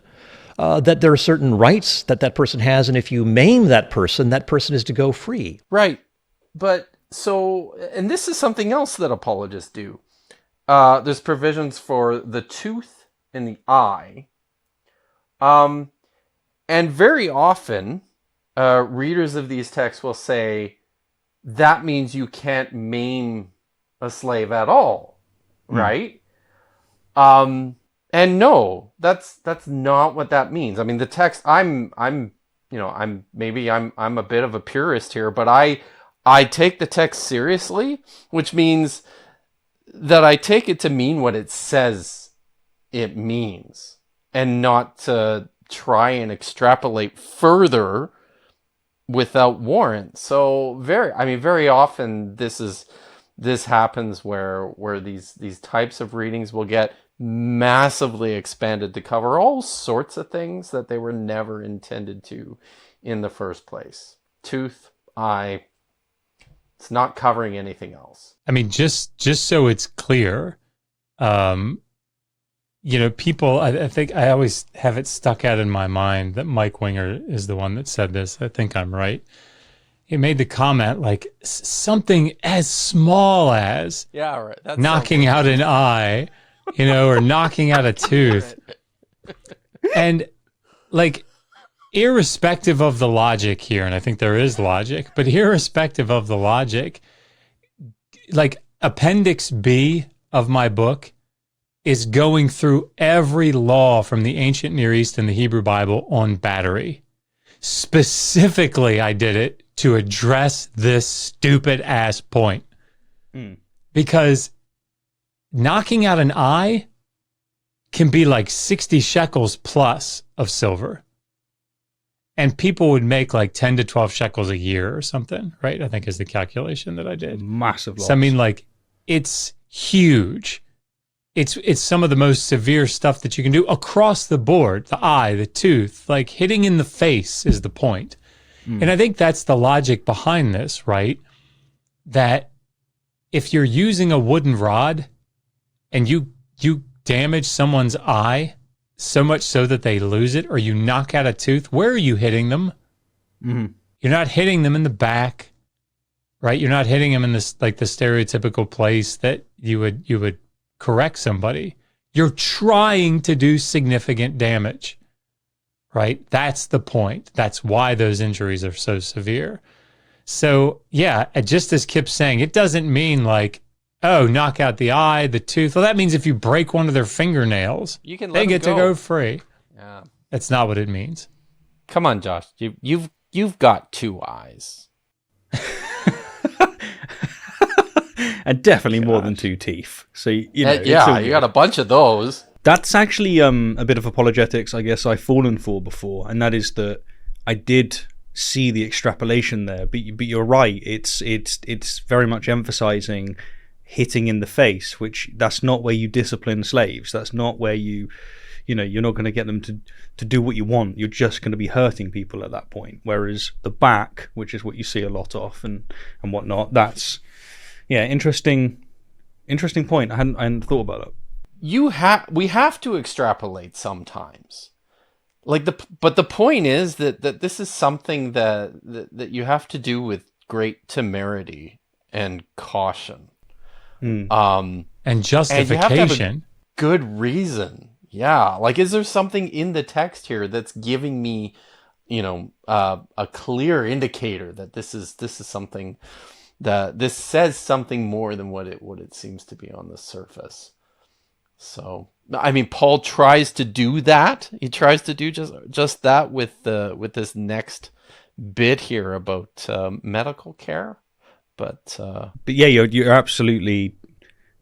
that there are certain rights that person has, and if you maim that person is to go free. Right. But and this is something else that apologists do. There's provisions for the tooth and the eye. And very often, readers of these texts will say, that means you can't maim a slave at all, right? And no, that's not what that means. I mean, the text, I'm a bit of a purist here, but I take the text seriously, which means that I take it to mean what it says it means, and not to try and extrapolate further without warrant. So very often this happens where these types of readings will get massively expanded to cover all sorts of things that they were never intended to in the first place. Tooth, eye, It's not covering anything else. I mean, just so it's clear, people, I think I always have it stuck out in my mind that Mike Winger is the one that said this. I think I'm right. He made the comment like something as small as Right. That's knocking out an eye, or knocking out a tooth. And like, irrespective of the logic here, and I think there is logic, but irrespective of the logic, like Appendix B of my book is going through every law from the ancient Near East and the Hebrew Bible on battery. Specifically, I did it to address this stupid ass point. Because knocking out an eye can be like 60 shekels plus of silver. And people would make like 10 to 12 shekels a year or something, right? I think is the calculation that I did. Massive loss. So, I mean, like, it's huge. It's some of the most severe stuff that you can do across the board. The eye, the tooth, like hitting in the face is the point. And I think that's the logic behind this, right? That if you're using a wooden rod and you damage someone's eye so much so that they lose it, or you knock out a tooth, where are you hitting them? You're not hitting them in the back, right? You're not hitting them in this, like, the stereotypical place that you would correct somebody. You're trying to do significant damage, right? That's the point. That's why those injuries are so severe. So yeah, just as Kipp's saying, it doesn't mean like, oh, knock out the eye, the tooth. Well, that means if you break one of their fingernails, You can let they them get to go free. Yeah. That's not what it means. Come on, Josh. You've got two eyes. And definitely more than two teeth. So, it's Yeah, all you good. got a bunch of those. That's actually a bit of apologetics, I guess, I've fallen for before, and that is that I did see the extrapolation there, but you're right. It's very much emphasizing hitting in the face, which that's not where you discipline slaves. That's not where you're not going to get them to do what you want. You're just going to be hurting people at that point. Whereas the back, which is what you see a lot of and whatnot, that's interesting point. I hadn't thought about it. We have to extrapolate sometimes. But the point is that this is something that you have to do with great temerity and caution. And And justification. you have to have a good reason. Yeah. Like, is there something in the text here that's giving me, a clear indicator that this is something that this says something more than what it seems to be on the surface. So, I mean, Paul tries to do that. He tries to do just that with this next bit here about medical care. But yeah, you're absolutely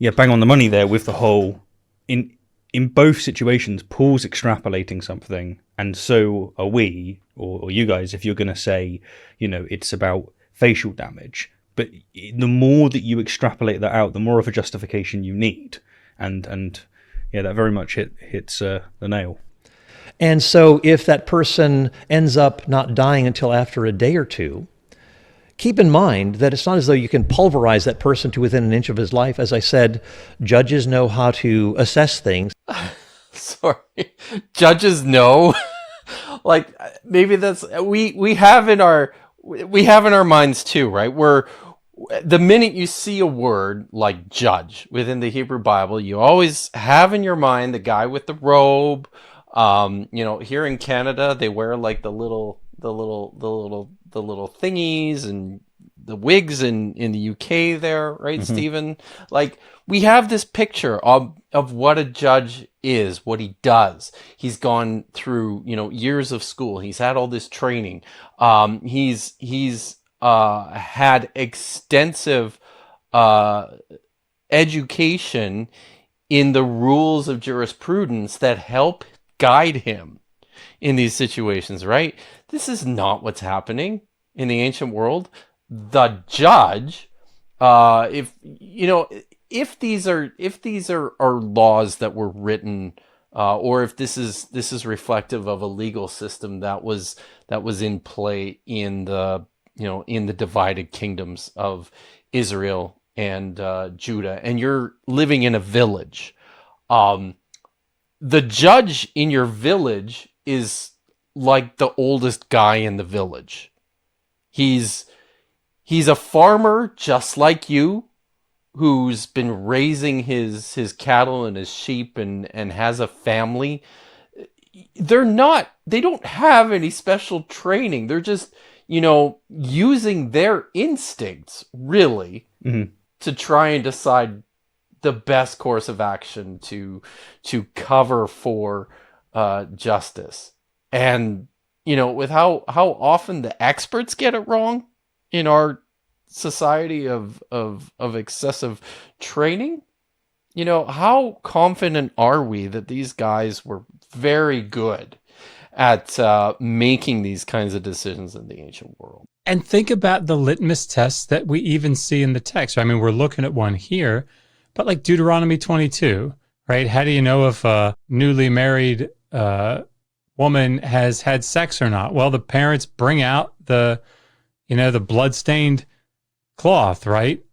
bang on the money there with the whole in both situations. Paul's extrapolating something, and so are we or you guys if you're going to say it's about facial damage. But the more that you extrapolate that out, the more of a justification you need, and that very much hits the nail. And so if that person ends up not dying until after a day or two, keep in mind that it's not as though you can pulverize that person to within an inch of his life. As I said, judges know how to assess things. sorry, judges know. Like, maybe that's we have in our minds too, right? Where the minute you see a word like judge within the Hebrew Bible, you always have in your mind the guy with the robe. Here in Canada, they wear like the little thingies and the wigs in the UK there, right, mm-hmm. Stephen? Like, we have this picture of what a judge is, what he does. He's gone through, years of school. He's had all this training. He's had extensive education in the rules of jurisprudence that help guide him in these situations, right? This is not what's happening in the ancient world. The judge, if these are laws that were written, or if this is reflective of a legal system that was in play in the in the divided kingdoms of Israel and Judah, and you're living in a village. The judge in your village is like the oldest guy in the village. He's a farmer just like you, who's been raising his cattle and his sheep and has a family. They don't have any special training. They're just, using their instincts really to try and decide the best course of action to cover for justice. And, with how often the experts get it wrong in our society of excessive training, how confident are we that these guys were very good at making these kinds of decisions in the ancient world? And think about the litmus tests that we even see in the text. I mean, we're looking at one here, but like Deuteronomy 22, right? How do you know if a newly married woman has had sex or not? Well, the parents bring out the blood-stained cloth, right?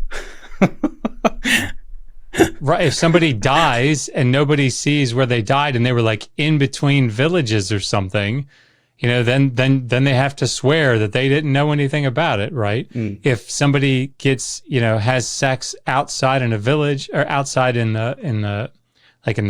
Right. If somebody dies and nobody sees where they died and they were like in between villages or something, then they have to swear that they didn't know anything about it, right? If somebody gets, has sex outside in a village or outside in the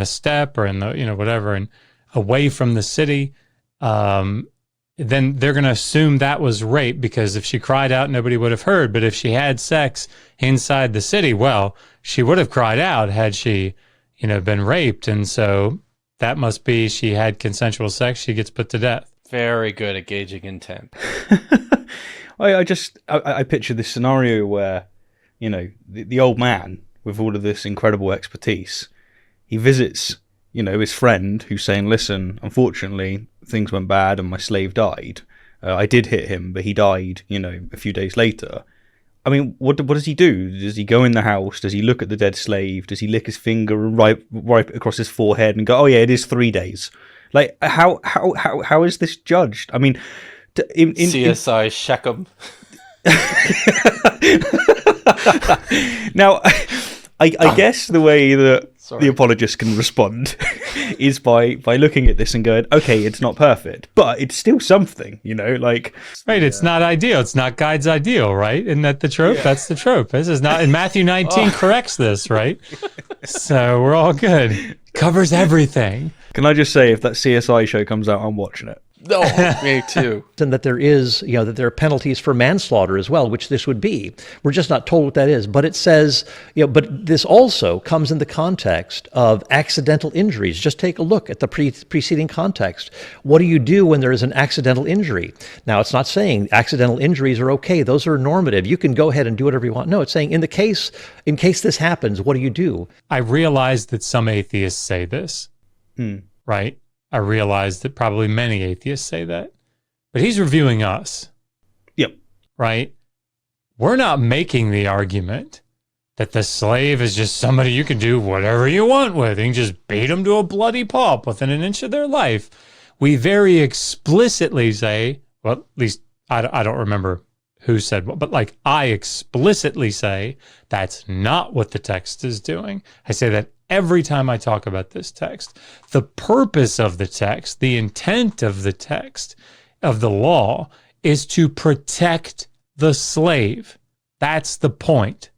steppe or in the, whatever, and away from the city, then they're going to assume that was rape, because if she cried out, nobody would have heard. But if she had sex inside the city, well, she would have cried out had she, been raped. And so that must be she had consensual sex. She gets put to death. Very good at gauging intent. I picture this scenario where, the old man with all of this incredible expertise, he visits, his friend who's saying, listen, unfortunately, things went bad and my slave died. I did hit him, but he died, a few days later. I mean, what does he do? Does he go in the house? Does he look at the dead slave? Does he lick his finger and wipe it across his forehead and go, oh yeah, it is 3 days? Like, how is this judged? I mean, CSI Shechem. Now, I guess the way that the apologist can respond is by looking at this and going, okay, it's not perfect, but it's still something, like... Right, it's not ideal. It's not Guide's ideal, right? Isn't that the trope? Yeah. That's the trope. This is not... And Matthew 19 corrects this, right? So we're all good. Covers everything. Can I just say, if that CSI show comes out, I'm watching it. No, me too. And that there is, that there are penalties for manslaughter as well, which this would be. We're just not told what that is. But it says, but this also comes in the context of accidental injuries. Just take a look at the preceding context. What do you do when there is an accidental injury? Now, it's not saying accidental injuries are okay. Those are normative. You can go ahead and do whatever you want. No, it's saying in case this happens, what do you do? I realize that some atheists say this, right? I realize that probably many atheists say that, but he's reviewing us. Yep. Right? We're not making the argument that the slave is just somebody you can do whatever you want with. You can just beat them to a bloody pulp within an inch of their life. We very explicitly say, well, at least I don't remember who said what, but like I explicitly say that's not what the text is doing. I say that every time I talk about this text. The purpose of the text, the intent of the text, of the law, is to protect the slave. That's the point.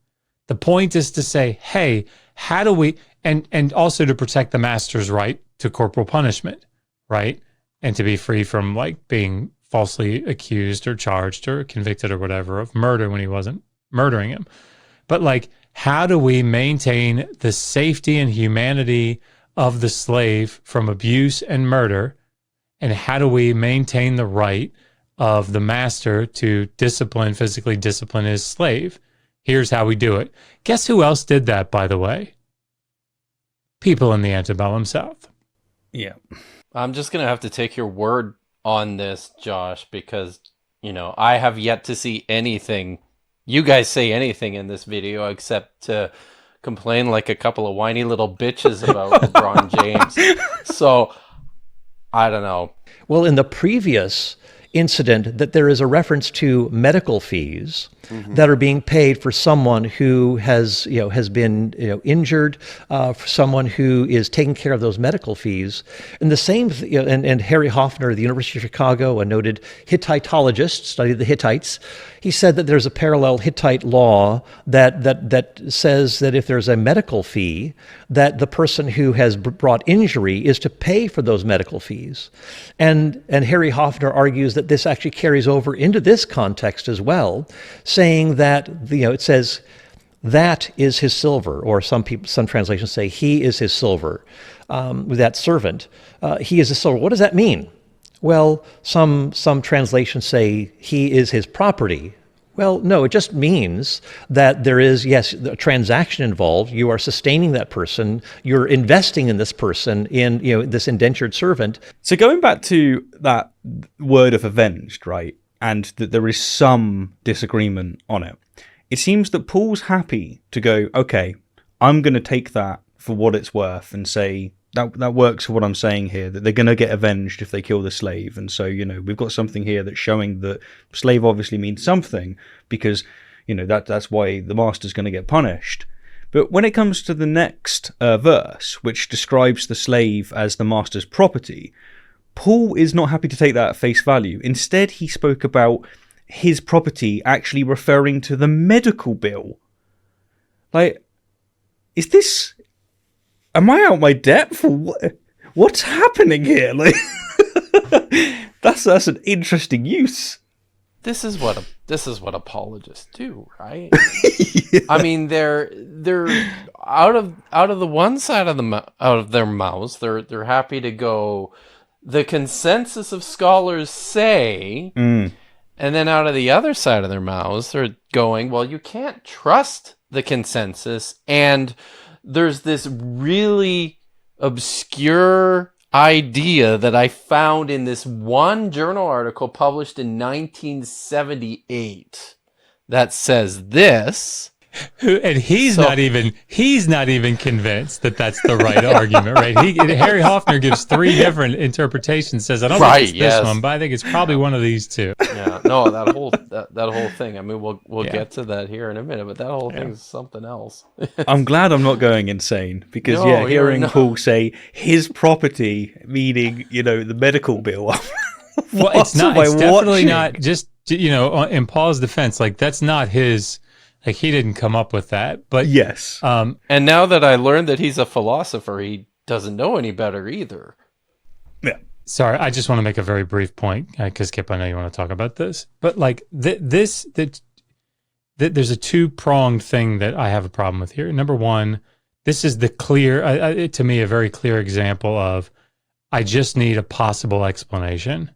The point is to say, hey, how do we, and also to protect the master's right to corporal punishment, right? And to be free from like being falsely accused or charged or convicted or whatever of murder when he wasn't murdering him. But like, how do we maintain the safety and humanity of the slave from abuse and murder? And how do we maintain the right of the master to physically discipline his slave? Here's how we do it. Guess who else did that, by the way? People in the antebellum South. Yeah. I'm just going to have to take your word on this, Josh, because, I have yet to see anything you guys say anything in this video except to complain like a couple of whiny little bitches about LeBron James. So, I don't know. Well, in the previous incident that there is a reference to medical fees that are being paid for someone who has been injured, for someone who is taking care of those medical fees. And the same, and Harry Hoffner of the University of Chicago, a noted Hittitologist, studied the Hittites. He said that there's a parallel Hittite law that says that if there's a medical fee, that the person who has brought injury is to pay for those medical fees. And Harry Hoffner argues that this actually carries over into this context as well, saying that it says that is his silver, or some translations say he is his silver. That servant, he is his silver. What does that mean? Well, some translations say he is his property. Well, no, it just means that there is, yes, a transaction involved. You are sustaining that person. You're investing in this person, in this indentured servant. So going back to that word of avenged, right, and that there is some disagreement on it, it seems that Paul's happy to go, okay, I'm going to take that for what it's worth and say, that works for what I'm saying here, that they're going to get avenged if they kill the slave. And so, we've got something here that's showing that slave obviously means something, because, that's why the master's going to get punished. But when it comes to the next verse, which describes the slave as the master's property, Paul is not happy to take that at face value. Instead, he spoke about his property actually referring to the medical bill. Like, is this... Am I out my depth? What's happening here? Like, that's an interesting use. This is what apologists do, right? Yeah. I mean, they're out of the one side of out of their mouths, they're happy to go, the consensus of scholars say, and then out of the other side of their mouths, they're going, well, you can't trust the consensus, and there's this really obscure idea that I found in this one journal article published in 1978 that says this. And he's not even convinced that that's the right argument, right? Harry Hoffner gives 3 different interpretations. Says I don't think it's this one, but I think it's probably one of these 2. Yeah, no, that whole thing. I mean, we'll get to that here in a minute, but that whole thing is something else. I'm glad I'm not going insane because hearing Paul say his property, meaning the medical bill. Well, it's not. It's definitely not. Just in Paul's defense, like that's not his. Like, he didn't come up with that, but... Yes. And now that I learned that he's a philosopher, he doesn't know any better either. Yeah. Sorry, I just want to make a very brief point, because, Kipp, I know you want to talk about this. But, like, there's a 2-pronged thing that I have a problem with here. Number one, this is the clear, to me, a very clear example of, I just need a possible explanation.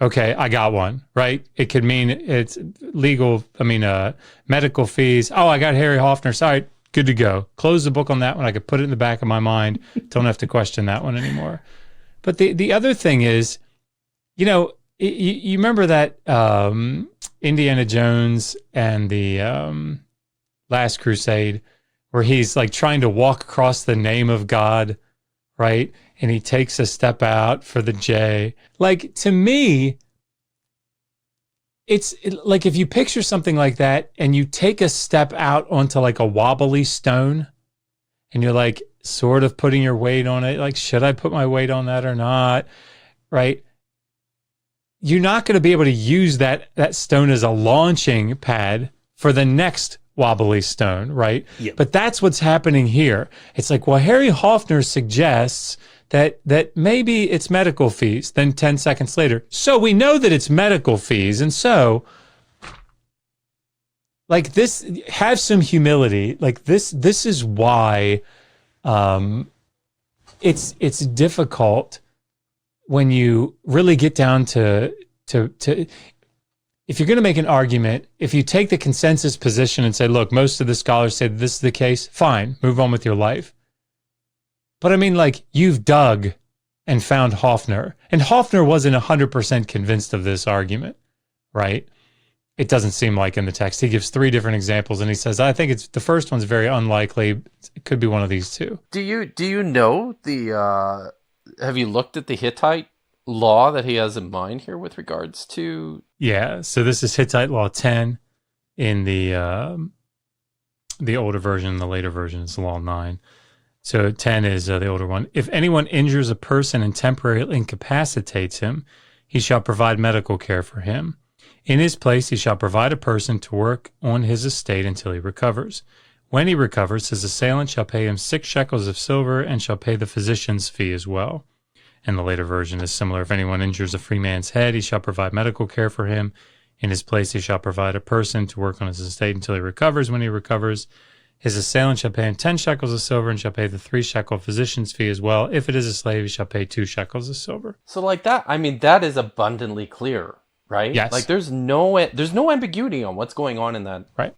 Okay, I got one, right? It could mean it's legal, medical fees. Oh, I got Harry Hoffner. Sorry, good to go. Close the book on that one. I could put it in the back of my mind. Don't have to question that one anymore. But the other thing is, you remember that Indiana Jones and the Last Crusade, where he's like trying to walk across the name of God, right? And he takes a step out for the J. Like, to me, it's like if you picture something like that and you take a step out onto like a wobbly stone and you're like sort of putting your weight on it, like, should I put my weight on that or not? Right? You're not going to be able to use that stone as a launching pad for the next wobbly stone, right? Yep. But that's what's happening here. It's like, well, Harry Hoffner suggests that maybe it's medical fees. Then 10 seconds later, so we know that it's medical fees. And so, like, this, have some humility. Like, this is why it's difficult when you really get down to if you're going to make an argument, if you take the consensus position and say, look, most of the scholars say this is the case, fine, move on with your life. But I mean, like, you've dug and found Hoffner, and Hoffner wasn't 100% convinced of this argument, right? It doesn't seem like in the text. He gives 3 different examples, and he says, I think it's the first one's very unlikely. It could be one of these 2. Do you know the, have you looked at the Hittite law that he has in mind here with regards to? Yeah, so this is Hittite Law 10 in the older version. The later version is Law 9. So 10 is the older one. If anyone injures a person and temporarily incapacitates him, he shall provide medical care for him. In his place, he shall provide a person to work on his estate until he recovers. When he recovers, his assailant shall pay him 6 shekels of silver and shall pay the physician's fee as well. And the later version is similar. If anyone injures a free man's head, he shall provide medical care for him. In his place, he shall provide a person to work on his estate until he recovers. When he recovers, his assailant shall pay him 10 shekels of silver and shall pay the 3 shekel physician's fee as well. If it is a slave, he shall pay 2 shekels of silver. So like that, I mean, that is abundantly clear, right? Yes. Like there's no ambiguity on what's going on in that Right.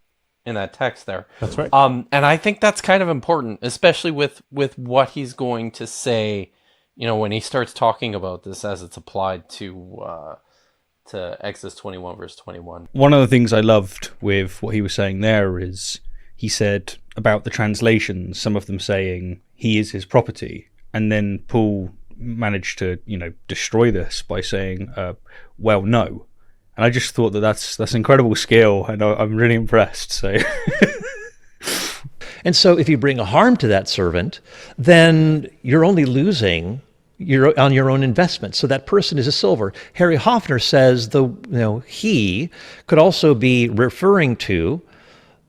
in that text there. That's right. And I think that's kind of important, especially with what he's going to say, when he starts talking about this as it's applied to Exodus 21 verse 21. One of the things I loved with what he was saying there is he said about the translations, some of them saying he is his property, and then Paul managed to destroy this by saying well, no. And I just thought that's incredible skill, and I'm really impressed. So And so if you bring a harm to that servant, then you're only losing on your own investment. So that person is a silver. Harry Hoffner says he could also be referring to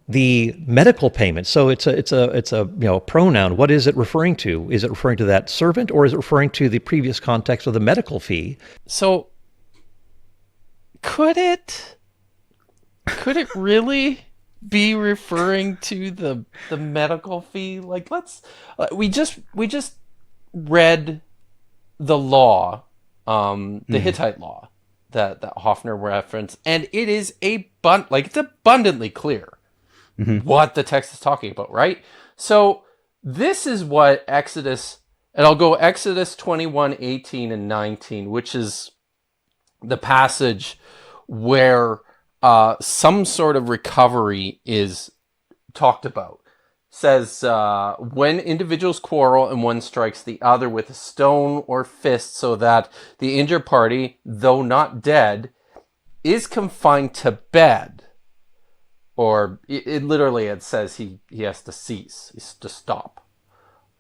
the medical payment. So it's a pronoun. What is it referring to? Is it referring to that servant, or is it referring to the previous context of the medical fee? So could it really be referring to the medical fee? Like, we just read the law, the Hittite law that Hoffner referenced, and it is it's abundantly clear what the text is talking about, right? So this is what Exodus, and I'll go Exodus 21, 18, and 19, which is the passage where some sort of recovery is talked about. Says, when individuals quarrel and one strikes the other with a stone or fist, so that the injured party, though not dead, is confined to bed. Or it says he has to cease, to stop.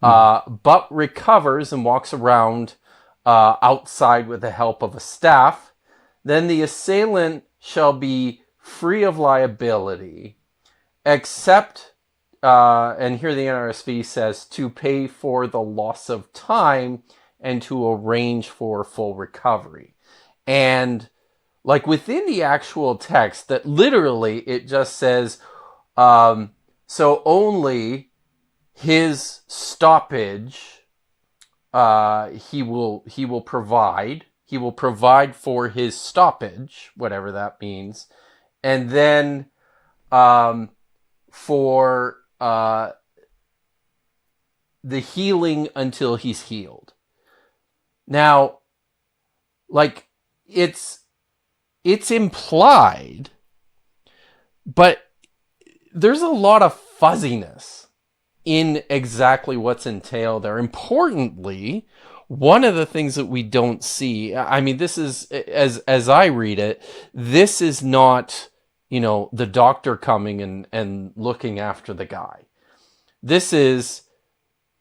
But recovers and walks around outside with the help of a staff, then the assailant shall be free of liability, except, and here the NRSV says, to pay for the loss of time and to arrange for full recovery. And like within the actual text, that literally it just says, so only his stoppage he will provide. He will provide for his stoppage, whatever that means, and then for the healing until he's healed. Now, like, it's implied, but there's a lot of fuzziness in exactly what's entailed there. Importantly, one of the things that we don't see, I mean, this is, as I read it, this is not, the doctor coming and looking after the guy. This is,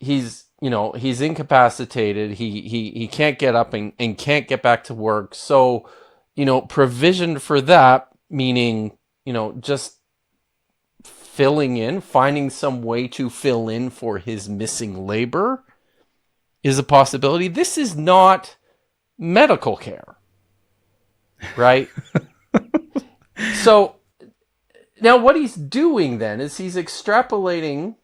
he's incapacitated. He can't get up and can't get back to work. So, provision for that, meaning, just finding some way to fill in for his missing labor is a possibility. This is not medical care, right? So now what he's doing then is he's extrapolating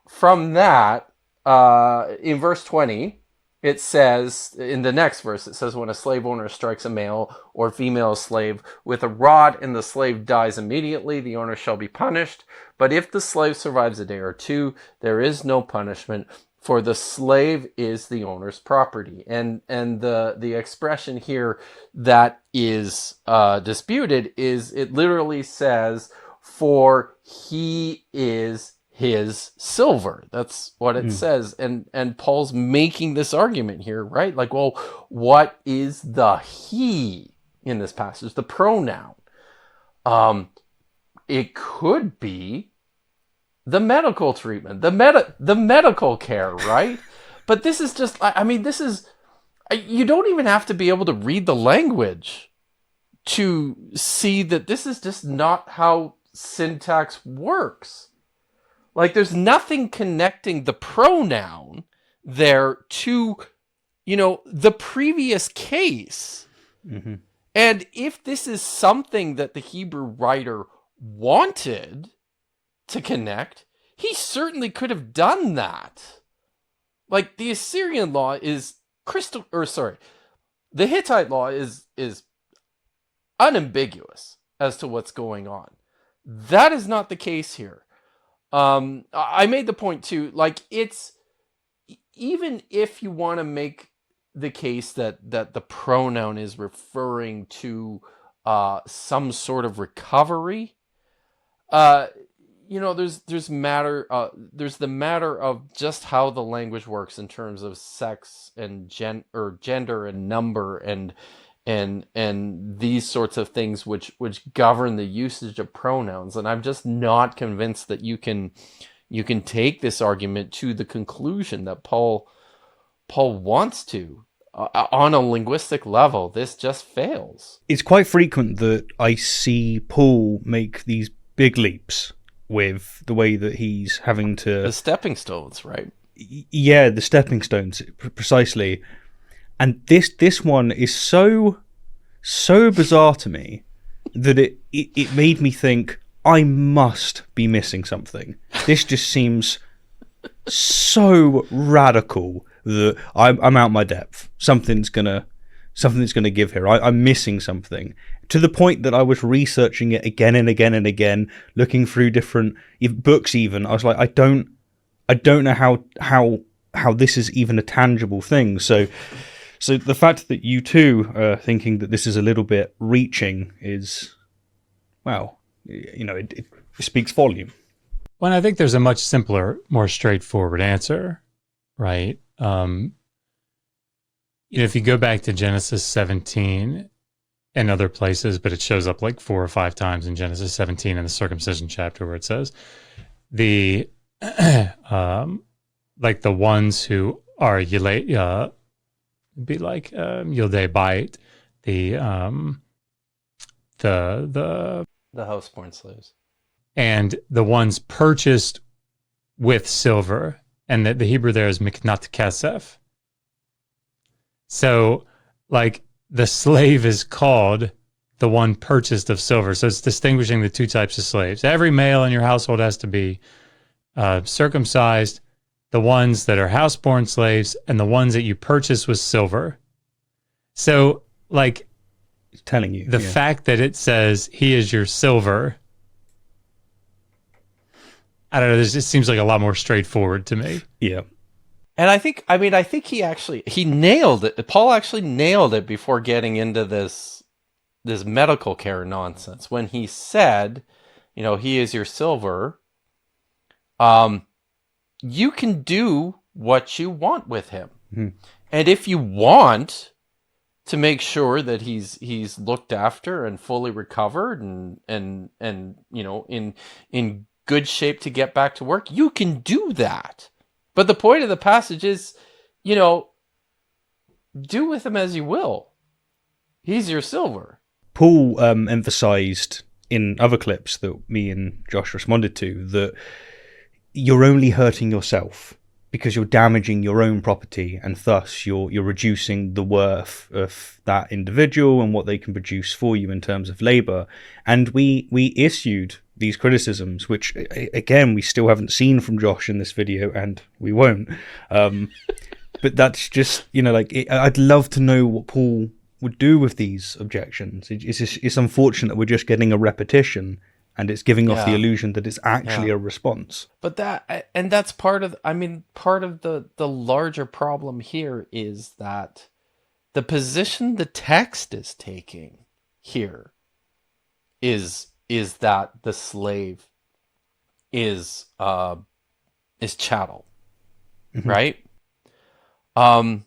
from that. In verse 20, it says, in the next verse, it says, when a slave owner strikes a male or female slave with a rod and the slave dies immediately, the owner shall be punished. But if the slave survives a day or two, there is no punishment, for the slave is the owner's property. And the expression here that is disputed is, it literally says, for he is his silver. That's what it says. And Paul's making this argument here, right? Like, well, what is the he in this passage? The pronoun. It could be the medical treatment, the medical care, right? But this is just, I mean, this is, you don't even have to be able to read the language to see that this is just not how syntax works. Like, there's nothing connecting the pronoun there to, the previous case. Mm-hmm. And if this is something that the Hebrew writer wanted to connect, he certainly could have done that. Like, the Assyrian law is the Hittite law is unambiguous as to what's going on. That is not the case here. I made the point too, like, it's, even if you want to make the case that the pronoun is referring to some sort of recovery, there's the matter of just how the language works in terms of sex and gender and number and these sorts of things which govern the usage of pronouns. And I'm just not convinced that you can take this argument to the conclusion that Paul wants to. On a linguistic level, this just fails. It's quite frequent that I see Paul make these big leaps with the way that he's having to... The stepping stones, right? Yeah, the stepping stones, precisely. And this one is so bizarre to me that it made me think, I must be missing something. This just seems so radical that I'm out my depth. Something's gonna give here. I'm missing something, to the point that I was researching it again and again and again, looking through different books. Even I was like, I don't know how this is even a tangible thing. So the fact that you two are thinking that this is a little bit reaching is, well, it speaks volume. Well, I think there's a much simpler, more straightforward answer, right? If you go back to Genesis 17 and other places, but it shows up like 4 or 5 times in Genesis 17 in the circumcision chapter, where it says the like the ones who are Yildei Bait, the houseborn slaves, and the ones purchased with silver, and the Hebrew there is miknat kesef. So, like, the slave is called the one purchased of silver. So it's distinguishing the two types of slaves. Every male in your household has to be circumcised. The ones that are houseborn slaves and the ones that you purchase with silver. So, like, it's telling you the fact that it says he is your silver, I don't know, this just seems like a lot more straightforward to me. Yeah. And I think he nailed it. Paul actually nailed it before getting into this medical care nonsense. When he said, he is your silver, you can do what you want with him. Mm-hmm. And if you want to make sure that he's looked after and fully recovered and in good shape to get back to work, you can do that. But the point of the passage is, do with him as you will. He's your silver. Paul emphasized in other clips that me and Josh responded to that you're only hurting yourself because you're damaging your own property, and thus you're reducing the worth of that individual and what they can produce for you in terms of labor. And we issued these criticisms, which again we still haven't seen from Josh in this video, and we won't. But that's just I'd love to know what Paul would do with these objections. It's unfortunate we're just getting a repetition, and it's giving off the illusion that it's actually a response. But that's part of the larger problem here is that the position the text is taking here is that the slave is is chattel, right? That's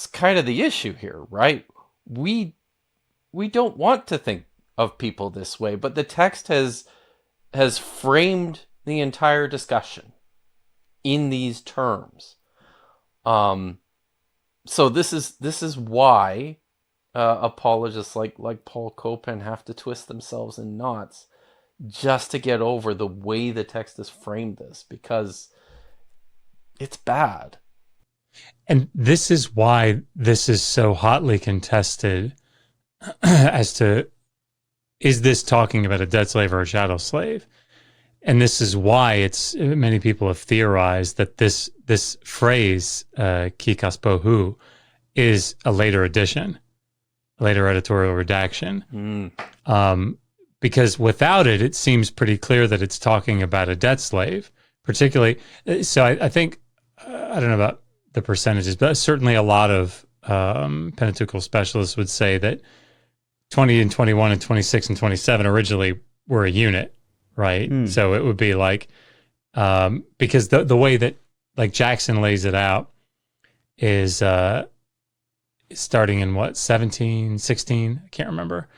kind of the issue here, right? We don't want to think of people this way, but the text has framed the entire discussion in these terms. So this is why apologists like Paul Copan have to twist themselves in knots just to get over the way the text has framed this, because it's bad. And this is why this is so hotly contested as to, is this talking about a debt slave or a chattel slave? And this is why many people have theorized that this phrase, kikas bohu, is a later addition, a later editorial redaction. Because without it, it seems pretty clear that it's talking about a debt slave, particularly. So I think, I don't know about the percentages, but certainly a lot of Pentateuchal specialists would say that 20 and 21 and 26 and 27 originally were a unit, right? So it would be like, because the way that like Jackson lays it out is starting in what, 17, 16, I can't remember.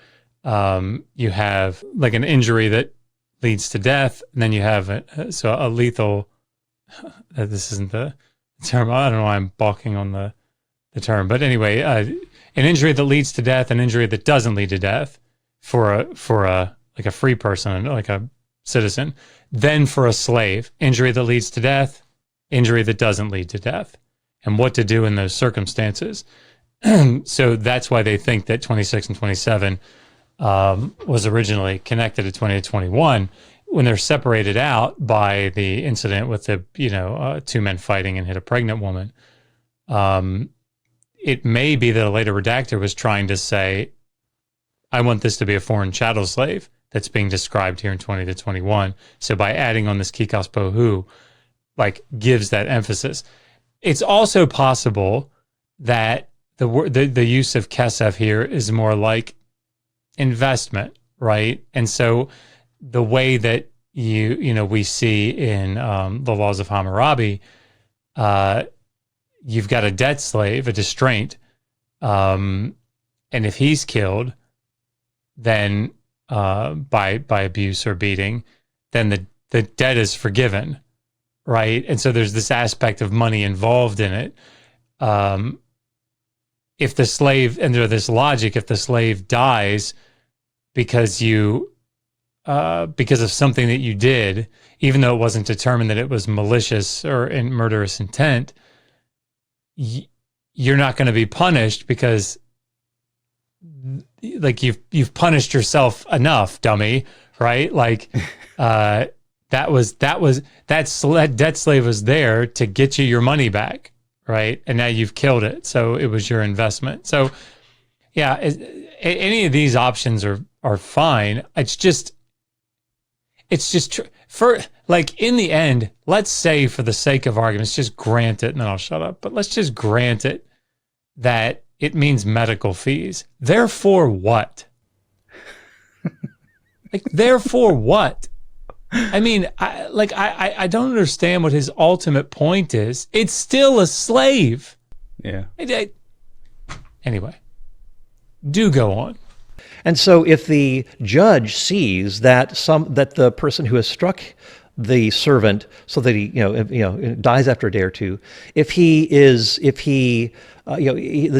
You have like an injury that leads to death, and then you have a lethal, this isn't the term, I don't know why I'm balking on the term, but anyway, an injury that leads to death, an injury that doesn't lead to death for a like a free person, like a citizen. Then for a slave, injury that leads to death, injury that doesn't lead to death, and what to do in those circumstances. So that's why they think that 26 and 27 was originally connected to 20 to 21, when they're separated out by the incident with the, two men fighting and hit a pregnant woman. It may be that a later redactor was trying to say, I want this to be a foreign chattel slave that's being described here in 20 to 21. So by adding on this kikos bohu, like, gives that emphasis. It's also possible that the use of kesef here is more like investment, right? And so the way that we see in the laws of Hammurabi, you've got a debt slave, a distraint, and if he's killed, then by abuse or beating, then the debt is forgiven, right? And so there's this aspect of money involved in it. If the slave, under this logic, if the slave dies because of something that you did, even though it wasn't determined that it was malicious or in murderous intent, you're not going to be punished because, like, you've punished yourself enough, dummy, right? Like, that debt slave was there to get you your money back, right? And now you've killed it, so it was your investment. So, yeah, any of these options are fine. It's just for, like, in the end, let's say, for the sake of arguments, just grant it, and then I'll shut up. But let's just grant it that it means medical fees. Therefore, what? Like, therefore, what? I mean, I don't understand what his ultimate point is. It's still a slave. Yeah. Anyway, do go on. And so if the judge sees that the person who has struck the servant so that he dies after a day or two, the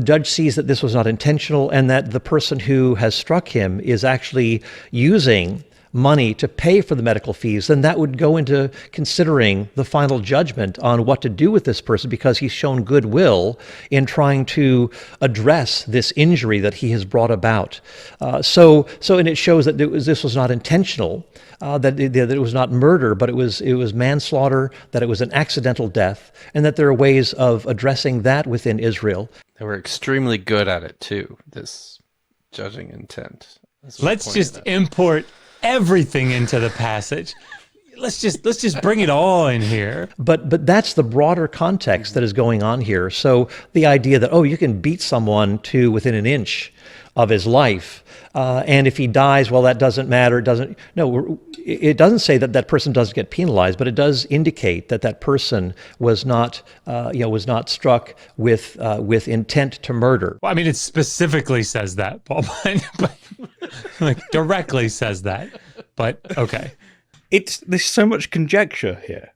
judge sees that this was not intentional and that the person who has struck him is actually using money to pay for the medical fees, then that would go into considering the final judgment on what to do with this person, because he's shown goodwill in trying to address this injury that he has brought about. And it shows that this was not intentional, that it was not murder, but it was manslaughter, that it was an accidental death, and that there are ways of addressing that within Israel. They were extremely good at it too, this judging intent. Let's just import everything into the passage. Let's just bring it all in here. But that's the broader context that is going on here. So the idea that, you can beat someone to within an inch of his life. And if he dies, well, that doesn't matter. It doesn't say that that person doesn't get penalized, but it does indicate that that person was not struck with intent to murder. Well, I mean, it specifically says that, Paul, but like directly says that. But okay, there's so much conjecture here.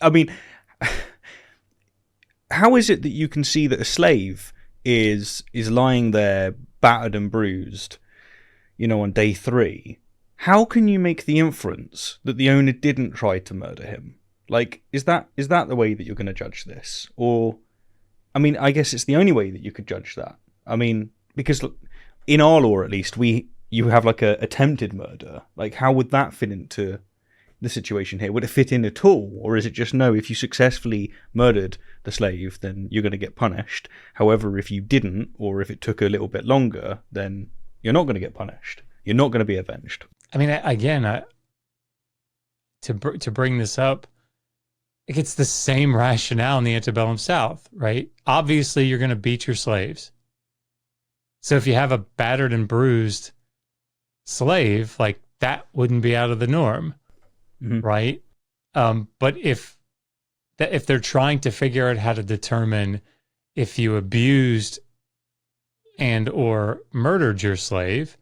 I mean, how is it that you can see that a slave is lying there battered and bruised, on day 3? How can you make the inference that the owner didn't try to murder him? Like, is that the way that you're going to judge this? Or, I mean, I guess it's the only way that you could judge that. I mean, because in our law, at least, you have like a attempted murder. Like, how would that fit into the situation here? Would it fit in at all? Or is it just, no, if you successfully murdered the slave, then you're going to get punished. However, if you didn't, or if it took a little bit longer, then you're not going to get punished. You're not going to be avenged. I mean, again, to bring this up, it's the same rationale in the antebellum South, right? Obviously, you're going to beat your slaves. So if you have a battered and bruised slave, like, that wouldn't be out of the norm, right? But if they're trying to figure out how to determine if you abused and or murdered your slave,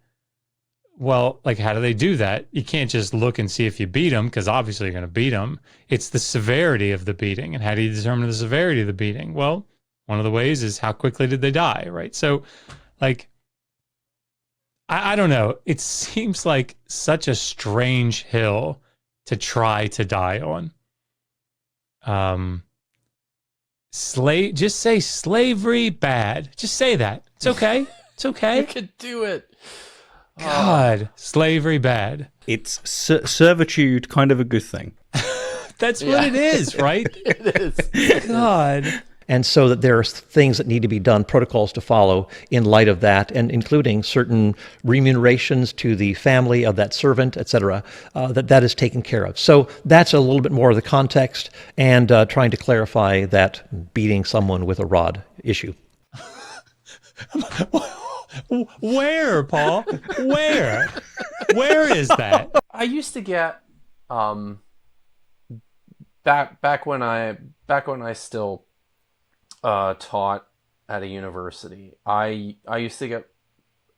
well, like, how do they do that? You can't just look and see if you beat them, because obviously you're going to beat them. It's the severity of the beating. And how do you determine the severity of the beating? Well, one of the ways is how quickly did they die, right? So, like, I don't know. It seems like such a strange hill to try to die on. Just say slavery bad. Just say that. It's okay. It's okay. You could do it. God, slavery bad. It's servitude, kind of a good thing. That's what it is, right? It is. God. And so that there are things that need to be done, protocols to follow in light of that, and including certain remunerations to the family of that servant, etc., that is taken care of. So that's a little bit more of the context, and trying to clarify that beating someone with a rod issue. Where, Paul? Where? Where is that? I used to get back when I still taught at a university. I used to get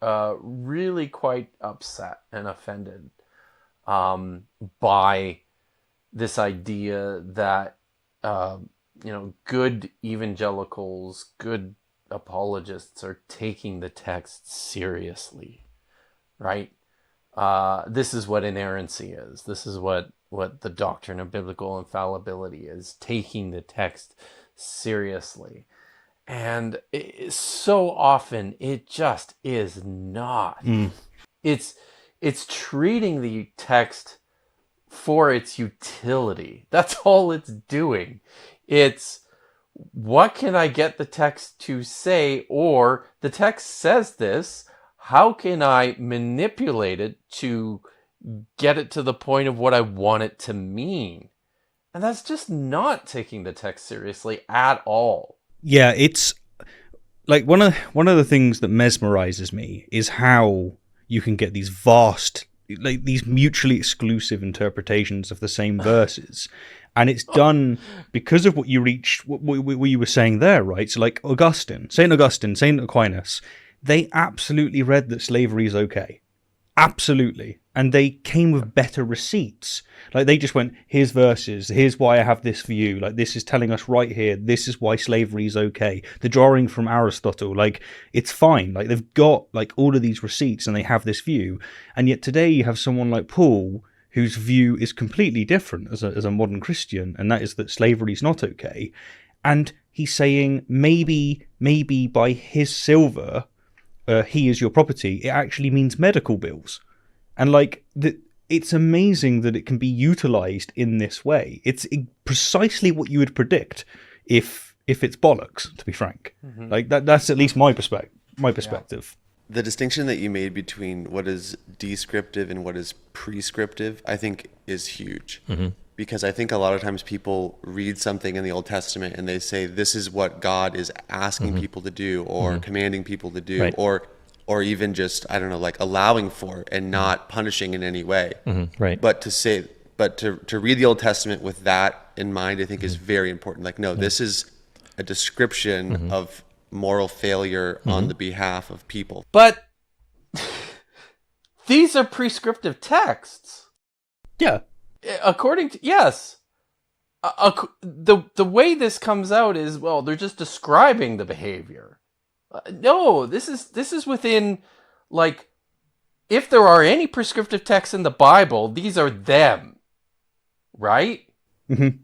really quite upset and offended by this idea that good evangelicals, good apologists are taking the text seriously, right? This is what inerrancy is. This is what the doctrine of biblical infallibility is, taking the text seriously. And so often it just is not. It's treating the text for its utility. That's all it's doing. It's, what can I get the text to say? Or the text says this, how can I manipulate it to get it to the point of what I want it to mean? And that's just not taking the text seriously at all. Yeah, it's like one of the things that mesmerizes me is how you can get these vast, like these mutually exclusive interpretations of the same verses. And it's done because of what you were saying there, right? So like St. Augustine, St. Aquinas, they absolutely read that slavery is okay. Absolutely. And they came with better receipts. Like, they just went, here's verses, here's why I have this view, like, this is telling us right here, this is why slavery is okay. The drawing from Aristotle, like, it's fine. Like, they've got, like, all of these receipts and they have this view. And yet today you have someone like Paul, whose view is completely different as a modern Christian, and that is that slavery is not okay. And he's saying, maybe by his silver, he is your property, it actually means medical bills. And like, it's amazing that it can be utilized in this way. It's precisely what you would predict if it's bollocks, to be frank. Mm-hmm. Like that's at least my perspective. The distinction that you made between what is descriptive and what is prescriptive, I think, is huge. Mm-hmm. because I think a lot of times people read something in the Old Testament and they say, this is what God is asking people to do, or commanding people to do, Right. or even just, I don't know, like allowing for and not punishing in any way. Right. But to read the Old Testament with that in mind, I think is very important. Like, no, this is a description of moral failure on the behalf of people. But these are prescriptive texts. Yeah. According to, yes. The way this comes out is, well, they're just describing the behavior. No, this is within, like, if there are any prescriptive texts in the Bible, these are them. Right? Mm-hmm.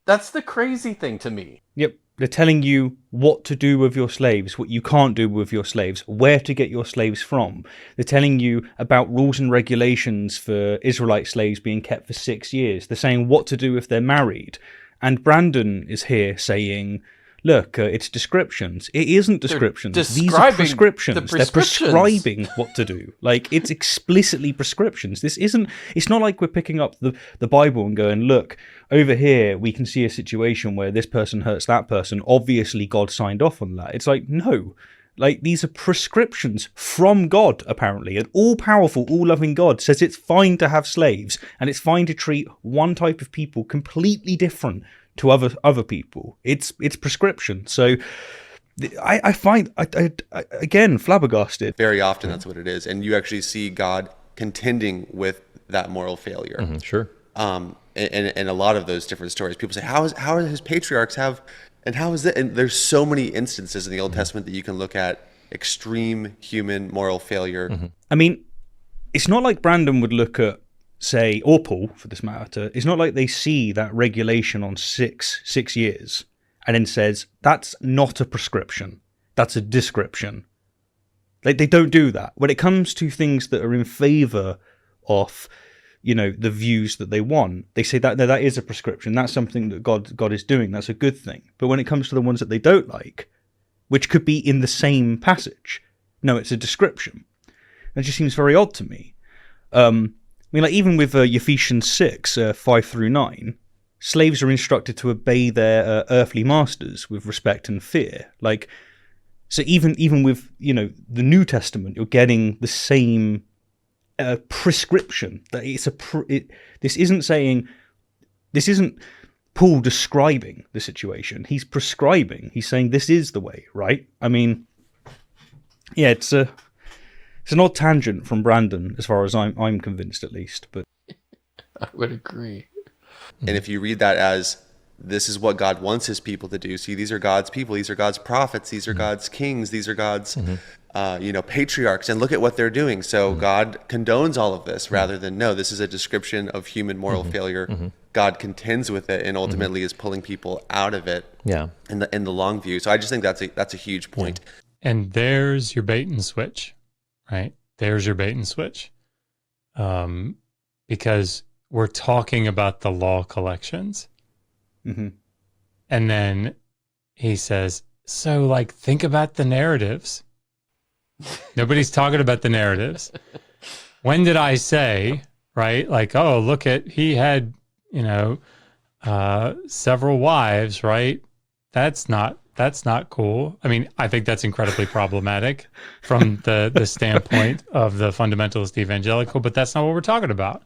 That's the crazy thing to me. Yep. They're telling you what to do with your slaves, what you can't do with your slaves, where to get your slaves from. They're telling you about rules and regulations for Israelite slaves being kept for 6 years. They're saying what to do if they're married. And Brandon is here saying, look, it's descriptions. It isn't descriptions. These are prescriptions. They're prescribing what to do. Like, it's explicitly prescriptions. It's not like we're picking up the Bible and going, look, over here we can see a situation where this person hurts that person. Obviously God signed off on that. It's like, no. Like, these are prescriptions from God, apparently. An all-powerful, all-loving God says it's fine to have slaves, and it's fine to treat one type of people completely different to other people. It's prescription. So I find, again, flabbergasted. Very often that's what it is. And you actually see God contending with that moral failure. Sure. And a lot of those different stories, people say, how are his patriarchs have, and how is that? And there's so many instances in the Old Testament that you can look at extreme human moral failure. I mean, it's not like Brandon would look at, say, or Paul for this matter, it's not like they see that regulation on six years and then says, that's not a prescription, that's a description. Like, they don't do that. When it comes to things that are in favour of, you know, the views that they want, they say that that is a prescription, that's something that God is doing, that's a good thing. But when it comes to the ones that they don't like, which could be in the same passage, no, it's a description. That just seems very odd to me. I mean, like, even with Ephesians 6, 5 through 9, slaves are instructed to obey their earthly masters with respect and fear. Like, so even with, you know, the New Testament, you're getting the same prescription. That it's this isn't Paul describing the situation. He's prescribing. He's saying this is the way, right? I mean, yeah, it's an odd tangent from Brandon, as far as I'm convinced, at least. But I would agree. And if you read that as, this is what God wants his people to do. See, these are God's people. These are God's prophets. These are God's kings. These are God's, patriarchs. And look at what they're doing. So God condones all of this rather than, no, this is a description of human moral failure. God contends with it and ultimately is pulling people out of it. Yeah. In the long view. So I just think that's a huge point. And there's your bait and switch, right? There's your bait and switch. Because we're talking about the law collections. And then he says, so, like, think about the narratives. Nobody's talking about the narratives. When did I say, right? Like, oh, look at, he had, several wives, right? That's not cool. I mean, I think that's incredibly problematic from the standpoint of the fundamentalist evangelical, but that's not what we're talking about,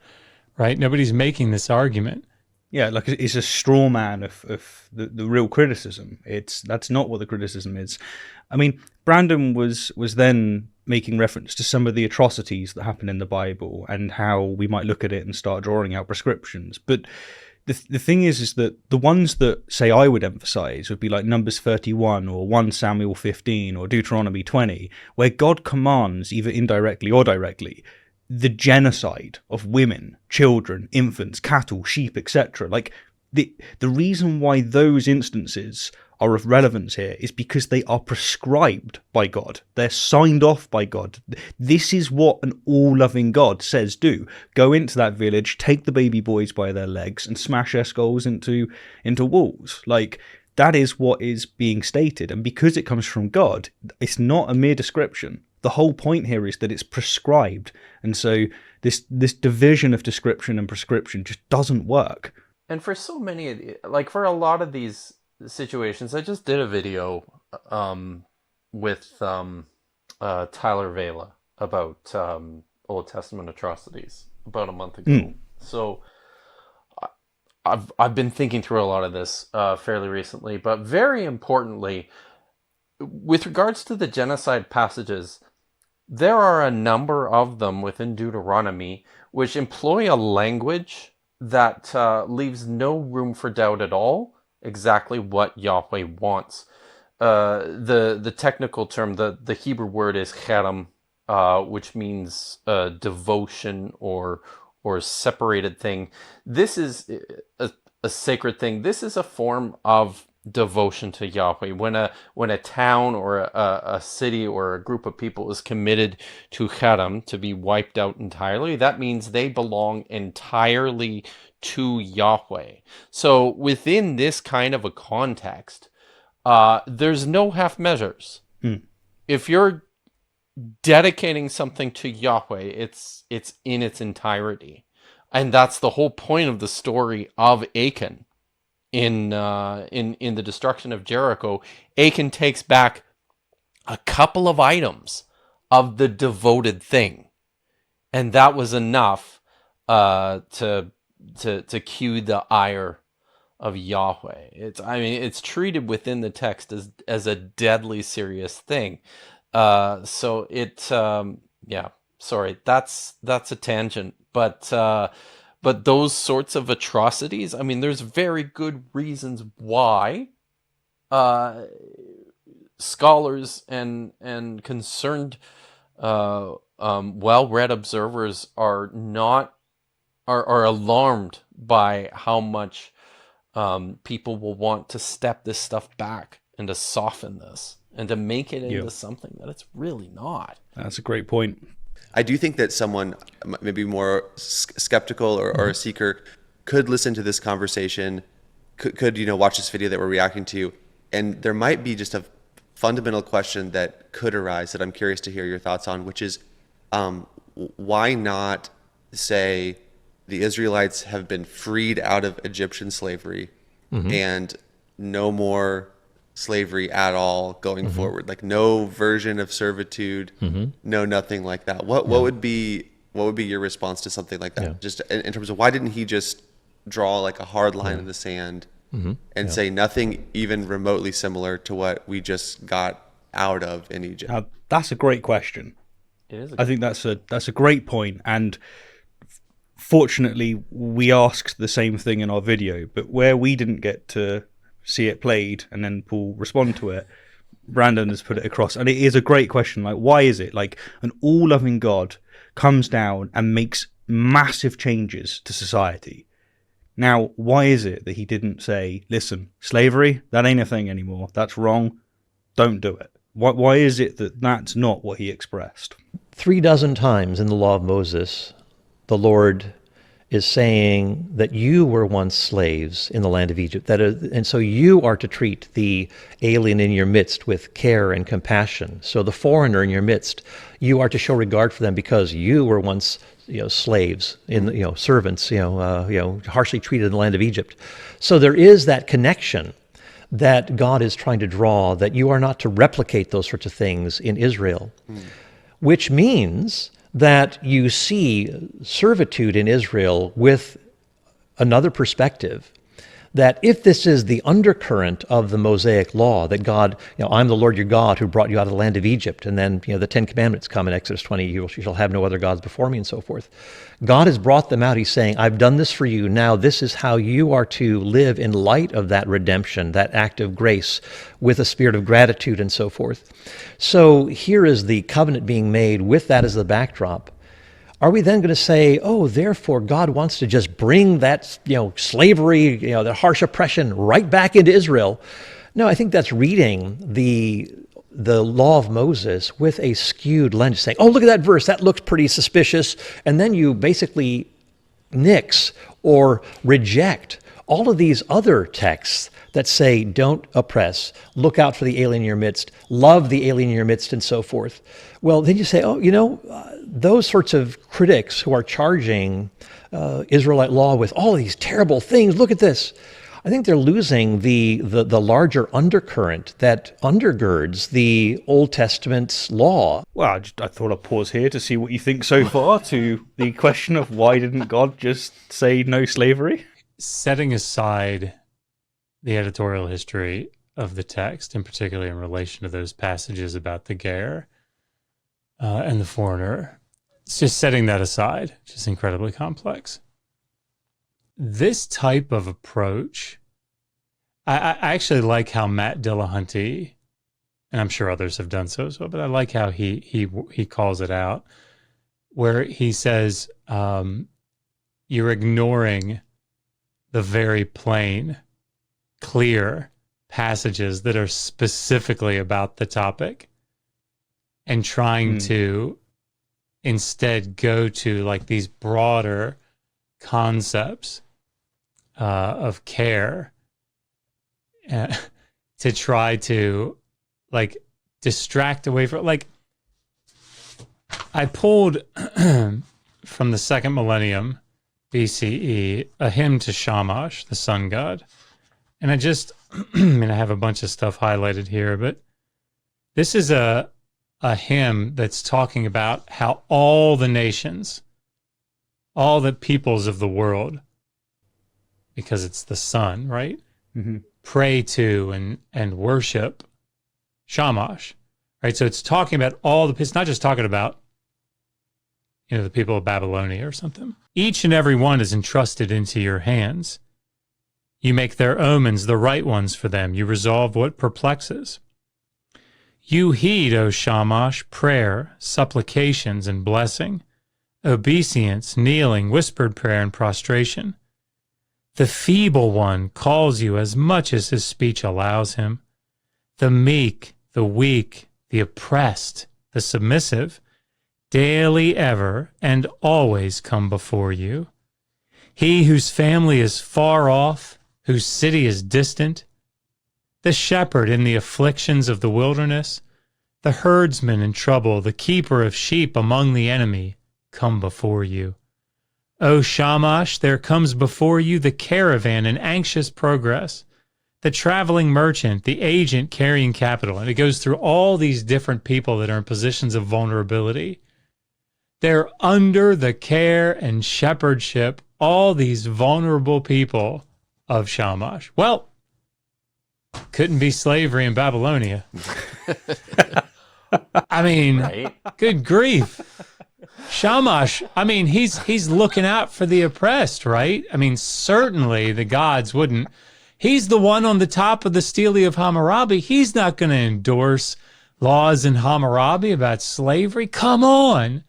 right? Nobody's making this argument. Yeah, like, it's a straw man of the real criticism. That's not what the criticism is. I mean, Brandon was then making reference to some of the atrocities that happen in the Bible and how we might look at it and start drawing out prescriptions. But the thing is that the ones that, say, I would emphasize would be like Numbers 31 or 1 Samuel 15 or Deuteronomy 20, where God commands, either indirectly or directly, the genocide of women, children, infants, cattle, sheep, etc. Like, the reason why those instances are of relevance here is because they are prescribed by God. They're signed off by God. This is what an all-loving God says do. Go into that village, take the baby boys by their legs, and smash their skulls into walls. Like, that is what is being stated. And because it comes from God, it's not a mere description. The whole point here is that it's prescribed. And so this division of description and prescription just doesn't work. And for so many of like for a lot of these situations, I just did a video with Tyler Vela about Old Testament atrocities about a month ago. So I've been thinking through a lot of this fairly recently, but very importantly, with regards to the genocide passages, there are a number of them within Deuteronomy which employ a language that leaves no room for doubt at all exactly what Yahweh wants. The technical term, the Hebrew word is cherem, which means devotion or separated thing. This is a sacred thing. This is a form of devotion to Yahweh. When a town or a city or a group of people is committed to cherem, to be wiped out entirely, that means they belong entirely to Yahweh. So within this kind of a context, there's no half measures. If you're dedicating something to Yahweh, it's in its entirety. And that's the whole point of the story of Achan. In the destruction of Jericho, Achan takes back a couple of items of the devoted thing, and that was enough to cue the ire of Yahweh. It's treated within the text as a deadly serious thing. So sorry, that's a tangent, but those sorts of atrocities, there's very good reasons why scholars and concerned, well-read observers are alarmed by how much people will want to step this stuff back and to soften this and to make it into something that it's really not. That's a great point. I do think that someone maybe more skeptical or a seeker could listen to this conversation, could watch this video that we're reacting to, and there might be just a fundamental question that could arise that I'm curious to hear your thoughts on, which is why not say the Israelites have been freed out of Egyptian slavery and no more slavery at all going forward, like no version of servitude, no nothing like that. What would be your response to something like that? Just in terms of why didn't he just draw like a hard line in the sand and say nothing even remotely similar to what we just got out of in Egypt? That's a great question. It is. I think that's a great point, and fortunately we asked the same thing in our video, but where we didn't get to see it played and then Paul respond to it, Brandon has put it across, and it is a great question. Like, why is it like an all-loving God comes down and makes massive changes to society? Now, why is it that he didn't say, listen, slavery, that ain't a thing anymore, that's wrong, don't do it? Why is it that that's not what he expressed? 36 times in the law of Moses, the Lord is saying that you were once slaves in the land of Egypt, and so you are to treat the alien in your midst with care and compassion. So the foreigner in your midst, you are to show regard for them because you were once, slaves, servants, harshly treated in the land of Egypt. So there is that connection that God is trying to draw, that you are not to replicate those sorts of things in Israel, which means that you see servitude in Israel with another perspective, that if this is the undercurrent of the Mosaic law, that God, I'm the Lord your God who brought you out of the land of Egypt, and then the 10 Commandments come in Exodus 20, you shall have no other gods before me, and so forth. God has brought them out. He's saying, I've done this for you. Now this is how you are to live in light of that redemption, that act of grace, with a spirit of gratitude and so forth. So here is the covenant being made with that as the backdrop. Are we then going to say, oh, therefore God wants to just bring that, slavery, the harsh oppression right back into Israel? No, I think that's reading the law of Moses with a skewed lens, saying, oh, look at that verse, that looks pretty suspicious. And then you basically nix or reject all of these other texts that say, don't oppress, look out for the alien in your midst, love the alien in your midst, and so forth. Well, then you say, those sorts of critics who are charging Israelite law with all of these terrible things, look at this. I think they're losing the larger undercurrent that undergirds the Old Testament's law. Well, I thought I'd pause here to see what you think so far to the question of why didn't God just say no slavery? Setting aside the editorial history of the text, and particularly in relation to those passages about the Ger and the foreigner, it's just setting that aside, which is incredibly complex. This type of approach, I actually like how Matt Dillahunty, and I'm sure others have done so as well, but I like how he calls it out, where he says, you're ignoring the very plain, clear passages that are specifically about the topic and trying to instead go to like these broader concepts of care to try to like distract away from, like, I pulled from the second millennium BCE a hymn to Shamash, the sun god. And I just, I have a bunch of stuff highlighted here, but this is a hymn that's talking about how all the nations, all the peoples of the world, because it's the sun, right? Mm-hmm. Pray to and worship Shamash, right? So it's talking about it's not just talking about, the people of Babylonia or something. Each and every one is entrusted into your hands. You make their omens the right ones for them. You resolve what perplexes. You heed, O Shamash, prayer, supplications, and blessing, obeisance, kneeling, whispered prayer, and prostration. The feeble one calls you as much as his speech allows him. The meek, the weak, the oppressed, the submissive, daily, ever, and always come before you. He whose family is far off, whose city is distant, the shepherd in the afflictions of the wilderness, the herdsman in trouble, the keeper of sheep among the enemy, come before you. O Shamash, there comes before you the caravan in anxious progress, the traveling merchant, the agent carrying capital. And it goes through all these different people that are in positions of vulnerability. They're under the care and shepherdship, all these vulnerable people of Shamash. Well, couldn't be slavery in Babylonia. I mean, Right? Good grief. Shamash, I mean, he's looking out for the oppressed, right? I mean, certainly the gods wouldn't. He's the one on the top of the stele of Hammurabi. He's not going to endorse laws in Hammurabi about slavery. Come on.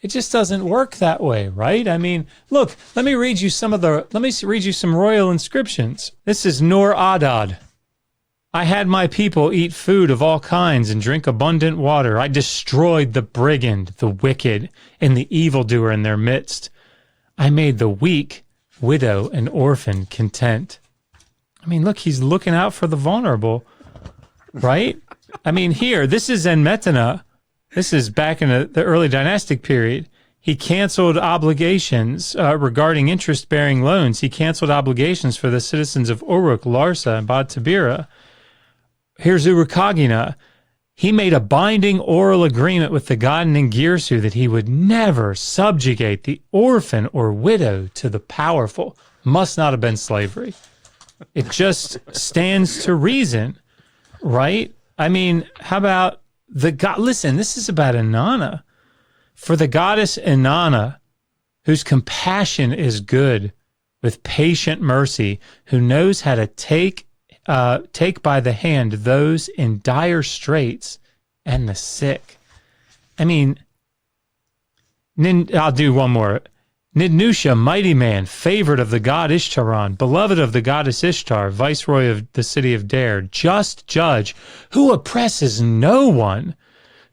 It just doesn't work that way, right? I mean, look, let me read you some royal inscriptions. This is Nur Adad. I had my people eat food of all kinds and drink abundant water. I destroyed the brigand, the wicked, and the evildoer in their midst. I made the weak, widow, and orphan content. I mean, look, he's looking out for the vulnerable, right? I mean, here, this is Enmetana. This is back in the early dynastic period. He canceled obligations regarding interest-bearing loans. He canceled obligations for the citizens of Uruk, Larsa, and Bad Tabira. Here's Urukagina. He made a binding oral agreement with the god Ningirsu that he would never subjugate the orphan or widow to the powerful. Must not have been slavery. It just stands to reason, right? I mean, how about the god? Listen, this is about Inanna. For the goddess Inanna, whose compassion is good, with patient mercy, who knows how to take by the hand those in dire straits and the sick. I mean, I'll do one more. Nidnusha, mighty man, favored of the god Ishtaran, beloved of the goddess Ishtar, viceroy of the city of Dare, just judge, who oppresses no one,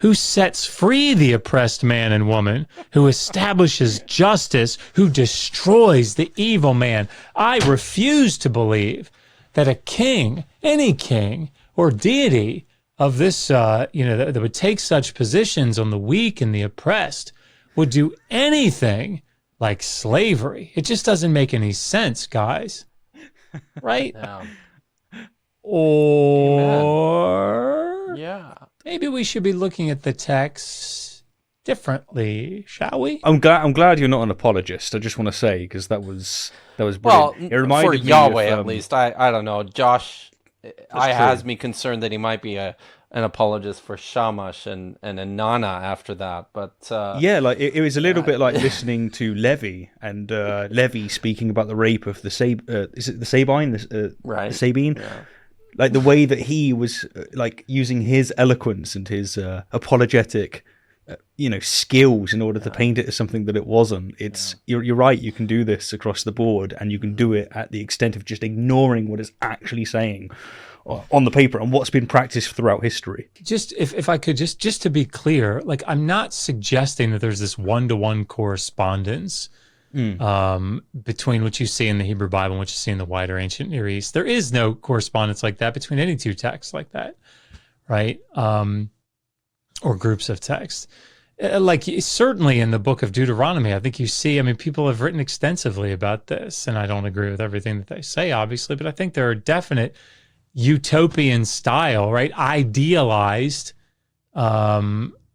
who sets free the oppressed man and woman, who establishes justice, who destroys the evil man. I refuse to believe that a king, any king or deity of this, that would take such positions on the weak and the oppressed would do anything like slavery. It just doesn't make any sense, guys. Right? Yeah. Or Yeah. maybe we should be looking at the text differently, shall we? I'm glad you're not an apologist. I just want to say, because that was brilliant. Well, It reminded for me Yahweh of, at least. I don't know. Josh has me concerned that he might be an apologist for Shamash and Inanna after that. But yeah, like it was a little bit like listening to Levi and Levi speaking about the rape of the is it the Sabine? Right. The Sabine? Yeah. Like the way that he was like using his eloquence and his apologetic skills in order to paint it as something that it wasn't. You're right, you can do this across the board, and you can do it at the extent of just ignoring what it's actually saying on the paper and what's been practiced throughout history. Just if I could just to be clear, like I'm not suggesting that there's this one-to-one correspondence between what you see in the Hebrew Bible and what you see in the wider ancient Near East. There is no correspondence like that between any two texts like that, right? Or groups of text. Like certainly in the book of Deuteronomy, I think you see, people have written extensively about this, and I don't agree with everything that they say, obviously, but I think there are definite utopian style, right? Idealized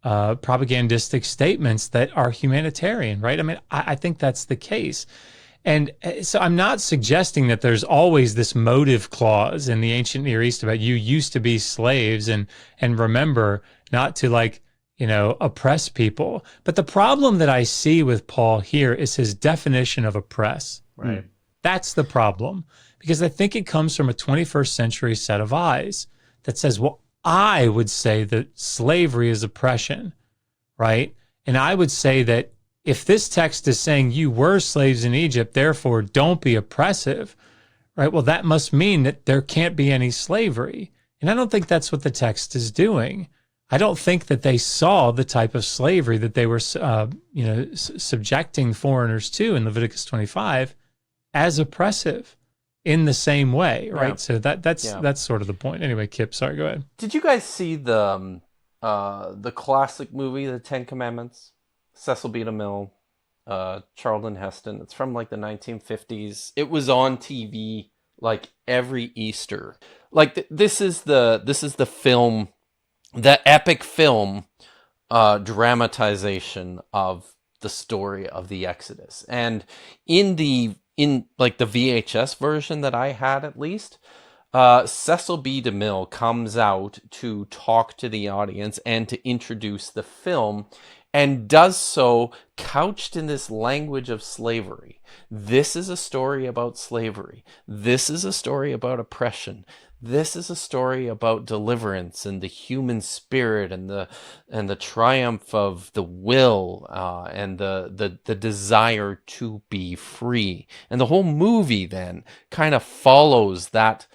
propagandistic statements that are humanitarian, right? I think that's the case. And so I'm not suggesting that there's always this motive clause in the ancient Near East about you used to be slaves and remember not to oppress people. But the problem that I see with Paul here is his definition of oppress. Right. That's the problem, because I think it comes from a 21st century set of eyes that says, well, I would say that slavery is oppression, right? And I would say that if this text is saying you were slaves in Egypt, therefore don't be oppressive, right? Well, that must mean that there can't be any slavery. And I don't think that's what the text is doing. I don't think that they saw the type of slavery that they were, subjecting foreigners to in Leviticus 25 as oppressive in the same way, right? Yeah. So that's sort of the point. Anyway, Kipp, sorry, go ahead. Did you guys see the classic movie, The Ten Commandments? Cecil B. DeMille, Charlton Heston. It's from like the 1950s. It was on TV like every Easter. Like this is the film, the epic film dramatization of the story of the Exodus. And in like the VHS version that I had, at least, Cecil B. DeMille comes out to talk to the audience and to introduce the film, and does so couched in this language of slavery. This is a story about slavery. This is a story about oppression. This is a story about deliverance and the human spirit and the triumph of the will and the desire to be free. And the whole movie then kind of follows that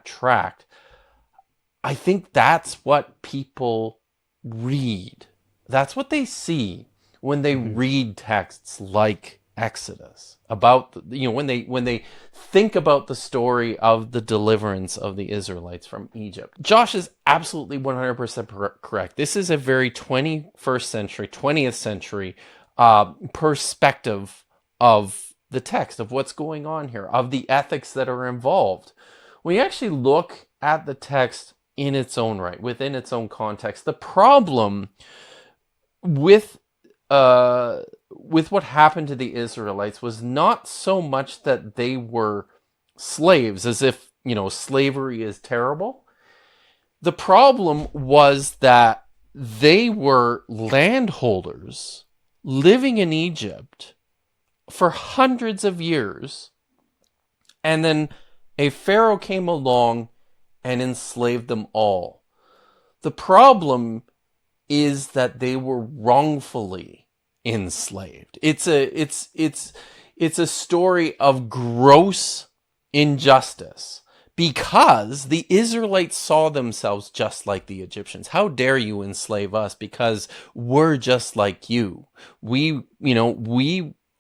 track. I think that's what people read. That's what they see when they read texts like Exodus, about when they think about the story of the deliverance of the Israelites from Egypt. Josh is absolutely 100% correct. This is a very 20th century perspective of the text, of what's going on here, of the ethics that are involved. When you actually look at the text in its own right, within its own context, the problem with what happened to the Israelites was not so much that they were slaves, as if, slavery is terrible. The problem was that they were landholders living in Egypt for hundreds of years, and then a pharaoh came along and enslaved them all. The problem is that they were wrongfully enslaved. It's a story of gross injustice, because the Israelites saw themselves just like the Egyptians. How dare you enslave us because we're just like you. We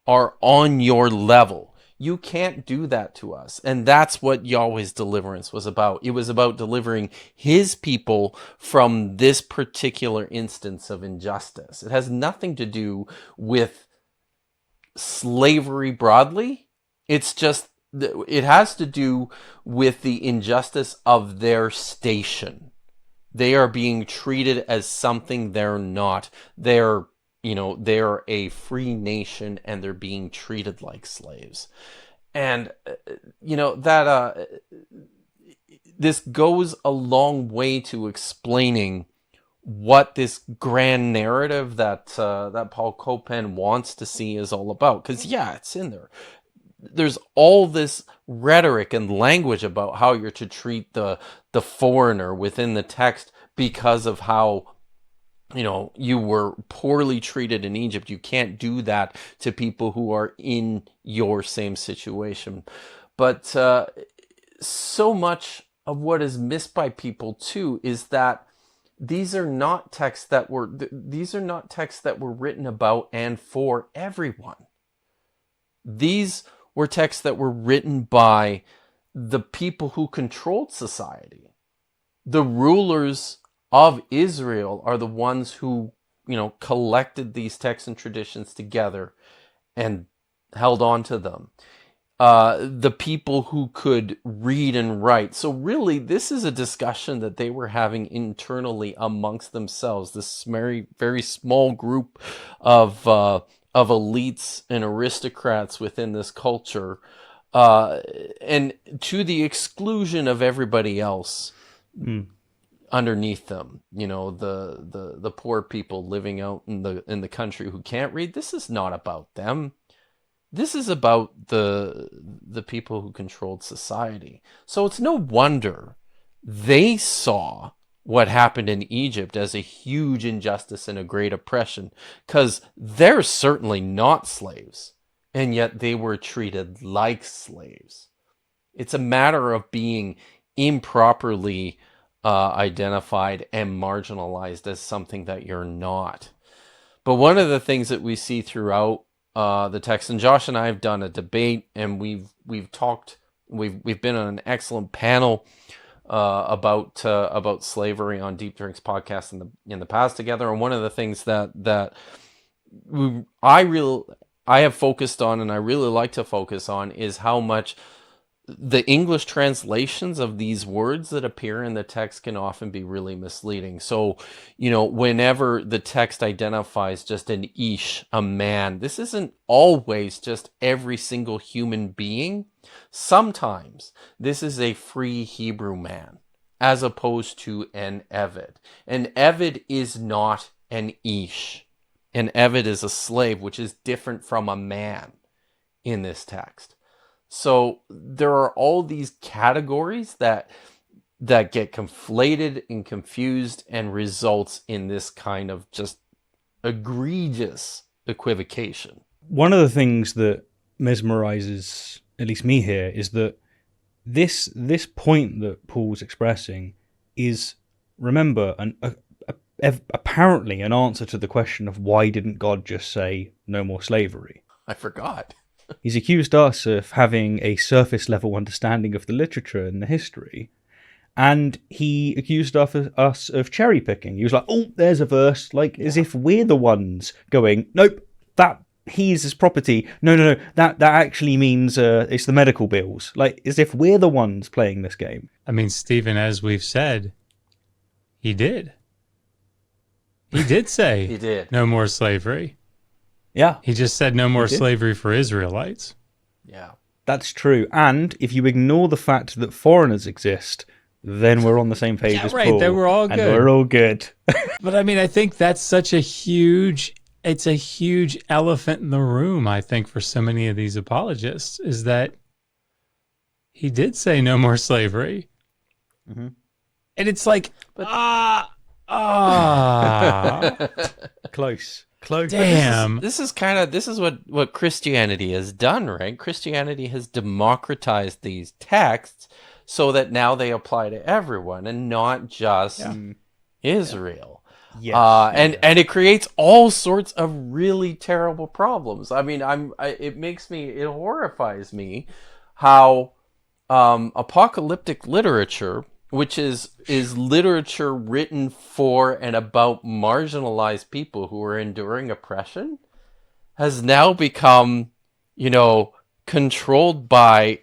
are on your level. You can't do that to us. And that's what Yahweh's deliverance was about. It was about delivering his people from this particular instance of injustice. It has nothing to do with slavery broadly. It's just, it has to do with the injustice of their station. They are being treated as something they're not. They're a free nation and they're being treated like slaves. And, this goes a long way to explaining what this grand narrative that Paul Copan wants to see is all about. Because, yeah, it's in there. There's all this rhetoric and language about how you're to treat the foreigner within the text because of how, you were poorly treated in Egypt. You can't do that to people who are in your same situation. But so much of what is missed by people too is that these are not texts that were written about and for everyone. These were texts that were written by the people who controlled society. The rulers of Israel are the ones who, collected these texts and traditions together and held on to them. The people who could read and write. So really, this is a discussion that they were having internally amongst themselves. This very, very small group of elites and aristocrats within this culture, and to the exclusion of everybody else underneath them. The poor people living out in the country who can't read. This is not about them. This is about the people who controlled society. So it's no wonder they saw what happened in Egypt as a huge injustice and a great oppression, because they're certainly not slaves, and yet they were treated like slaves. It's a matter of being improperly identified and marginalized as something that you're not. But one of the things that we see throughout the text, and Josh and I have done a debate, and we've been on an excellent panel about slavery on Deep Drinks podcast in the past together. And one of the things that I have focused on, and I really like to focus on, is how much the English translations of these words that appear in the text can often be really misleading. So, whenever the text identifies just an ish, a man, this isn't always just every single human being. Sometimes this is a free Hebrew man, as opposed to an Eved. An Eved is not an ish. An Eved is a slave, which is different from a man in this text. So there are all these categories that get conflated and confused and results in this kind of just egregious equivocation. One of the things that mesmerizes, at least me here, is that this point that Paul's expressing is, remember, apparently an answer to the question of why didn't God just say no more slavery? I forgot. He's accused us of having a surface level understanding of the literature and the history, and he accused us of cherry picking. He was like, "Oh, there's a verse," as if we're the ones going, "Nope, that he's his property. No, that actually means it's the medical bills." As if we're the ones playing this game. I mean, Stephen, as we've said, he did. He did say He did. no more slavery. Yeah, He just said no more slavery for Israelites. Yeah. that's true. And if you ignore the fact that foreigners exist, then we're on the same page as right, Paul. then we're all and good. we're all good. But I mean, I think that's such a huge elephant in the room, I think, for so many of these apologists, is that he did say no more slavery. Mm-hmm. And it's like, Close. Damn. This is what Christianity has done, right? Christianity has democratized these texts so that now they apply to everyone and not just Israel. Yes. And it creates all sorts of really terrible problems. I mean, it horrifies me how apocalyptic literature, which is literature written for and about marginalized people who are enduring oppression, has now become, controlled by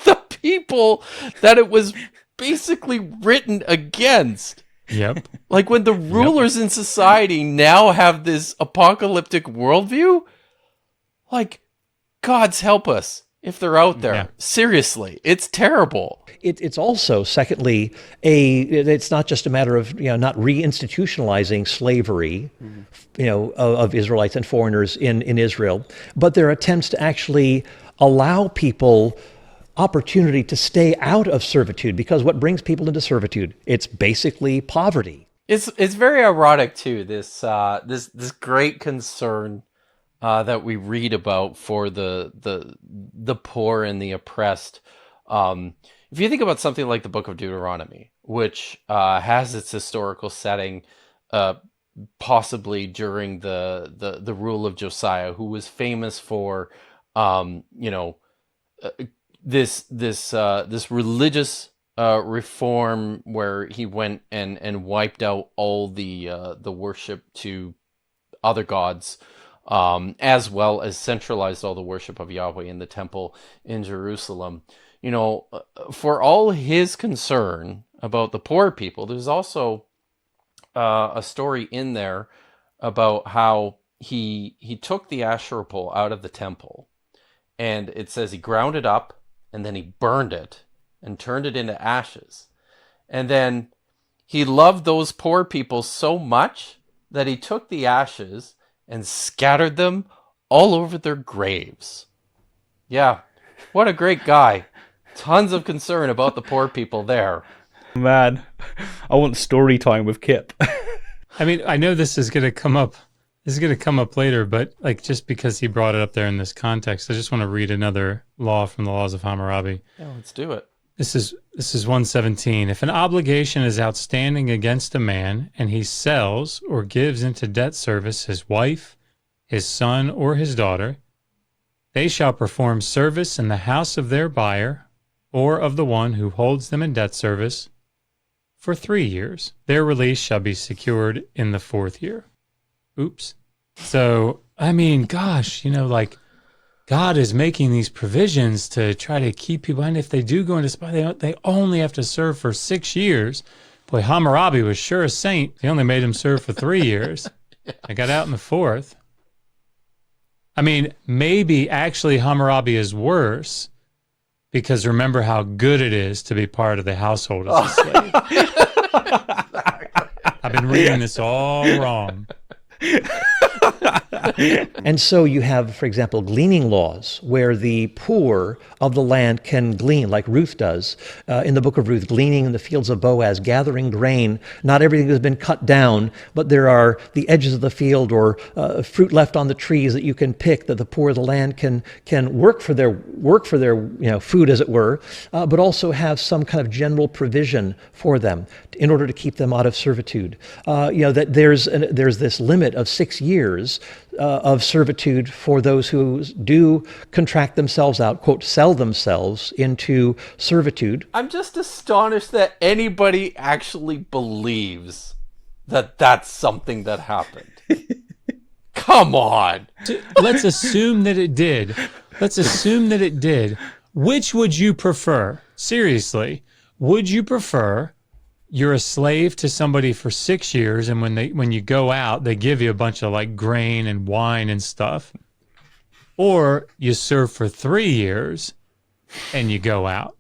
the people that it was basically written against. Yep. Like when the rulers in society now have this apocalyptic worldview, like, God's help us if they're out there. Yeah. Seriously, it's terrible. It's also, secondly, it's not just a matter of not reinstitutionalizing slavery, of Israelites and foreigners in Israel, but there are attempts to actually allow people opportunity to stay out of servitude, because what brings people into servitude? It's basically poverty. It's very erotic too. This great concern that we read about for the poor and the oppressed. If you think about something like the Book of Deuteronomy, which has its historical setting, possibly during the rule of Josiah, who was famous for, this religious reform where he went and wiped out all the worship to other gods, as well as centralized all the worship of Yahweh in the temple in Jerusalem. For all his concern about the poor people, there's also a story in there about how he took the Asherah pole out of the temple, and it says he ground it up and then he burned it and turned it into ashes. And then he loved those poor people so much that he took the ashes and scattered them all over their graves. Yeah, what a great guy. Tons of concern about the poor people there. Man, I want story time with Kipp. I mean, I know this is going to come up. This is going to come up later, but just because he brought it up there in this context, I just want to read another law from the Laws of Hammurabi. Yeah, let's do it. This is 117. If an obligation is outstanding against a man, and he sells or gives into debt service his wife, his son, or his daughter, they shall perform service in the house of their buyer, or of the one who holds them in debt service, for 3 years. Their release shall be secured in the 4th year. Oops. So, I mean, gosh, God is making these provisions to try to keep people, and if they do go into spy, they only have to serve for 6 years. Boy, Hammurabi was sure a saint. He only made him serve for 3 years. I got out in the 4th. I mean, maybe actually Hammurabi is worse, because remember how good it is to be part of the household as a slave. I've been reading this all wrong. And so you have, for example, gleaning laws, where the poor of the land can glean, like Ruth does in the book of Ruth, gleaning in the fields of Boaz, gathering grain. Not everything has been cut down, but there are the edges of the field or fruit left on the trees that you can pick, that the poor of the land can work for their food, as it were, but also have some kind of general provision for them in order to keep them out of servitude. That there's this limit of 6 years of servitude for those who do contract themselves out, quote, sell themselves into servitude. I'm just astonished that anybody actually believes that that's something that happened. Come on. Let's assume that it did. Which would you prefer? Seriously, would you prefer you're a slave to somebody for 6 years, and when you go out, they give you a bunch of grain and wine and stuff, or you serve for 3 years and you go out?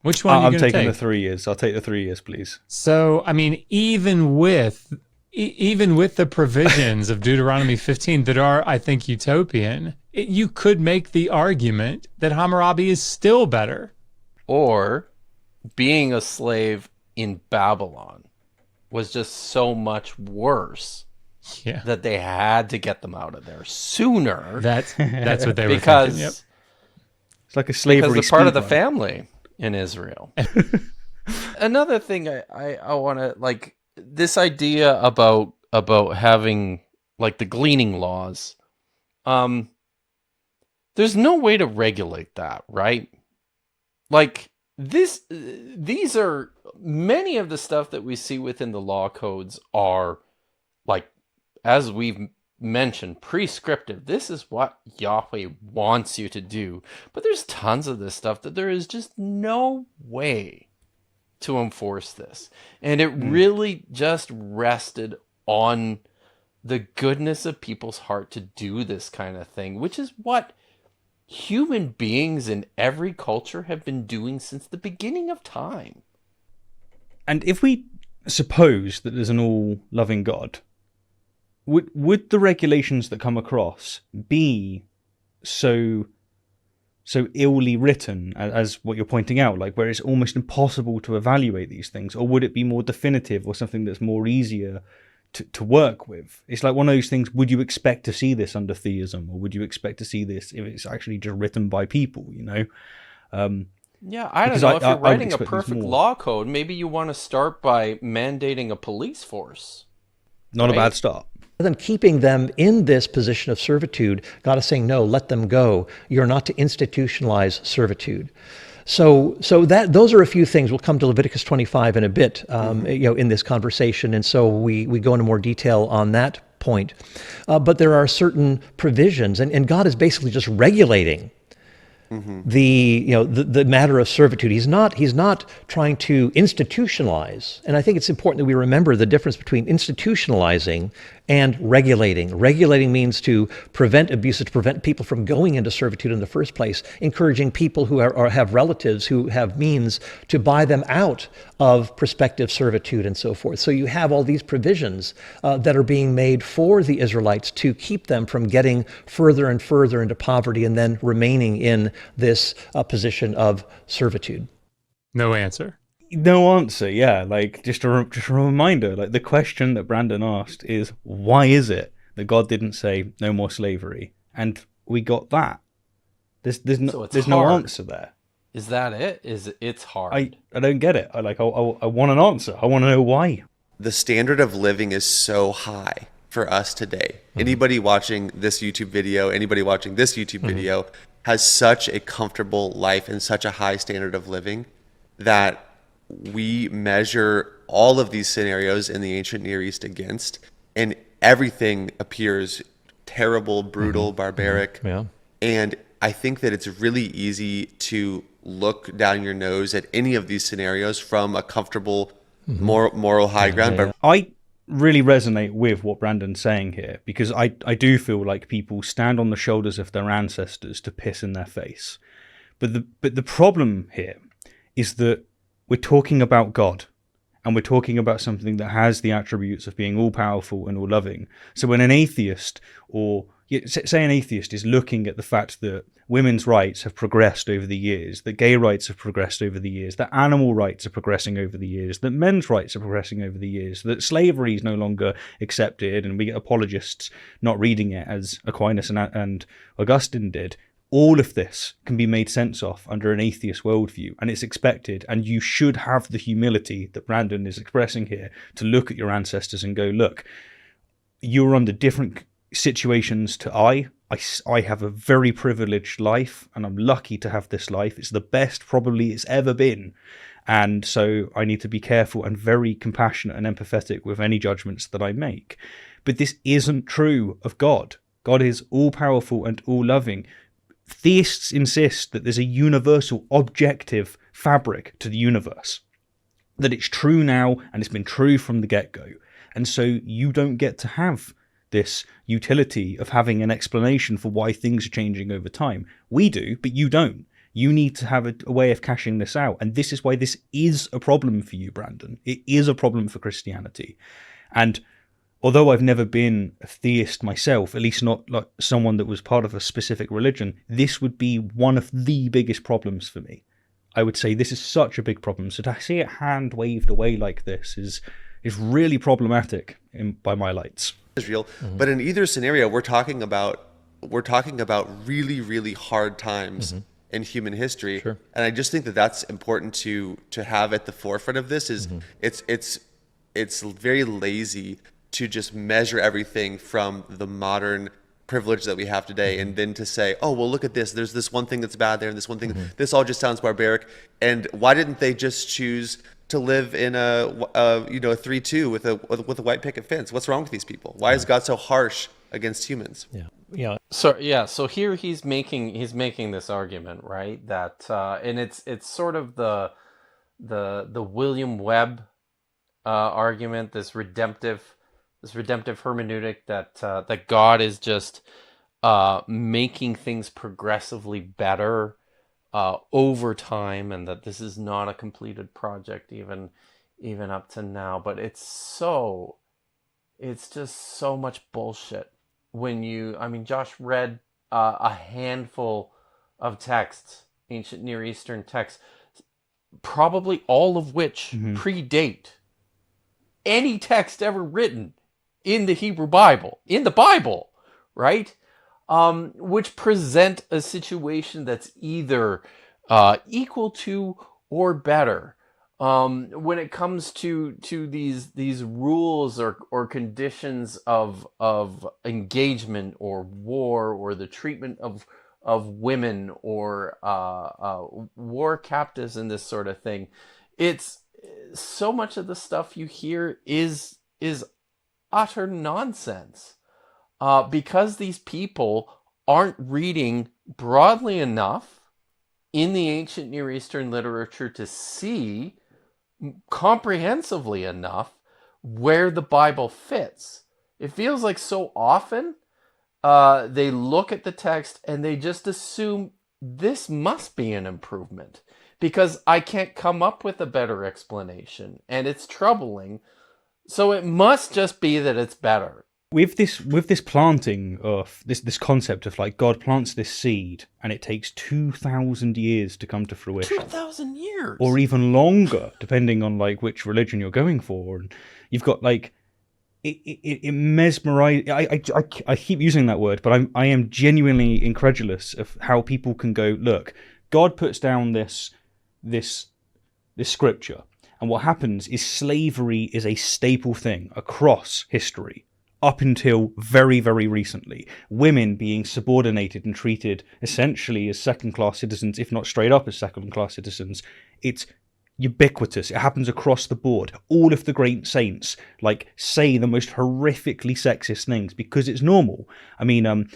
Which one are you I'm going to take? taking the 3 years. I'll take the 3 years, please. So, I mean, even with the provisions of Deuteronomy 15 that are, I think, utopian, you could make the argument that Hammurabi is still better. Or being a slave in Babylon was just so much worse that they had to get them out of there sooner. That's what they were because thinking. Yep. It's like a slavery because they're part of the speed run. family. in Israel. Another thing I want to, like, this idea about having, like, the gleaning laws. There's no way to regulate that, right? Like, these are, many of the stuff that we see within the law codes are, like, as we've mentioned, prescriptive. This is what Yahweh wants you to do. But there's tons of this stuff that there is just no way to enforce this. And it really just rested on the goodness of people's heart to do this kind of thing, which is what human beings in every culture have been doing since the beginning of time. And if we suppose that there's an all-loving God, would the regulations that come across be so illy written as what you're pointing out, like where it's almost impossible to evaluate these things? Or would it be more definitive or something that's more easier to work with? It's like one of those things, would you expect to see this under theism, or would you expect to see this if it's actually just written by people, you know? Yeah, I don't know. If you're writing a perfect law code, maybe you want to start by mandating a police force. Not a bad start. Then keeping them in this position of servitude, God is saying, no, let them go. You're not to institutionalize servitude. So that those are a few things. We'll come to Leviticus 25 in a bit, in this conversation, and so we go into more detail on that point. But there are certain provisions, and God is basically just regulating the matter of servitude. He's not trying to institutionalize, and I think it's important that we remember the difference between institutionalizing and regulating. Regulating means to prevent abuses, to prevent people from going into servitude in the first place, encouraging people who have relatives who have means to buy them out of prospective servitude and so forth. So you have all these provisions that are being made for the Israelites to keep them from getting further and further into poverty and then remaining in this position of servitude. No answer. No answer, yeah. Like, just a reminder, like, the question that Brandon asked is, why is it that God didn't say no more slavery? And we got that. There's no answer there. Is that it? It's hard? I don't get it. I want an answer. I want to know why. The standard of living is so high for us today. Anybody watching this YouTube video, video has such a comfortable life and such a high standard of living that we measure all of these scenarios in the ancient Near East against, and everything appears terrible, brutal, barbaric. Yeah. And I think that it's really easy to look down your nose at any of these scenarios from a comfortable moral high ground. But I really resonate with what Brandon's saying here, because I do feel like people stand on the shoulders of their ancestors to piss in their face. But the problem here is that we're talking about God, and we're talking about something that has the attributes of being all-powerful and all-loving. So when an atheist, or say an atheist is looking at the fact that women's rights have progressed over the years, that gay rights have progressed over the years, that animal rights are progressing over the years, that men's rights are progressing over the years, that slavery is no longer accepted, and we get apologists not reading it as Aquinas and Augustine did, all of this can be made sense of under an atheist worldview, and it's expected, and you should have the humility that Brandon is expressing here to look at your ancestors and go, look, you're under different situations to I have a very privileged life, and I'm lucky to have this life. It's the best probably it's ever been. And so I need to be careful and very compassionate and empathetic with any judgments that I make. But this isn't true of God. God is all-powerful and all-loving. Theists insist that there's a universal objective fabric to the universe, that it's true now and it's been true from the get-go. And so you don't get to have this utility of having an explanation for why things are changing over time. We do, but you don't. You need to have a way of cashing this out. And this is why this is a problem for you, Brandon. It is a problem for Christianity. And although I've never been a theist myself, at least not like someone that was part of a specific religion, this would be one of the biggest problems for me. I would say this is such a big problem. So to see it hand waved away like this is really problematic by my lights. Israel, but in either scenario, we're talking about really, really hard times in human history. Sure. And I just think that that's important to have at the forefront of this. Is it's very lazy to just measure everything from the modern privilege that we have today, and then to say, oh, well, look at this, there's this one thing that's bad there, and this one thing, this all just sounds barbaric. And why didn't they just choose to live in a 3-2 with a white picket fence? What's wrong with these people? Why is God so harsh against humans? Yeah. So here he's making this argument, right? That and it's sort of the William Webb argument, this redemptive hermeneutic that God is just making things progressively better over time, and that this is not a completed project even up to now. But it's just so much bullshit. Josh read a handful of texts, ancient Near Eastern texts, probably all of which predate any text ever written in the Hebrew Bible, right? Which present a situation that's either equal to or better when it comes to these rules or conditions of engagement or war, or the treatment of women, or war captives and this sort of thing. It's so much of the stuff you hear is utter nonsense, because these people aren't reading broadly enough in the ancient Near Eastern literature to see comprehensively enough where the Bible fits. It feels like so often they look at the text and they just assume this must be an improvement, because I can't come up with a better explanation, and it's troubling. So it must just be that it's better. With this planting of this concept of like God plants this seed and it takes 2,000 years to come to fruition. 2,000 years, or even longer, depending on like which religion you're going for. And you've got like it mesmerizes. I keep using that word, but I am genuinely incredulous of how people can go, look, God puts down this scripture, and what happens is slavery is a staple thing across history up until very, very recently. Women being subordinated and treated essentially as second-class citizens, if not straight up as second-class citizens. It's ubiquitous. It happens across the board. All of the great saints like say the most horrifically sexist things because it's normal. I mean,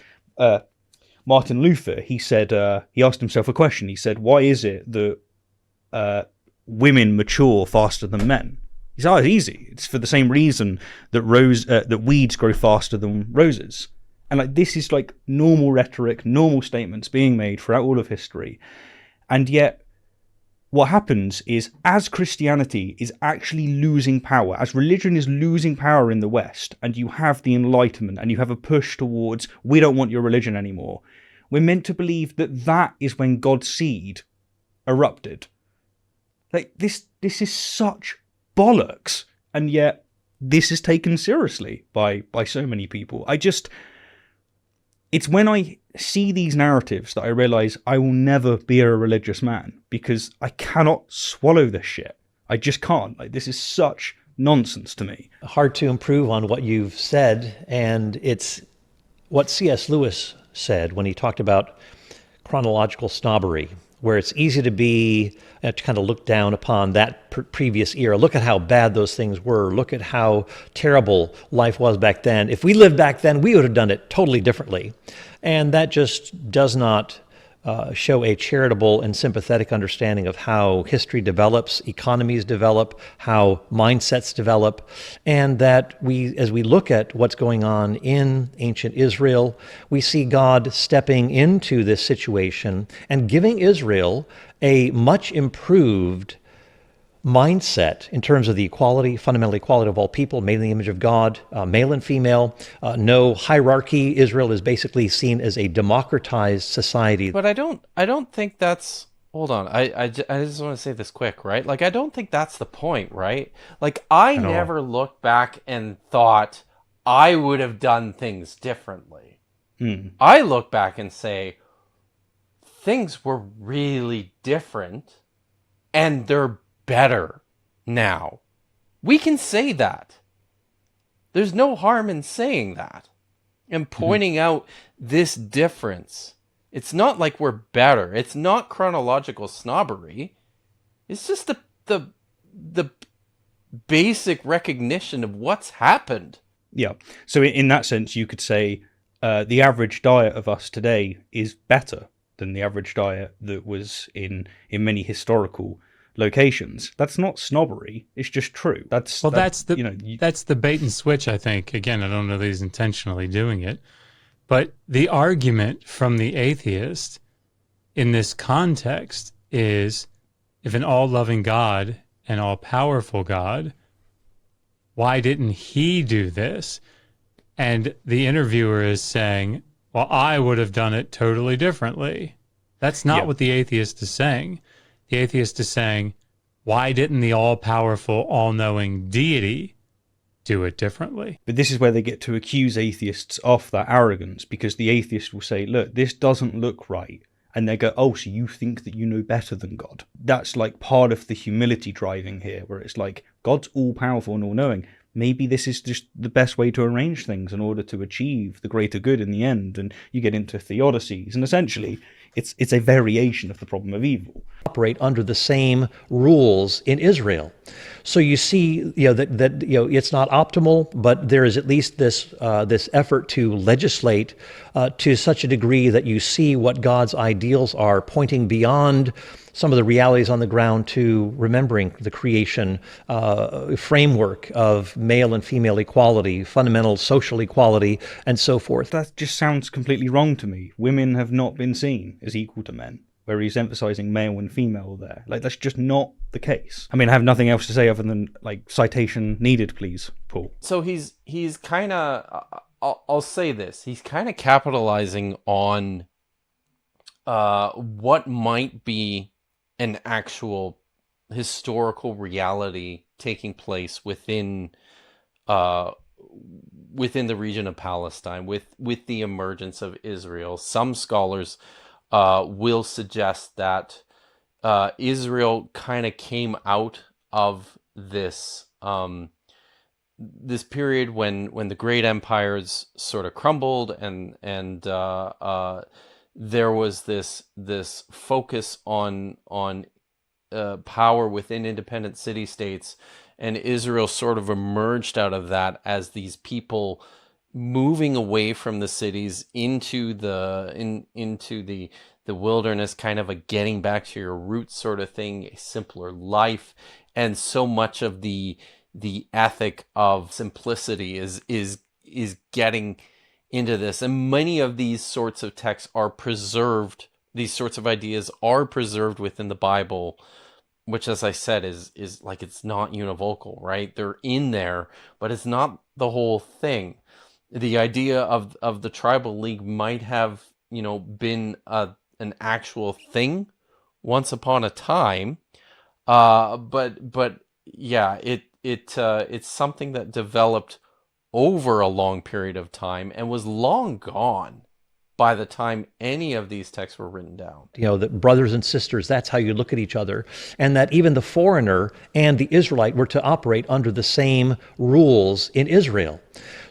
Martin Luther, he said, he asked himself a question. He said, why is it that women mature faster than men? He said, oh, it's easy. It's for the same reason that that weeds grow faster than roses. And like this is like normal rhetoric, normal statements being made throughout all of history. And yet what happens is, as Christianity is actually losing power, as religion is losing power in the West, and you have the Enlightenment and you have a push towards, we don't want your religion anymore, we're meant to believe that that is when God's seed erupted. Like this is such bollocks, and yet this is taken seriously by so many people. It's when I see these narratives that I realize I will never be a religious man, because I cannot swallow this shit. I just can't. Like, this is such nonsense to me. Hard to improve on what you've said, and it's what C.S. Lewis said when he talked about chronological snobbery, where it's easy to kind of look down upon that previous era. Look at how bad those things were. Look at how terrible life was back then. If we lived back then, we would have done it totally differently. And that just does not show a charitable and sympathetic understanding of how history develops, economies develop, how mindsets develop, and that as we look at what's going on in ancient Israel, we see God stepping into this situation and giving Israel a much improved mindset in terms of the equality, fundamental equality of all people, made in the image of God, male and female, no hierarchy. Israel is basically seen as a democratized society. But I don't think that's, hold on, I just want to say this quick, right? Like, I don't think that's the point, right? Like, I never looked back and thought I would have done things differently. I look back and say, things were really different and they're better now. We can say that. There's no harm in saying that and pointing out this difference. It's not like we're better. It's not chronological snobbery. It's just the basic recognition of what's happened. Yeah. So in that sense, you could say the average diet of us today is better than the average diet that was in many historical locations. That's not snobbery. It's just true. That's the bait and switch, I think. Again, I don't know that he's intentionally doing it, but the argument from the atheist in this context is, if an all-loving God, an all-powerful God, why didn't he do this? And the interviewer is saying, well, I would have done it totally differently. That's not what the atheist is saying. The atheist is saying, why didn't the all-powerful, all-knowing deity do it differently? But this is where they get to accuse atheists of that arrogance, because the atheist will say, look, this doesn't look right. And they go, oh, so you think that you know better than God? That's like part of the humility driving here, where it's like, God's all-powerful and all-knowing. Maybe this is just the best way to arrange things in order to achieve the greater good in the end. And you get into theodicies, and essentially it's a variation of the problem of evil. Operate under the same rules in Israel. So you see, that it's not optimal, but there is at least this effort to legislate to such a degree that you see what God's ideals are, pointing beyond some of the realities on the ground to remembering the creation framework of male and female equality, fundamental social equality, and so forth. That just sounds completely wrong to me. Women have not been seen as equal to men, where he's emphasizing male and female there. Like, that's just not the case. I mean, I have nothing else to say other than, like, citation needed, please, Paul. So he's kind of, I'll say this, he's kind of capitalizing on what might be an actual historical reality taking place within the region of Palestine, with the emergence of Israel. Some scholars will suggest that Israel kind of came out of this this period when the great empires sort of crumbled, and there was this focus on power within independent city-states, and Israel sort of emerged out of that as these people moving away from the cities into the wilderness, kind of a getting back to your roots sort of thing, a simpler life. And so much of the ethic of simplicity is getting into this, and many of these sorts of texts are preserved. These sorts of ideas are preserved within the Bible, which, as I said, is like, it's not univocal, right? They're in there, but it's not the whole thing. The idea of the tribal league might have, been an actual thing once upon a time, but yeah, it's something that developed over a long period of time and was long gone by the time any of these texts were written down. That brothers and sisters, that's how you look at each other, and that even the foreigner and the Israelite were to operate under the same rules in Israel.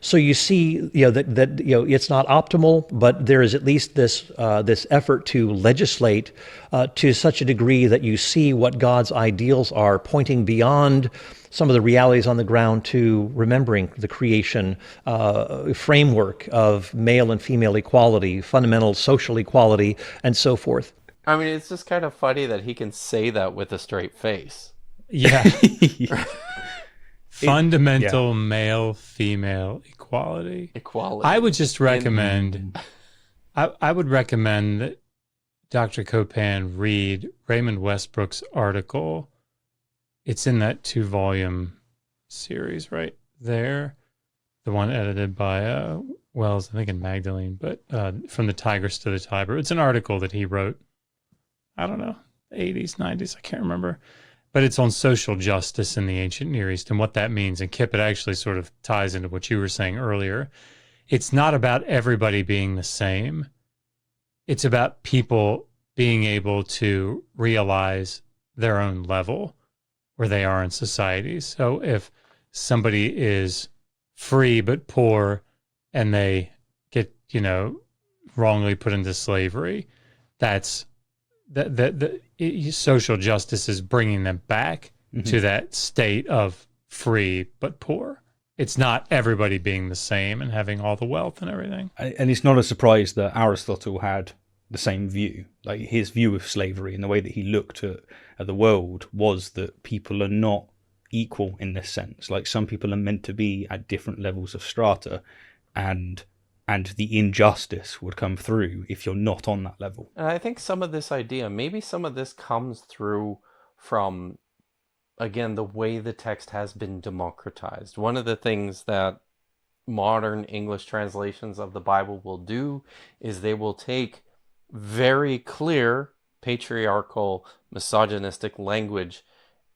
So you see, that it's not optimal, but there is at least this effort to legislate to such a degree that you see what God's ideals are, pointing beyond some of the realities on the ground to remembering the creation framework of male and female equality, fundamental social equality, and so forth. I mean, it's just kind of funny that he can say that with a straight face. Yeah. Fundamental male-female equality. I would just recommend, I would recommend that Dr. Copan read Raymond Westbrook's article. It's in that 2-volume series right there, the one edited by Wells, I think, and Magdalene, but From the Tigris to the Tiber. It's an article that he wrote, I don't know, 80s, 90s, I can't remember. But it's on social justice in the ancient Near East and what that means. And Kipp, it actually sort of ties into what you were saying earlier. It's not about everybody being the same. It's about people being able to realize their own level where they are in society. So if somebody is free but poor and they get, wrongly put into slavery, that's the social justice is bringing them back to that state of free but poor. It's not everybody being the same and having all the wealth and everything. And it's not a surprise that Aristotle had the same view. Like, his view of slavery and the way that he looked at the world was that people are not equal in this sense. Like, some people are meant to be at different levels of strata, and the injustice would come through if you're not on that level. And I think some of this idea, maybe some of this comes through from, again, the way the text has been democratized. One of the things that modern English translations of the Bible will do is they will take very clear patriarchal, misogynistic language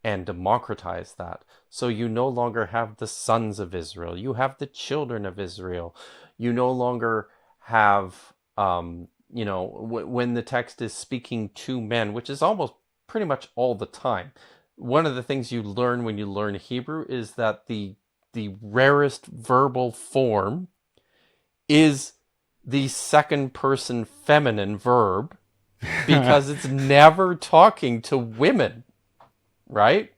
and democratize that. So you no longer have the sons of Israel. You have the children of Israel. You no longer have, when the text is speaking to men, which is almost pretty much all the time. One of the things you learn when you learn Hebrew is that the rarest verbal form is the second person feminine verb, because it's never talking to women, right?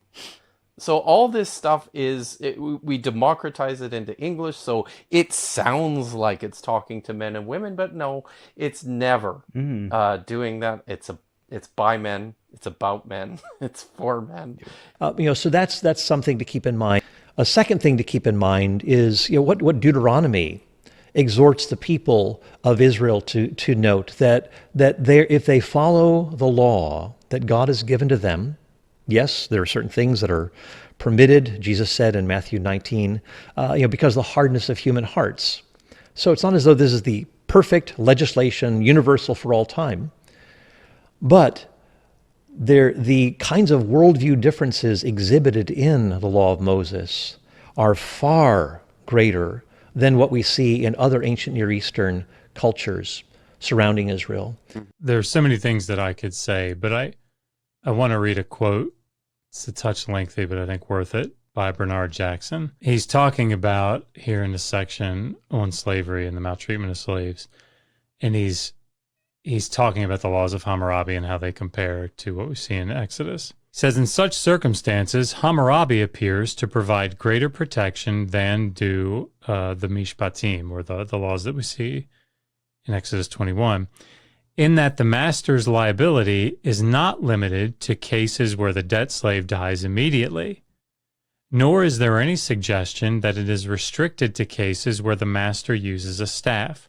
So all this stuff we democratize it into English, so it sounds like it's talking to men and women, but no, it's never doing that. It's by men, it's about men, it's for men. So that's something to keep in mind. A second thing to keep in mind is what Deuteronomy exhorts the people of Israel to note, that if they follow the law that God has given to them, yes, there are certain things that are permitted, Jesus said in Matthew 19, because of the hardness of human hearts. So it's not as though this is the perfect legislation, universal for all time. But the kinds of worldview differences exhibited in the law of Moses are far greater than what we see in other ancient Near Eastern cultures surrounding Israel. There's so many things that I could say, but I want to read a quote. It's a touch lengthy, but I think worth it, by Bernard Jackson. He's talking about, here in this section on slavery and the maltreatment of slaves, and he's talking about the laws of Hammurabi and how they compare to what we see in Exodus. He says, in such circumstances, Hammurabi appears to provide greater protection than do the Mishpatim, or the laws that we see in Exodus 21, in that the master's liability is not limited to cases where the debt slave dies immediately, nor is there any suggestion that it is restricted to cases where the master uses a staff.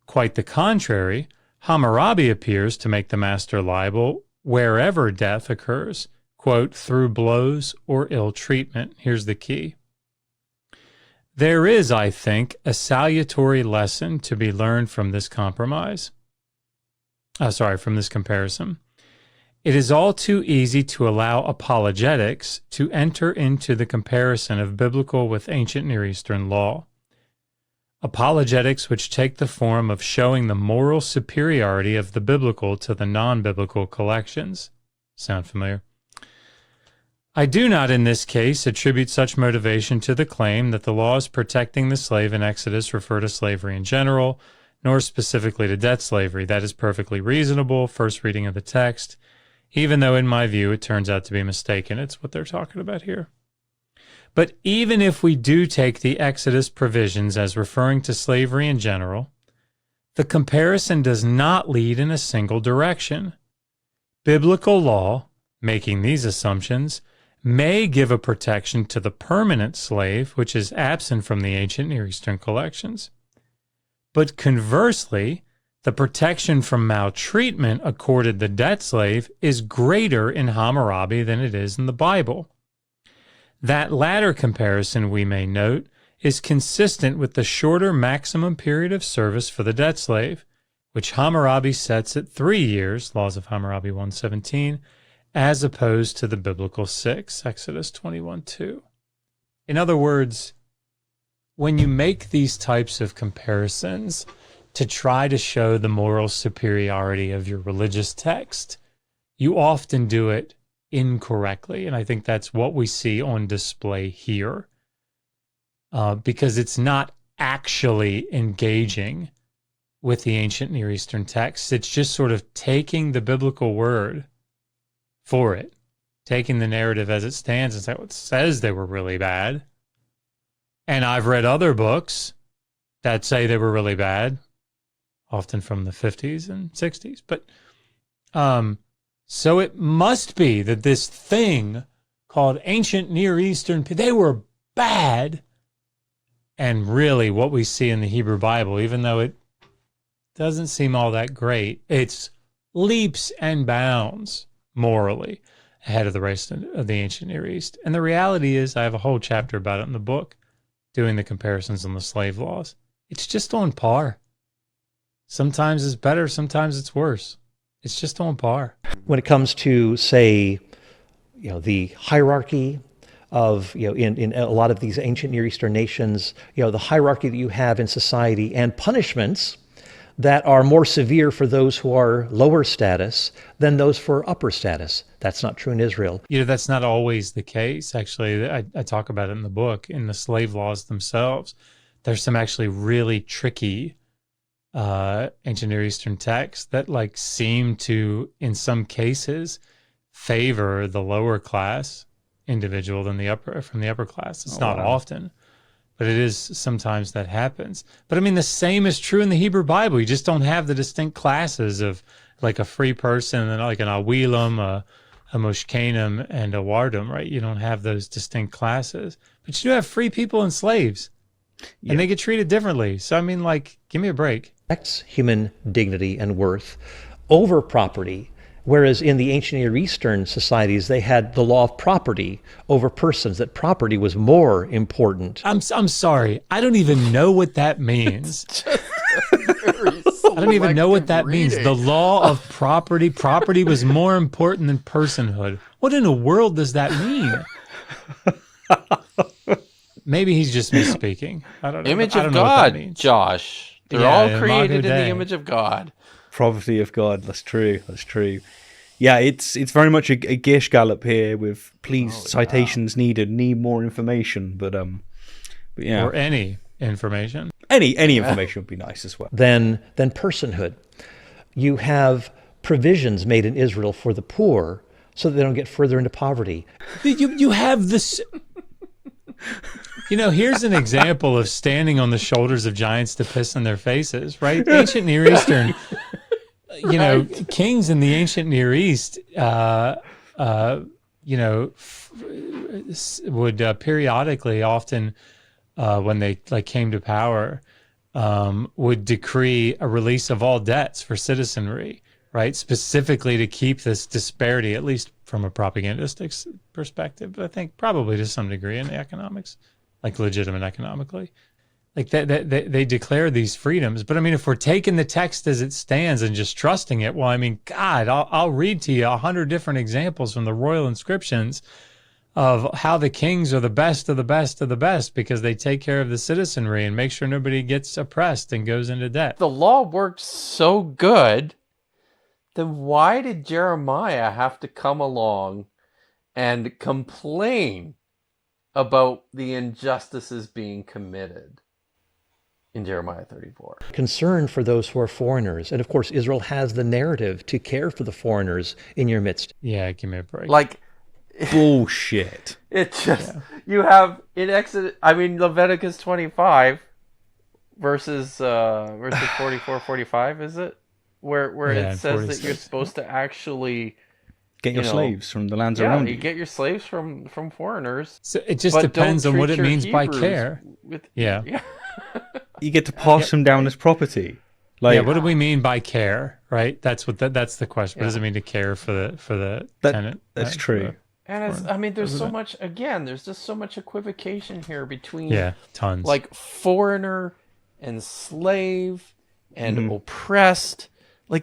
Quite the contrary, Hammurabi appears to make the master liable wherever death occurs, quote, through blows or ill treatment. Here's the key. There is, I think, a salutary lesson to be learned from this compromise. From this comparison. It is all too easy to allow apologetics to enter into the comparison of biblical with ancient Near Eastern law. Apologetics which take the form of showing the moral superiority of the biblical to the non-biblical collections. Sound familiar? I do not in this case attribute such motivation to the claim that the laws protecting the slave in Exodus refer to slavery in general, nor specifically to debt slavery. That is perfectly reasonable, first reading of the text, even though in my view it turns out to be mistaken. It's what they're talking about here. But even if we do take the Exodus provisions as referring to slavery in general, the comparison does not lead in a single direction. Biblical law, making these assumptions, may give a protection to the permanent slave, which is absent from the ancient Near Eastern collections. But conversely, the protection from maltreatment accorded the debt slave is greater in Hammurabi than it is in the Bible. That latter comparison, we may note, is consistent with the shorter maximum period of service for the debt slave, which Hammurabi sets at 3 years, Laws of Hammurabi 1:17, as opposed to the biblical 6, Exodus 21:2. In other words, when you make these types of comparisons, to try to show the moral superiority of your religious text, you often do it incorrectly. And I think that's what we see on display here, because it's not actually engaging with the ancient Near Eastern texts. It's just sort of taking the biblical word for it, taking the narrative as it stands and saying, well, it says they were really bad. And I've read other books that say they were really bad, often from the 50s and 60s. But so it must be that this thing called ancient Near Eastern, they were bad. And really what we see in the Hebrew Bible, even though it doesn't seem all that great, it's leaps and bounds morally ahead of the rest of the ancient Near East. And the reality is, I have a whole chapter about it in the book, doing the comparisons on the slave laws. It's just on par. Sometimes it's better, sometimes it's worse. It's just on par. When it comes to, say, the hierarchy of, in a lot of these ancient Near Eastern nations, the hierarchy that you have in society and punishments that are more severe for those who are lower status than those for upper status. That's not true in Israel. That's not always the case. Actually, I talk about it in the book, in the slave laws themselves. There's some actually really tricky ancient Near Eastern texts that seem to, in some cases, favor the lower class individual than the upper class. It's not often, but it is sometimes that happens. But I mean, the same is true in the Hebrew Bible. You just don't have the distinct classes of like a free person and like an awilam, a mushkanim, and a wardum, right? You don't have those distinct classes, but you do have free people and slaves, and they get treated differently. So I mean, give me a break. Human dignity and worth over property, whereas in the ancient Near Eastern societies, they had the law of property over persons, that property was more important. I'm sorry. I don't even know what that means. I don't even know what that means. The law of property. Property was more important than personhood. What in the world does that mean? Maybe he's just misspeaking. I don't know. Image I don't of know what that God, means. Josh. They're all created in the image of God. Property of God. That's true. Yeah, it's very much a Gish Gallop here with citations needed, need more information, but yeah. Or any information. Any information would be nice as well. Then personhood. You have provisions made in Israel for the poor so that they don't get further into poverty. You have this. Here's an example of standing on the shoulders of giants to piss in their faces, right? Ancient Near Eastern, kings in the ancient Near East, would periodically, often when they came to power, would decree a release of all debts for citizenry, right? Specifically to keep this disparity, at least from a propagandistic perspective, but I think probably to some degree in the economics, legitimate economically. They declare these freedoms. But I mean, if we're taking the text as it stands and just trusting it, well, I mean, God, I'll read to you 100 different examples from the royal inscriptions of how the kings are the best of the best of the best because they take care of the citizenry and make sure nobody gets oppressed and goes into debt. The law worked so good, then why did Jeremiah have to come along and complain about the injustices being committed in Jeremiah 34? Concern for those who are foreigners. And of course, Israel has the narrative to care for the foreigners in your midst. Yeah, give me a break. Bullshit. It just, you have in Leviticus 25 verses 44, 45, is it? Where it says 46. That you're supposed to actually get your slaves from the lands around you. You get your slaves from foreigners. So it just depends on what it means by care. You get to pass them down as property. What do we mean by care, right? That's the question. What does it mean to care for the tenant? That's true. And there's so much, there's just so much equivocation here between tons. Foreigner and slave and oppressed.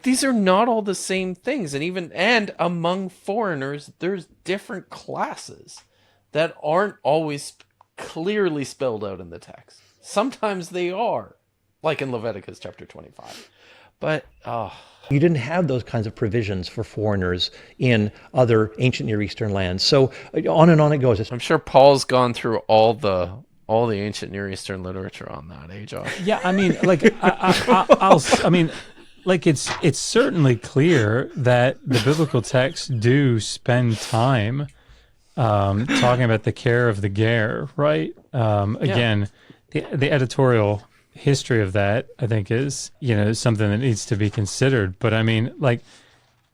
These are not all the same things. And among foreigners, there's different classes that aren't always clearly spelled out in the text. Sometimes they are. like in Leviticus chapter 25. But you didn't have those kinds of provisions for foreigners in other ancient Near Eastern lands. So on and on it goes. I'm sure Paul's gone through all the ancient Near Eastern literature on that, Josh? Yeah, I mean, like, I mean, like, it's certainly clear that the biblical texts do spend time talking about the care of the ger, right? Again, the editorial history of that, I think, is, something that needs to be considered. But I mean, like,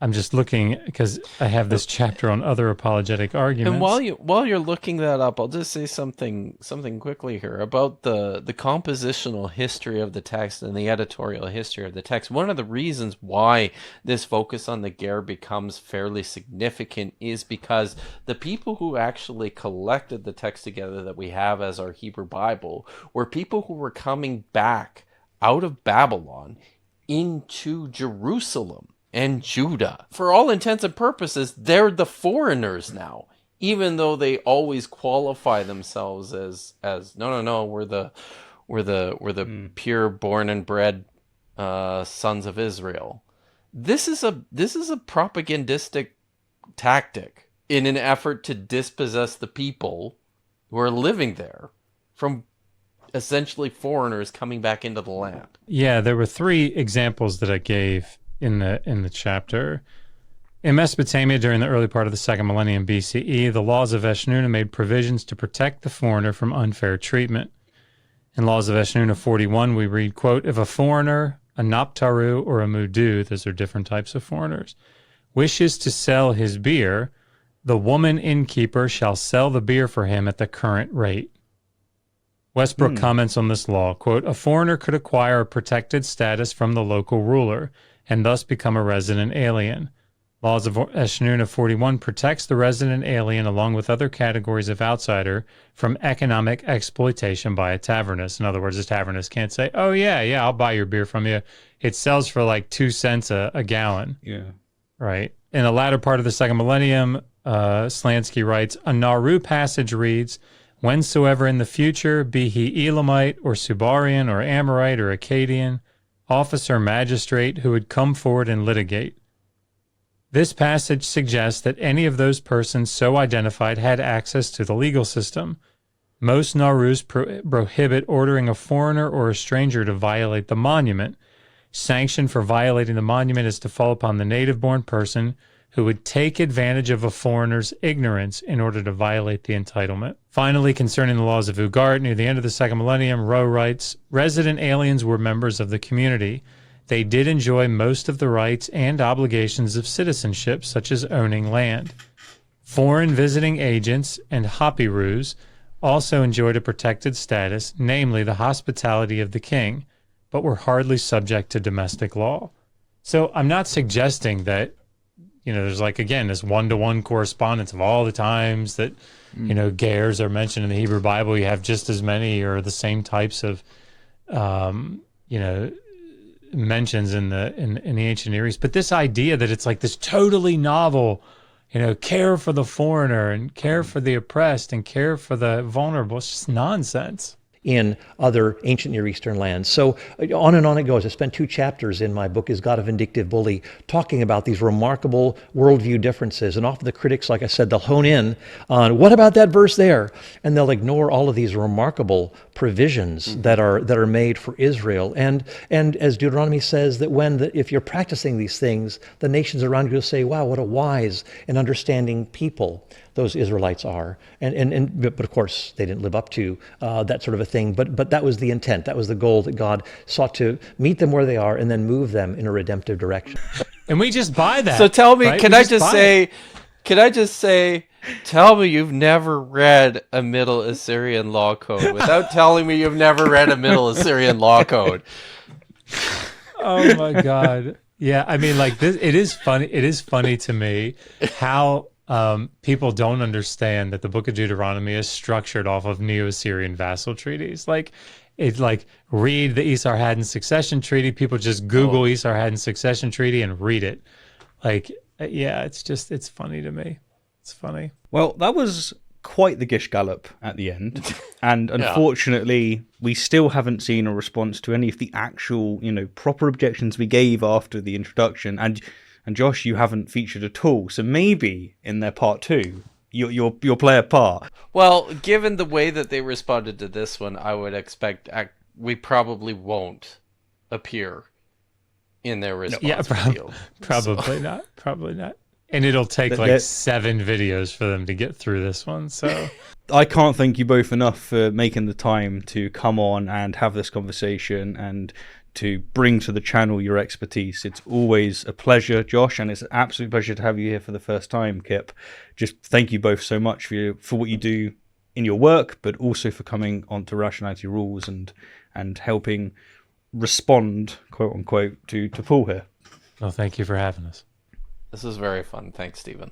I'm just looking because I have this chapter on other apologetic arguments. And while you're looking that up, I'll just say something quickly here about the compositional history of the text and the editorial history of the text. One of the reasons why this focus on the ger becomes fairly significant is because the people who actually collected the text together that we have as our Hebrew Bible were people who were coming back out of Babylon into Jerusalem and Judah. For all intents and purposes, they're the foreigners now, even though they always qualify themselves as no, we're the pure born and bred sons of Israel. This is a propagandistic tactic in an effort to dispossess the people who are living there from essentially foreigners coming back into the land. Yeah, there were 3 examples that I gave in the chapter. In Mesopotamia, during the early part of the 2nd millennium BCE, the laws of Eshnunna made provisions to protect the foreigner from unfair treatment. In Laws of Eshnunna 41, we read, quote, if a foreigner, a Naptaru or a Mudu, those are different types of foreigners, wishes to sell his beer, the woman innkeeper shall sell the beer for him at the current rate. Westbrook comments on this law, quote, a foreigner could acquire a protected status from the local ruler and thus become a resident alien. Laws of Eshnunna 41 protects the resident alien along with other categories of outsider from economic exploitation by a tavernist. In other words, a tavernist can't say, oh, yeah, I'll buy your beer from you. It sells for like 2 cents a gallon. Yeah. Right. In the latter part of the 2nd millennium, Slansky writes, a Nauru passage reads, whensoever in the future, be he Elamite or Subarian or Amorite or Akkadian, officer, magistrate who would come forward and litigate. This passage suggests that any of those persons so identified had access to the legal system. Most Naurus prohibit ordering a foreigner or a stranger to violate the monument. Sanction for violating the monument is to fall upon the native-born person who would take advantage of a foreigner's ignorance in order to violate the entitlement. Finally, concerning the laws of Ugart, near the end of the 2nd millennium, Rowe writes, resident aliens were members of the community. They did enjoy most of the rights and obligations of citizenship, such as owning land. Foreign visiting agents and hopirus also enjoyed a protected status, namely the hospitality of the king, but were hardly subject to domestic law. So I'm not suggesting that there's like, again, this one-to-one correspondence of all the times that, gers are mentioned in the Hebrew Bible. You have just as many or the same types of, mentions in the ancient Near East. But this idea that it's like this totally novel, care for the foreigner and care for the oppressed and care for the vulnerable, it's just nonsense. In other ancient Near Eastern lands. So on and on it goes. I spent 2 chapters in my book, Is God a Vindictive Bully, talking about these remarkable worldview differences. And often the critics, like I said, they'll hone in on, what about that verse there? And they'll ignore all of these remarkable provisions that are made for Israel. And as Deuteronomy says, that if you're practicing these things, the nations around you will say, wow, what a wise and understanding people those Israelites are. But of course, they didn't live up to that sort of a thing. But that was the intent. That was the goal, that God sought to meet them where they are and then move them in a redemptive direction. And we just buy that. So tell me, right? can I just say, tell me you've never read a Middle Assyrian law code without telling me you've never read a Middle Assyrian law code. Oh my God. Yeah, I mean, like this, it is funny to me how people don't understand that the book of Deuteronomy is structured off of Neo-Assyrian vassal treaties. Like, read the Esarhaddon succession treaty. People just Google Esarhaddon succession treaty and read it. Like, yeah, it's funny to me. It's funny. Well, that was quite the gish gallop at the end, and unfortunately, we still haven't seen a response to any of the actual, proper objections we gave after the introduction. And Josh, you haven't featured at all, so maybe in their part 2, you'll play a part. Well, given the way that they responded to this one, I would expect we probably won't appear in their response video. Probably not. Probably not. And it'll take like 7 videos for them to get through this one. So I can't thank you both enough for making the time to come on and have this conversation and to bring to the channel your expertise. It's always a pleasure, Josh, and it's an absolute pleasure to have you here for the first time, Kipp. Just thank you both so much for what you do in your work, but also for coming onto Rationality Rules and helping respond, quote unquote, to Paul here. Well, thank you for having us. This was very fun. Thanks, Stephen.